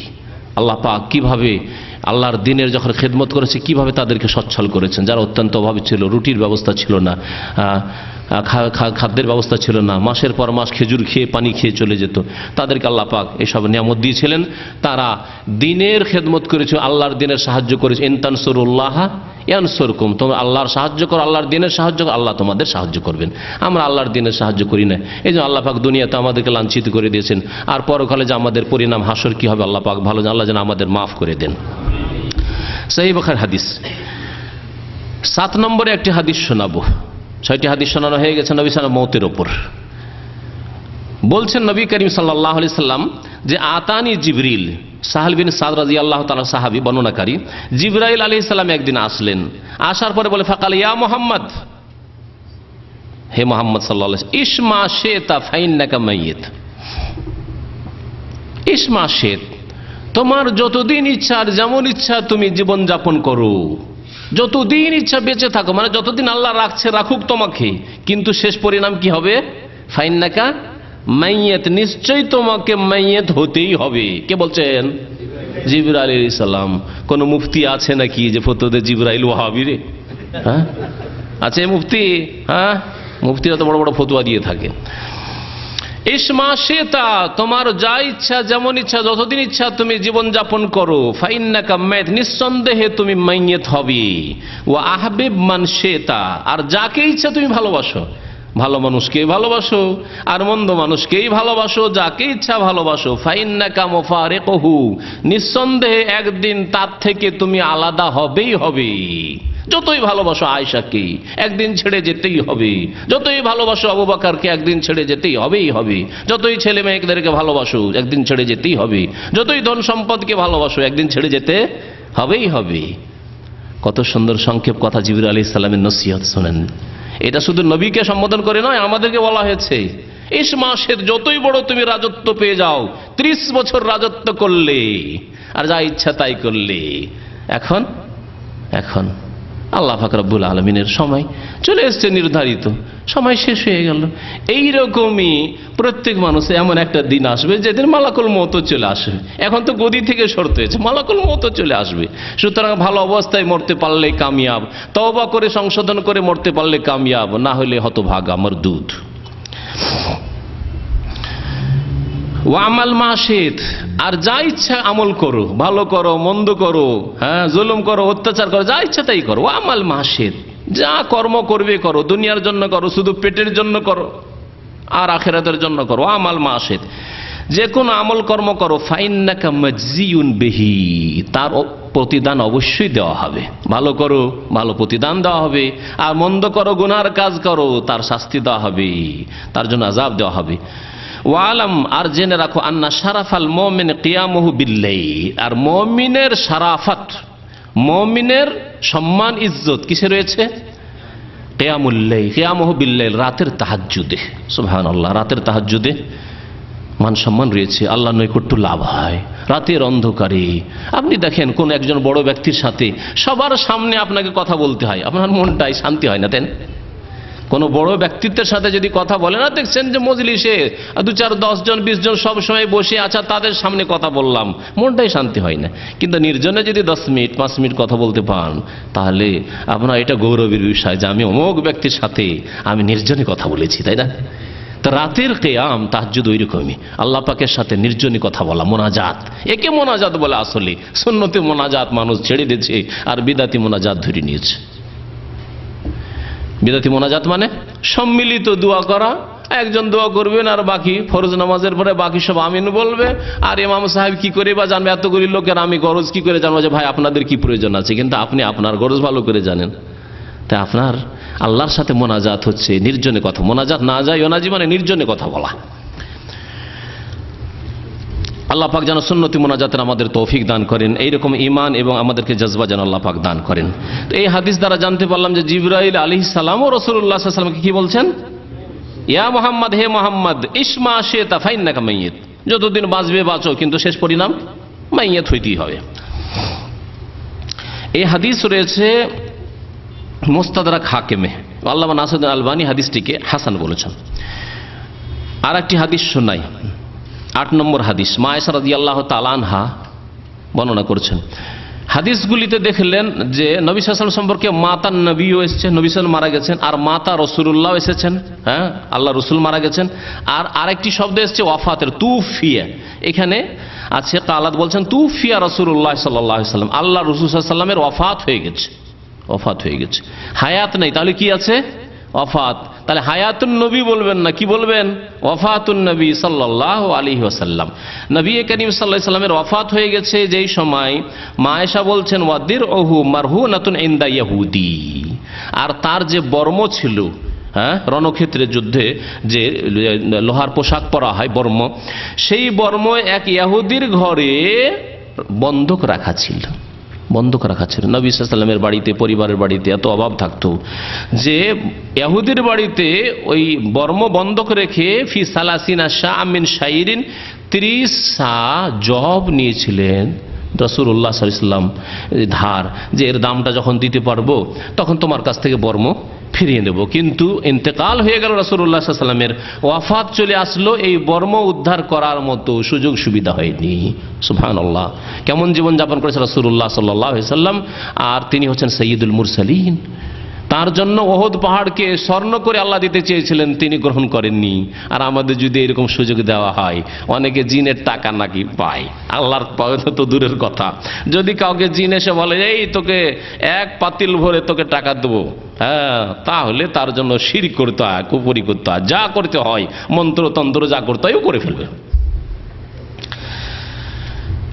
আল্লাহ পাক কিভাবে আল্লাহর দিনের যখন খেদমত করেছে, কিভাবে তাদেরকে সচ্ছল করেছেন, যারা অত্যন্ত অভাবী ছিল, রুটির ব্যবস্থা ছিল না, খাদ্যের ব্যবস্থা ছিল না, মাসের পর মাস খেজুর খেয়ে পানি খেয়ে চলে যেত, তাদেরকে আল্লাহ পাক এসব নিয়ামত দিয়েছিলেন। তারা দিনের খেদমত করেছে, আল্লাহর দিনের সাহায্য করেছে। ইন তানসুরুল্লাহ ইয়ানসুরকুম, তোমরা আল্লাহর সাহায্য করো, আল্লাহর দিনের সাহায্য করো, আল্লাহ তোমাদের সাহায্য করবেন। আমরা আল্লাহর দিনের সাহায্য করি না, এই জন্য আল্লাহ পাক দুনিয়াতে আমাদেরকে লাঞ্ছিত করে দিয়েছেন, আর পরকালে যে আমাদের পরিণাম হাসর কি হবে আল্লাহ পাক ভালো, আল্লাহ যেন আমাদের মাফ করে দেন। সহিহ বুখারী হাদিস। 7 নম্বরে একটি হাদিস শোনাবো। 6টি হাদিস শোনানো হয়ে গেছে নবী সাল্লাল্লাহু আলাইহি ওয়াসাল্লাম মওতের উপর। বলছেন নবী করিম সাল্লাল্লাহু আলাইহি সাল্লাম যে আতানি জিবরিল, সাহাল বিন সাদ রাদিয়াল্লাহু তাআলা সাহাবী বর্ণনাকারী, জিবরাইল আলাইহিস সালাম একদিন আসলেন, আসার পরে বলে, ফাকাল ইয়া মুহাম্মদ, হে মুহাম্মদ সাল্লাল্লাহু আলাইহি ওয়াসাল্লাম, ইসমা শিতা ফাইন্নাকা মাইয়িত। ইসমা শিত, তোমার যতদিন ইচ্ছা আর যেমন ইচ্ছা তুমি জীবন যাপন করো, যতদিন ইচ্ছা বেঁচে থাকো, মানে যতদিন আল্লাহ রাখছে রাখুক তোমাকে, কিন্তু শেষ পরিণাম কি হবে? ফাইন্নাকা মাইয়াত, নিশ্চয়ই তোমাকে মাইয়াত হতেই হবে। কে বলছেন? জিবরাইল আলাইহিস সালাম। কোন মুফতি আছে নাকি যে ফতোয়া জিবরাইল ওয়াহাবি রে? হ্যাঁ আছে মুফতি? হ্যাঁ, মুফতিরা তো বড় বড় ফতোয়া দিয়ে থাকে। ইসমা শেতা, তোমার যা ইচ্ছা যেমন ইচ্ছা যতদিন ইচ্ছা তুমি জীবন যাপন করো। ফাইন্নাকা মাইত, নিঃসন্দেহে তুমি মাইয়েত হবে। ওয়া আহবিব মান শেতা, আর যাকে ইচ্ছা তুমি ভালোবাসো, ভালো মানুষকেই ভালোবাসো আর মন্দ মানুষকেই ভালোবাসো, যাকে ইচ্ছা ভালোবাসো। ফাইন্নাকা মুফারিকুহু, নিঃসন্দেহে একদিন তার থেকে তুমি আলাদা হবেই হবে। যতই ভালোবাসো আয়েশাকে, একদিন ছেড়ে যেতেই হবে। যতই ভালোবাসো আবু বকরকে, একদিন ছেড়ে যেতেই হবেই হবে। যতই ছেলে মেয়েদেরকে ভালোবাসো, একদিন ছেড়ে যেতেই হবে। যতই ধন সম্পদকে ভালোবাসো, একদিন ছেড়ে যেতে হবেই হবে। কত সুন্দর সংক্ষেপ কথা জিবরিল আলাইহিস সালামের নসিহত শুনেন। এটা শুধু নবীকে সম্বোধন করে নয়, আমাদেরকে বলা হয়েছে ইসমাসের যতই বড় তুমি রাজত্ব পেয়ে যাও, 30 বছর রাজত্ব করলে আর যা ইচ্ছা তাই করলে, এখন এখন আল্লাহ পাক রব্বুল আলামিনের সময় চলে এসছে, নির্ধারিত সময় শেষ হয়ে গেল। এইরকমই প্রত্যেক মানুষে এমন একটা দিন আসবে যেদিন মালাকুল মওত চলে আসবে। এখন তো গদি থেকে সরতে হয়েছে, মালাকুল মওত চলে আসবে। সুতরাং ভালো অবস্থায় মরতে পারলে কামিয়াব, তওবা করে সংশোধন করে মরতে পারলে কামিয়াব, না হলে হতভাগা মরদুদ। ওয়ামাল মাশিত, আর যা ইচ্ছা আমল করো, ভালো করো মন্দ করো, হ্যাঁ জুলুম করো অত্যাচার করো, যা ইচ্ছা তাই করো। ওয়ামাল মাশিত, যা কর্ম করবে করো, দুনিয়ার জন্য করো, শুধু পেটের জন্য করো আর আখিরাতের জন্য করো। ওয়ামাল মাশিত, যে কোনো আমল কর্ম করো। ফাইন্নাকা মাজজিউন বিহি, তার প্রতিদান অবশ্যই দেওয়া হবে। ভালো করো, ভালো প্রতিদান দেওয়া হবে, আর মন্দ করো, গুনার কাজ করো, তার শাস্তি দেওয়া হবে, তার জন্য আযাব দেওয়া হবে। ওয়ালাম, আর জেনে রাখো, আন্না শারাফাল মুমিন কিয়ামুহু বিল্লাইল, আর মুমিনের শারাফাত, মুমিনের সম্মান ইজ্জত কিসে রয়েছে? কিয়ামুল লাইল, কিয়ামুহু বিল্লাইল, রাতের তাহাজ্জুদে। সুবহানাল্লাহ, রাতের তাহাজ্জুদে মান সম্মান রয়েছে, আল্লাহর নৈকট্য লাভ হয় রাতের অন্ধকারে। আপনি দেখেন কোন একজন বড় ব্যক্তির সাথে সবার সামনে আপনাকে কথা বলতে হয়, আপনার মনটাই শান্তি হয় না? তেন কোন বড় ব্যক্তিত্বের সাথে যদি কথা বলে না, দেখছেন যে মজলিসে 2, 4, 10 জন 20 জন সব সময় বসে আছে, তাদের সামনে কথা বললাম, মনটাই শান্তি হয় না। কিন্তু নির্জনে যদি 10 মিনিট 5 মিনিট কথা বলতে পান, তাহলে আপনার এটা গৌরবের বিষয় যে আমি অমুক ব্যক্তির সাথে আমি নির্জনে কথা বলেছি, তাই না? তো রাতের কিয়াম তাহাজ্জুদ ওইরকমই, আল্লাহ পাকের সাথে নির্জনে কথা বলা, মোনাজাত। একে মোনাজাত বলে। আসলে সুন্নতে মোনাজাত মানুষ ছেড়ে দিয়েছে আর বিদাতি মোনাজাত ধরে নিয়েছে। বিদাতি মোনাজাত মানে সম্মিলিত দোয়া করা, একজন দোয়া করবেন আর বাকি ফরজ নামাজের পরে বাকি সব আমিন বলবে। আর ইমাম সাহেব কি করে বা জানবে, এতগুলি লোকের আমি গরজ কি করে জানবো যে ভাই আপনাদের কি প্রয়োজন আছে? কিন্তু আপনি আপনার গরজ ভালো করে জানেন। তাই আপনার আল্লাহর সাথে মোনাজাত হচ্ছে নির্জনে কথা। মোনাজাত না যায় ওনাজি মানে নির্জনে কথা বলা। আল্লাহ পাক যেন সুন্নতি মোনাজাতের আমাদের তৌফিক দান করেন, এইরকম ঈমান এবং আমাদেরকে জজবা যেন আল্লাহ পাক দান করেন। তো এই হাদিস দ্বারা জানতে পারলাম যে জিবরাইল আলাইহিস সালাম ও রাসূলুল্লাহ সাল্লাল্লাহু আলাইহি ওয়াসাল্লামকে কি বলছেন? ইয়া মুহাম্মদ, হে মুহাম্মদ, ইসমা শিতা ফাইন্নাকা মাইয়িত, যতদিন বাঁচবে বাঁচো, কিন্তু শেষ পরিণাম মাইয়িত হইতেই হবে। এই হাদিস রয়েছে মুস্তাদরাক হাকিমে। আল্লামা নাসিরুদ্দিন আলবানী হাদিসটিকে হাসান বলেছেন। আর একটি হাদিস শোনাই, 8 নম্বর হাদিস। মা আয়েশা রাদিয়াল্লাহু তাআলা আনহা বর্ণনা করেছেন। হাদিসগুলিতে দেখলেন যে নবী সাল্লাল্লাহু আলাইহি ওয়াসাল্লাম সম্পর্কে মাতা নবীও এসেছেন, নবী সাল্লাল্লাহু মারা গেছেন, আর মাতা রাসূলুল্লাহ এসেছেন, হ্যাঁ আল্লাহ রাসূল মারা গেছেন। আর আরেকটি শব্দ এসেছে ওয়াফাতের, তুফিয়া। এখানে আছে কালাত বলছেন তুফিয়া রাসূলুল্লাহ সাল্লাল্লাহু আলাইহি ওয়াসাল্লাম, আল্লাহ রাসূল সাল্লাল্লাহু আলাইহি ওয়াসাল্লামের ওয়াফাত হয়ে গেছে, ওয়াফাত হয়ে গেছে। হায়াত নেই, তাহলে কি আছে? ওয়াফাত। তাহলে হায়াতুন নবী বলবেন না, কি বলবেন? ওয়াফাতুন নবী সাল্লাল্লাহু আলাইহি ওয়াসাল্লাম। নবী করিম সাল্লাল্লাহু আলাইহি ওয়াসাল্লামের ওয়াফাত হয়ে গেছে যেই সময়, মা আয়েশা বলছেন ওয়াদিরউহু মারহুনাতুন ইনদা ইহুদি, আর তার যে বর্ম ছিল, হ্যাঁ রণক্ষেত্রে যুদ্ধে যে লোহার পোশাক পরা হয় বর্ম, সেই বর্ম এক ইহুদির ঘরে বন্ধক রাখা ছিল, বন্ধক রাখা ছিল। নবী সাল্লাল্লাহু আলাইহি ওয়াসাল্লামের বাড়িতে, পরিবারের বাড়িতে এত অভাব থাকতো যে ইহুদির বাড়িতে ওই বর্ম বন্ধক রেখে ফি সালাসিনা শাআ মিন শাইরিন 30 সা জব নিয়েছিলেন রাসূলুল্লাহ সাল্লাল্লাহু আলাইহি ওয়াসাল্লাম ধার, যে এর দামটা যখন দিতে পারবো তখন তোমার কাছ থেকে বর্ম ফিরিয়ে দেব। কিন্তু ইন্তেকাল হয়ে গেল রাসূলুল্লাহ সাল্লাল্লাহু আলাইহি ওয়াসাল্লামের, ওয়াফাত চলে আসলো, এই বর্ম উদ্ধার করার মতো সুযোগ সুবিধা হয়নি। সুবহানাল্লাহ, কেমন জীবন যাপন করেছে রাসূলুল্লাহ সাল্লাল্লাহু আলাইহি ওয়াসাল্লাম। আর তিনি হচ্ছেন সাইয়্যিদুল মুরসালিন, তার জন্য ওহদ পাহাড়কে স্বর্ণ করে আল্লাহ দিতে চেয়েছিলেন, তিনি গ্রহণ করেননি। আর আমাদের যদি এরকম সুযোগ দেওয়া হয়, অনেকে জিনের টাকা নাকি পায়, আল্লাহর তো দূরের কথা। যদি কাউকে জিন এসে বলে এই তোকে এক পাতিল ভরে তোকে টাকা দেবো, হ্যাঁ, তাহলে তার জন্য শিরক করতে হয়, কুফরি করতে হয়, যা করতে হয় মন্ত্রতন্ত্র যা করতে হয় ও করে ফেলবে।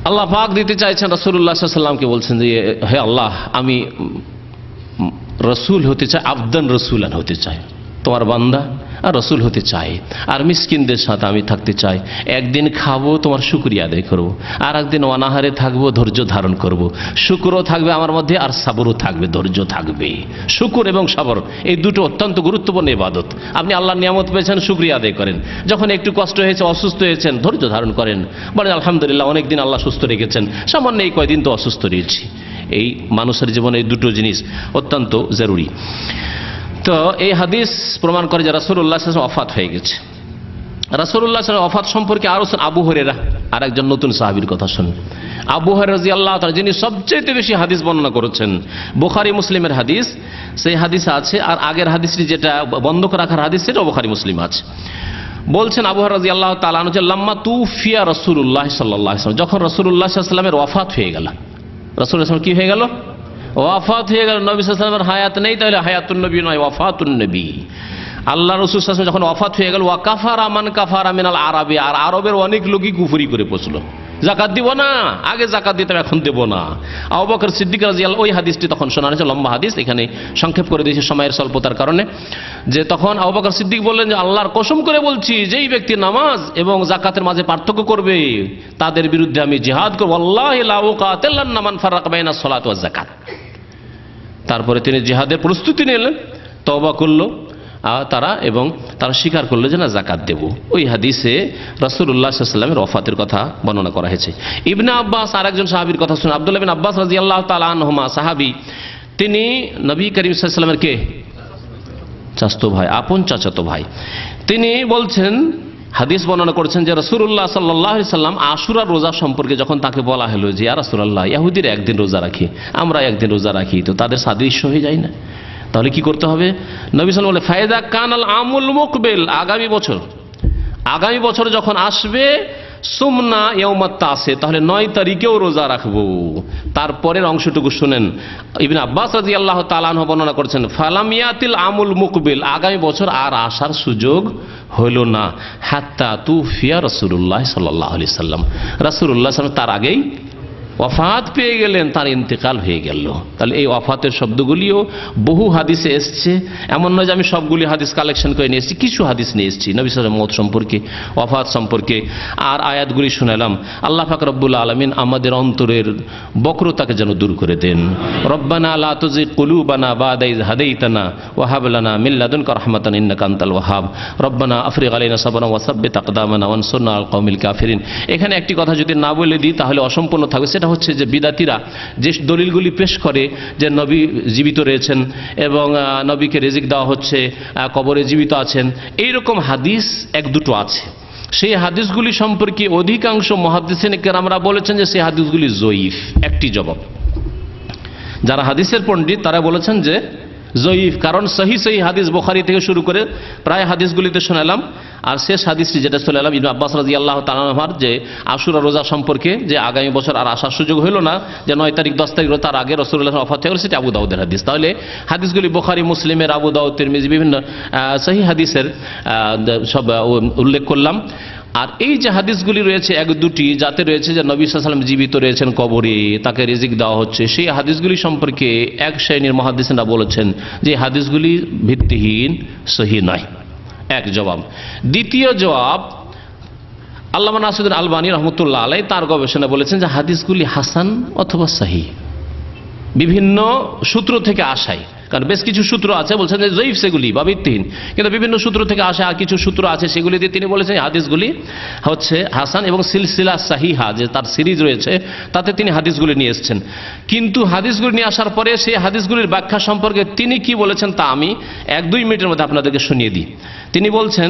আল্লাহ পাক দিতে চাইছেন, রাসূলুল্লাহ সাল্লাল্লাহু আলাইহি ওয়াসাল্লামকে বলছেন যে হে আল্লাহ, আমি রসুল হতে চাই, আবদান রসুলান হতে চাই, তোমার বান্দা আর রসুল হতে চাই, আর মিসকিনদের সাথে আমি থাকতে চাই। একদিন খাবো, তোমার শুকরিয়া আদায় করবো, আর একদিন অনাহারে থাকবো, ধৈর্য ধারণ করব। শুকরও থাকবে আমার মধ্যে, আর সাবরও থাকবে, ধৈর্য থাকবে। শুকর এবং সাবর এই দুটো অত্যন্ত গুরুত্বপূর্ণ ইবাদত। আপনি আল্লাহর নিয়ামত পেয়েছেন, শুকরিয়া আদায় করেন। যখন একটু কষ্ট হয়েছে, অসুস্থ হয়েছেন, ধৈর্য ধারণ করেন, বলেন আলহামদুলিল্লাহ, অনেকদিন আল্লাহ সুস্থ রেখেছেন, সামান্য এই কয়দিন তো অসুস্থ রয়েছি। এই মানুষের জীবনে এই দুটো জিনিস অত্যন্ত জরুরি। তো এই হাদিস প্রমাণ করে যে রাসূলুল্লাহ সাল্লাল্লাহু আলাইহি ওয়াসাল্লাম ওয়াফাত হয়ে গেছে। রাসূলুল্লাহ সাল্লাল্লাহু আলাইহি ওয়াসাল্লাম ওয়াফাত সম্পর্কে আরো আবু হুরায়রা আর একজন নতুন সাহাবীর কথা শুনুন। আবু হুরায়রা রাদিয়াল্লাহু তাআলা, যিনি সবচেয়ে বেশি হাদিস বর্ণনা করেছেন, বুখারী মুসলিমের হাদিস, সেই হাদিস আছে। আর আগের হাদিসটি যেটা বন্ধ করে রাখার হাদিস, সেটা বুখারী মুসলিম আছে। বলছেন আবু হুরায়রা রাদিয়াল্লাহু তাআলা আনহু, লাম্মা তুফিয়া রাসূলুল্লাহ সাল্লাল্লাহু আলাইহি ওয়াসাল্লাম, যখন রাসূলুল্লাহ সাল্লাল্লাহু আলাইহি ওয়াসাল্লামের ওয়াফাত হয়ে গেল, রাসূলুল্লাহ সাল্লাল্লাহু আলাইহি ওয়াসাল্লাম কি হয়ে গেল? ওয়াফাত হয়ে গেল। নবী সাল্লাল্লাহু আলাইহি ওয়াসাল্লামের হায়াত নেই, তাহলে হায়াতুন নবী নয়, ওয়াফাতুন নবী। আল্লাহ রাসূল সাল্লাল্লাহু আলাইহি ওয়াসাল্লাম যখন ওয়াফাত হয়ে গেল, ওয়া কাফারা মান কাফারা মিনাল আরাবি, আর আরবের অনেক লোকই কুফরি করে বসলো, যাকাত দিব না, আগে যাকাত দিতাম এখন দেব না। আবু বকর সিদ্দিক রাদিয়াল্লাহু, ওই হাদিসটি তখন শোনা হয়েছে, লম্বা হাদিস, এখানে সংক্ষেপ করে দিয়েছি সময়ের স্বল্পতার কারণে। যে তখন আবু বকর সিদ্দিক বললেন যে আল্লাহর কসম করে বলছি, যেই ব্যক্তি নামাজ এবং যাকাতের মাঝে পার্থক্য করবে, তাদের বিরুদ্ধে আমি জিহাদ করব। আল্লাহি লা উকাতিলান্না মান ফারাকা বাইনা সালাত ওয়াজ যাকাত। তারপরে তিনি জিহাদের প্রস্তুতি নিলেন, তওবা করলো তারা, এবং তারা স্বীকার করলো যে না, যাকাত দেব। ওই হাদিসে রাসূলুল্লাহ সাল্লাল্লাহু আলাইহি ওয়াসাল্লামের ওয়াফাতের কথা বর্ণনা করা হয়েছে। ইবনে আব্বাস আরেকজন সাহাবীর কথা শুনুন। আব্দুল্লাহ বিন আব্বাস রাদিয়াল্লাহু তাআলা আনহুমা সাহাবী, তিনি নবী করিম সাল্লাল্লাহু আলাইহি ওয়াসাল্লামের কে চাচাতো ভাই, আপন চাচাতো ভাই। তিনি বলছেন, হাদিস বর্ণনা করেছেন যে রাসূলুল্লাহ সাল্লাল্লাহু আলাইহি ওয়াসাল্লাম আশুরার রোজা সম্পর্কে যখন তাকে বলা হলো যে ইয়া রাসূলুল্লাহ, ইহুদিরা একদিন রোজা রাখে, আমরা একদিন রোজা রাখি, তো তাদের সাদৃশ্য হয়ে যায় না, তাহলে কি করতে হবে? নবী সাল্লাল্লাহু আলাইহি ওয়াসাল্লাম বলে ফায়দা কানাল আমুল মুকবিল, আগামী বছর যখন আসবে, সুমনা ইয়াউমাত তাসে, তাহলে 9 তারিখেও রোজা রাখবো। তারপরের অংশটুকু শুনেন। ইবনে আব্বাস রাদিয়াল্লাহু তাআলা আনহু বর্ণনা করেছেন, ফালামিয়াতিল আমুল মুকবিল, আগামী বছর আর আসার সুযোগ হইল না, হাত্তা তুফিয়া রাসূলুল্লাহ সাল্লাল্লাহু আলাইহি ওয়াসাল্লাম, রাসূলুল্লাহ সাল্লাল্লাহু আলাইহি ওয়াসাল্লাম তার আগেই ওয়াফাত পেয়ে গেলেন, তার ইন্তেকাল হয়ে গেল। তাহলে এই ওয়াফাতের শব্দগুলিও বহু হাদিসে এসছে, এমন নয় যে আমি সবগুলি হাদিস কালেকশন করে নিয়ে এসেছি, কিছু হাদিস নিয়ে এসেছি নবী সাল্লাল্লাহু আলাইহি ওয়াসাল্লামের মওত সম্পর্কে, ওয়াফাত সম্পর্কে। আর আয়াতগুলি শুনালাম। আল্লাহ পাক রব্বুল আলামিন আমাদের অন্তরের বক্রতাকে যেন দূর করে দেন। রব্বানা লা তুযিগ কুলুবানা বা'দা ইয হাদাইতানা ওয়া হাব লানা মিন লাদুনকা রাহমাতান ইন্নাকা আনতাল ওয়াহ্হাব রব্বানা আফরিগ আলাইনা সাবরান ওয়া সাব্বিত আকদামানা ওয়ানসুরনা আলাল কওমিল কাফিরিন। এখানে একটি কথা যদি না বলে দিই তাহলে অসম্পূর্ণ থাকবে। সেটা হচ্ছে যে বিদাতিরা যে দলিলগুলি পেশ করে যে নবী জীবিত রয়েছেন এবং নবীকে রিজিক দেওয়া হচ্ছে, কবরে জীবিত আছেন, এইরকম হাদিস এক দুটো আছে। সেই হাদিসগুলি সম্পর্কে অধিকাংশ মুহাদ্দিসিন কেরামরা বলেছেন যে সেই হাদিসগুলি জয়ীফ। একটি জবাব, যারা হাদিসের পণ্ডিত তারা বলেছেন যে জয়ীফ, কারণ সহি হাদিস বুখারী থেকে শুরু করে প্রায় হাদিসগুলিতে শোনালাম। আর শেষ হাদিসটি যেটা শোনালাম ইবনে আব্বাস রাদিয়াল্লাহু তাআলা আনহুর, যে আশুরা রোজা সম্পর্কে, যে আগামী বছর আর আসার সুযোগ হলো না, যে 9 তারিখ 10 তারিখ তার আগে রাসূলুল্লাহ ওয়াফাত হয়ে গেল, সেটা আবু দাউদের হাদিস। তাহলে হাদিসগুলি বুখারী, মুসলিমের, আবু দাউদ, তিরমিজি, বিভিন্ন সহি হাদিসের সব উল্লেখ করলাম। আর এই যে হাদিসগুলি রয়েছে এক দুটি, যাতে রয়েছে যে নবী সাল্লাল্লাহু আলাইহি ওয়াসাল্লাম জীবিত রয়েছেন, কবরে তাকে রিজিক দেওয়া হচ্ছে, সেই হাদিসগুলি সম্পর্কে এক শ্রেণীর মুহাদ্দিসিনরা বলেছেন যে হাদিসগুলি ভিত্তিহীন, সহিহ নয়। এক জবাব। দ্বিতীয় জবাব, আল্লামা নাসিরুদ্দিন আলবানী রহমতুল্লাহ আলাইহি তার গবেষণা বলেছেন যে হাদিসগুলি হাসান অথবা সহিহ, বিভিন্ন সূত্র থেকে আসায়। কারণ বেশ কিছু সূত্র আছে বলছেন যে জয়ীফ সেগুলি বা ভিত্তিহীন, কিন্তু বিভিন্ন সূত্র থেকে আসে। আর কিছু সূত্র আছে সেগুলি দিয়ে তিনি বলেছেন হাদিসগুলি হচ্ছে হাসান, এবং সিলসিলা সাহিহা যে তার সিরিজ রয়েছে তাতে তিনি হাদিসগুলি নিয়ে এসেছেন। কিন্তু হাদিসগুলি নিয়ে আসার পরে সেই হাদিসগুলির ব্যাখ্যা সম্পর্কে তিনি কি বলেছেন তা আমি 1-2 মিনিটের মধ্যে আপনাদেরকে শুনিয়ে দিই। তিনি বলছেন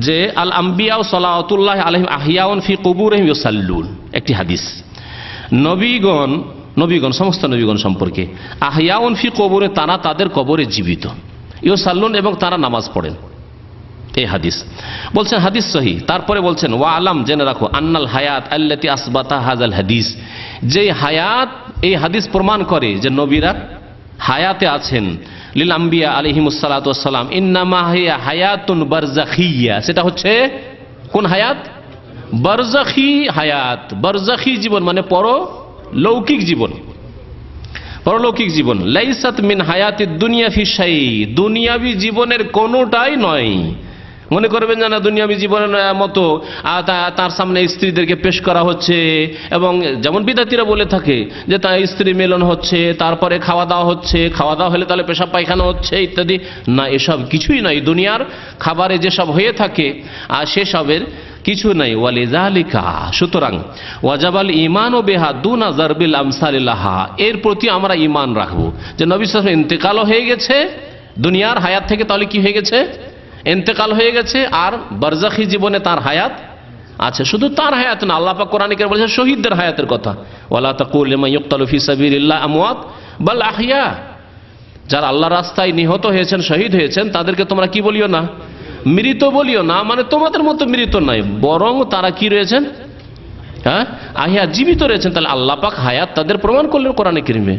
যে আল আম্বিয়া সালাওয়াতুল্লাহি আলাইহিম আহিয়াউন ফি কুবুরিহিম ইউসাল্লুন, একটি হাদিস, নবীগণ নবীগণ, সমস্ত নবীগণ সম্পর্কে। আহিয়াউন ফি কবরে, তারা তাদের কবরে জীবিত। ইউসাল্লুন, এবং তারা নামাজ পড়েন। এই হাদিস বলছেন হাদিস সহি। তারপরে বলছেন ওয়া আলাম, জেনে রাখো, আন্নাল হায়াত আল্লাতি আসবাতা হাযাল হাদিস, যে হায়াত, এই হাদিস প্রমাণ করে যে নবীরা হায়াতে আছেন। লিল আম্বিয়া আলাইহিমুস সালাতু ওয়াস সালাম ইন্নামা হিয়া হায়াতুন বারযাখিয়া, সেটা হচ্ছে কোন হায়াত? বারযাখি হায়াত। বারযাখি জীবন মানে পরলৌকিক জীবন, পরলৌকিক জীবন। লাইসাত মিন হায়াতিদ দুনিয়া ফি শাই, দুনিয়াবি জীবনের কোনোটাই নয়। মনে করবেন যে না, দুনিয়াবি জীবনের মতো তার সামনে স্ত্রীদেরকে পেশ করা হচ্ছে, এবং যেমন বিদাতিরা বলে থাকে যে তার স্ত্রী মিলন হচ্ছে, তারপরে খাওয়া দাওয়া হচ্ছে, খাওয়া দাওয়া হলে তাহলে পেশাব পায়খানা হচ্ছে ইত্যাদি। না, এসব কিছুই নাই। দুনিয়ার খাবারে যেসব হয়ে থাকে আর সেসবের কিছু নাই। ওয়ালিযালিকা, সুতরাং ওয়াজাবাল ঈমানু বিহা দুনা যারবিল আমসালিল্লাহা, এর প্রতি আমরা ঈমান রাখবো যে নবী সাল্লাল্লাহু আলাইহি ওয়াসাল্লাম ইন্তেকাল হয়ে গেছে দুনিয়ার হায়াত থেকে, তাহলে কি হয়ে গেছে? ইন্তেকাল হয়ে গেছে। আর বারযাখি জীবনে তার হায়াত আছে। শুধু তার হায়াত না, আল্লাহ পাক কোরআনে কারিমে বলেছেন শহীদদের হায়াতের কথা। ওয়ালা তাকুল লিমান ইউকতালু ফি সাবিলিল্লাহ আমওয়াত বাল আহইয়া, যারা আল্লাহর রাস্তায় নিহত হয়েছেন, শহীদ হয়েছেন, তাদেরকে তোমরা কি বলিও না? মৃত বলিও না। মানে তোমাদের মতো মৃত নাই, বরং তারা কি রয়েছেন? হ্যাঁ, আহিয়া, জীবিত রয়েছেন। তাহলে আল্লাহ পাক হায়াত তাদের প্রমাণ করলেন কোরআনে কারিমে।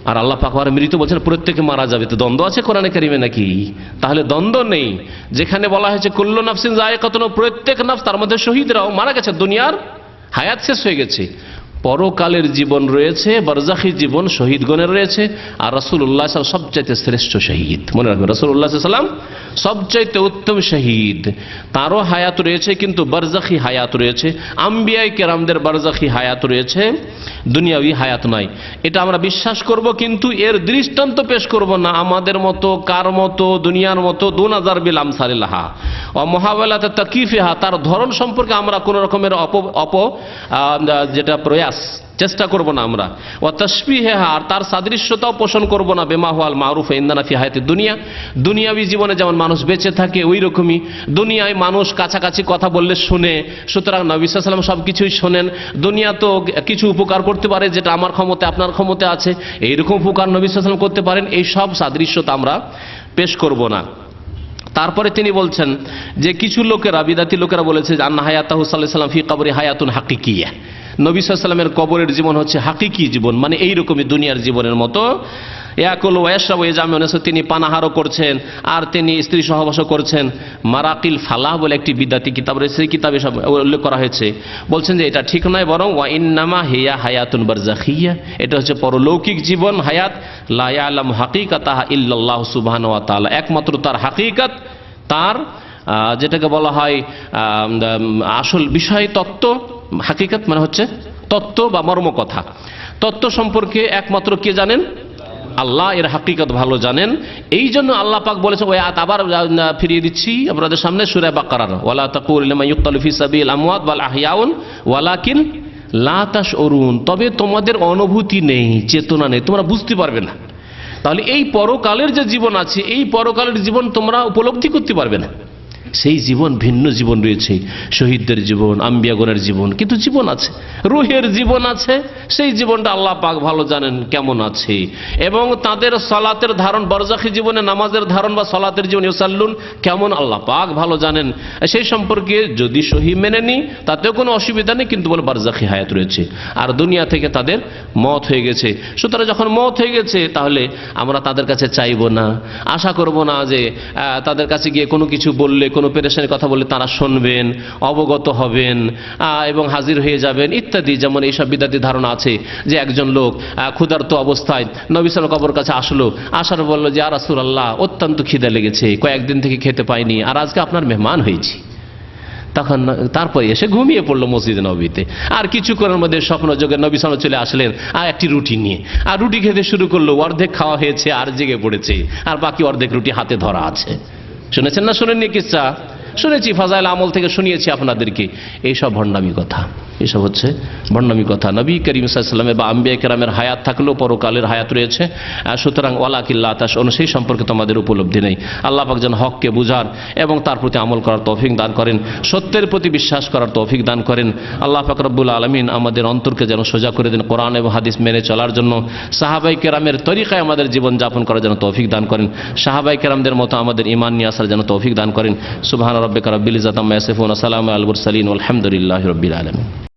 আর আল্লাহ পাক আর মৃত বলছেন প্রত্যেকে মারা যাবে। তো দ্বন্দ্ব আছে কোরআনে কারিমে নাকি? তাহলে দ্বন্দ্ব নেই। যেখানে বলা হয়েছে কুল্লু নাফসিন যায়কাতুল মউত, প্রত্যেক নাফস, তার মধ্যে শহীদরাও মারা গেছে, দুনিয়ার হায়াত শেষ হয়ে গেছে। পরকালের জীবন রয়েছে, বারযাখি জীবন শহীদগণের রয়েছে। আর রাসূলুল্লাহ সাল্লাল্লাহু আলাইহি ওয়াসাল্লাম সবচাইতে শ্রেষ্ঠ শহীদ। মনে রাখবেন, রাসূলুল্লাহ সাল্লাল্লাহু আলাইহি ওয়াসাল্লাম সবচাইতে উত্তম শহীদ। তারও হায়াত রয়েছে, কিন্তু বারযাখি হায়াত রয়েছে। আম্বিয়ায়ে কেরামদের বারযাখি হায়াত রয়েছে, দুনিয়াবি হায়াত নাই। এটা আমরা বিশ্বাস করব, কিন্তু এর দৃষ্টান্ত পেশ করব না আমাদের মতো, কার মতো, দুনিয়ার মতো। দুনা যারবিল আমসালিল্লাহা ওয়া মুহাওয়ালাত তাকিফিহা, তার ধরন সম্পর্কে আমরা কোন রকমের যেটা প্রয়াস, চেষ্টা করব না আমরা। ওয়া তাশবিহা, আর তার সাদৃশ্যতাও পোষণ করব না। বিমা হুয়াল মারুফ ইনদানা ফি হায়াতিদ দুনিয়া, দুনিয়াবি জীবনে যেমন মানুষ বেঁচে থাকে ওই রকমই দুনিয়ায় মানুষ কাছাকাছি কথা বললে শুনে, সুতরাং নবী সাল্লাল্লাহু আলাইহি ওয়াসাল্লাম সব কিছুই শোনেন। দুনিয়া তো কিছু উপকার করতে পারে যেটা আমার ক্ষমতা আপনার ক্ষমতা আছে, এইরকম উপকার নবী সাল্লাল্লাহু আলাইহি ওয়াসাল্লাম করতে পারেন। এই সব সাদৃশ্যতা আমরা পেশ করব না। তারপরে তিনি বলছেন যে কিছু লোকেরা, বিদাতি লোকেরা বলেছে যে আন্না হায়াতাহু সাল্লাল্লাহু আলাইহি ওয়াসাল্লাম ফি কবরি হায়াতুন হাকিকিয়া, নবী সাল্লাল্লাহু আলাইহি ওয়াসাল্লামের কবরের জীবন হচ্ছে হাকিকি জীবন, মানে এইরকমই দুনিয়ার জীবনের মতো। ইয়াকুল ওয়া ইয়াশরাবু ইয়াজামুন, তিনি পানাহারও করছেন আর তিনি স্ত্রী সহবাসও করছেন। মারাকিল ফালাহ বলে একটি বিদাতি কিতাব রয়েছে, সেই কিতাবে সব উল্লেখ করা হয়েছে। বলছেন যে এটা ঠিক নয়, বরং ওয়া ইন্নামা হিয়া হায়াতুন বারযাখিয়া, এটা হচ্ছে পরলৌকিক জীবন, হায়াত। লা ইয়ালামু হাকিকাতাহা ইল্লাল্লাহু সুবহানাহু ওয়া তাআলা, একমাত্র তার হাকিকাত, তার যেটাকে বলা হয় আসল বিষয় তত্ত্ব, হাকিকাত মানে হচ্ছে তত্ত্ব বা মর্মকথা, তত্ত্ব সম্পর্কে একমাত্র কে জানেন? আল্লাহ এর হাকিকত ভালো জানেন। এই জন্য আল্লাহ পাক বলেছে, ওই আয়াত আবার ফিরিয়ে দিচ্ছি আপনাদের সামনে, সূরা বাকারার, ওয়ালা তাকুল লিমান ইউকতালু ফি সাবিল আমওয়াত বাল আহইয়াউন ওয়ালাকিন লা তাশউরুন, তবে তোমাদের অনুভূতি নেই, চেতনা নেই, তোমরা বুঝতে পারবে না। তাহলে এই পরকালের যে জীবন আছে, এই পরকালের জীবন তোমরা উপলব্ধি করতে পারবে না। সেই জীবন ভিন্ন জীবন রয়েছে, শহীদদের জীবন, আম্বিয়াগণের জীবন, কিন্তু জীবন আছে, রূহের জীবন আছে। সেই জীবনটা আল্লাহ পাক ভালো জানেন কেমন আছে। এবং তাদের সালাতের ধারণ, বারযাখি জীবনে নামাজের ধারণ বা সালাতের জীবন ইউসাল্লুন কেমন আল্লাহ পাক ভালো জানেন। সেই সম্পর্কে যদি সহি মেনে নিই তাতেও কোনো অসুবিধা নেই, কিন্তু বলে বারযাখি হায়াত রয়েছে আর দুনিয়া থেকে তাদের মওত হয়ে গেছে। সুতরাং যখন মওত হয়ে গেছে, তাহলে আমরা তাদের কাছে চাইব না, আশা করব না যে তাদের কাছে গিয়ে কোনো কিছু বললে, কোনো পেরেশানির কথা বললে তারা শুনবেন, অবগত হবেন এবং হাজির হয়ে যাবেন ইত্যাদি। যেমন এইসব বিদাতি ধারণা আছে যে একজন লোক ক্ষুধার্ত অবস্থায় নবী সাল্লাল্লাহু আলাইহি ওয়াসাল্লাম কবর কাছে আসলো, আসার বলল যে ইয়া রাসূলুল্লাহ, অত্যন্ত খিদে লেগেছে, কয়েকদিন থেকে খেতে পাইনি, আর আজকে আপনার মেহমান হয়েছি। তখন তারপরে এসে ঘুমিয়ে পড়লো মসজিদে নবীতে। আর কিছুক্ষণের মধ্যে স্বপ্ন যোগে নবী সাল্লাল্লাহু আলাইহি ওয়াসাল্লাম চলে আসলেন আর একটি রুটি নিয়ে, আর রুটি খেতে শুরু করলো। অর্ধেক খাওয়া হয়েছে আর জেগে পড়েছে, আর বাকি অর্ধেক রুটি হাতে ধরা আছে। শুনেছেন না শোনেননি কিসসা? শুনেছি, ফাজাইল আমল থেকে শুনিয়েছি আপনাদেরকে। এইসব ভণ্ডামি কথা। এসব হচ্ছে ভণ্ডামি কথা। নবী করিম সাল্লাল্লাহু আলাইহি ওয়াসাল্লামের বা আম্বিয়া কেরামের হায়াত থাকলেও পরকালের হায়াত রয়েছে, সুতরাং ওয়ালাকিল্লা তাশউরুন সেই সম্পর্কে তোমাদের উপলব্ধি নেই। আল্লাহ পাক যেন হককে বুঝার এবং তার প্রতি আমল করার তৌফিক দান করেন, সত্যের প্রতি বিশ্বাস করার তৌফিক দান করেন। আল্লাহ পাক রব্বুল আলামিন আমাদের অন্তরকে যেন সোজা করে দেন কোরআন এবং হাদিস মেনে চলার জন্য, সাহাবায়ে কেরামের তরিকায় আমাদের জীবন যাপন করার জন্য তৌফিক দান করেন, সাহাবায়ে কেরামদের মতো আমাদের ঈমান নিয়ে আসার জন্য তৌফিক দান করেন। সুবহান রাব্বিকা রাব্বিল ইজ্জাতি আম্মা ইয়াসিফুন ওয়া সালামুন আলাল মুরসালিন ওয়ালহামদুলিল্লাহি রাব্বিল আলামিন।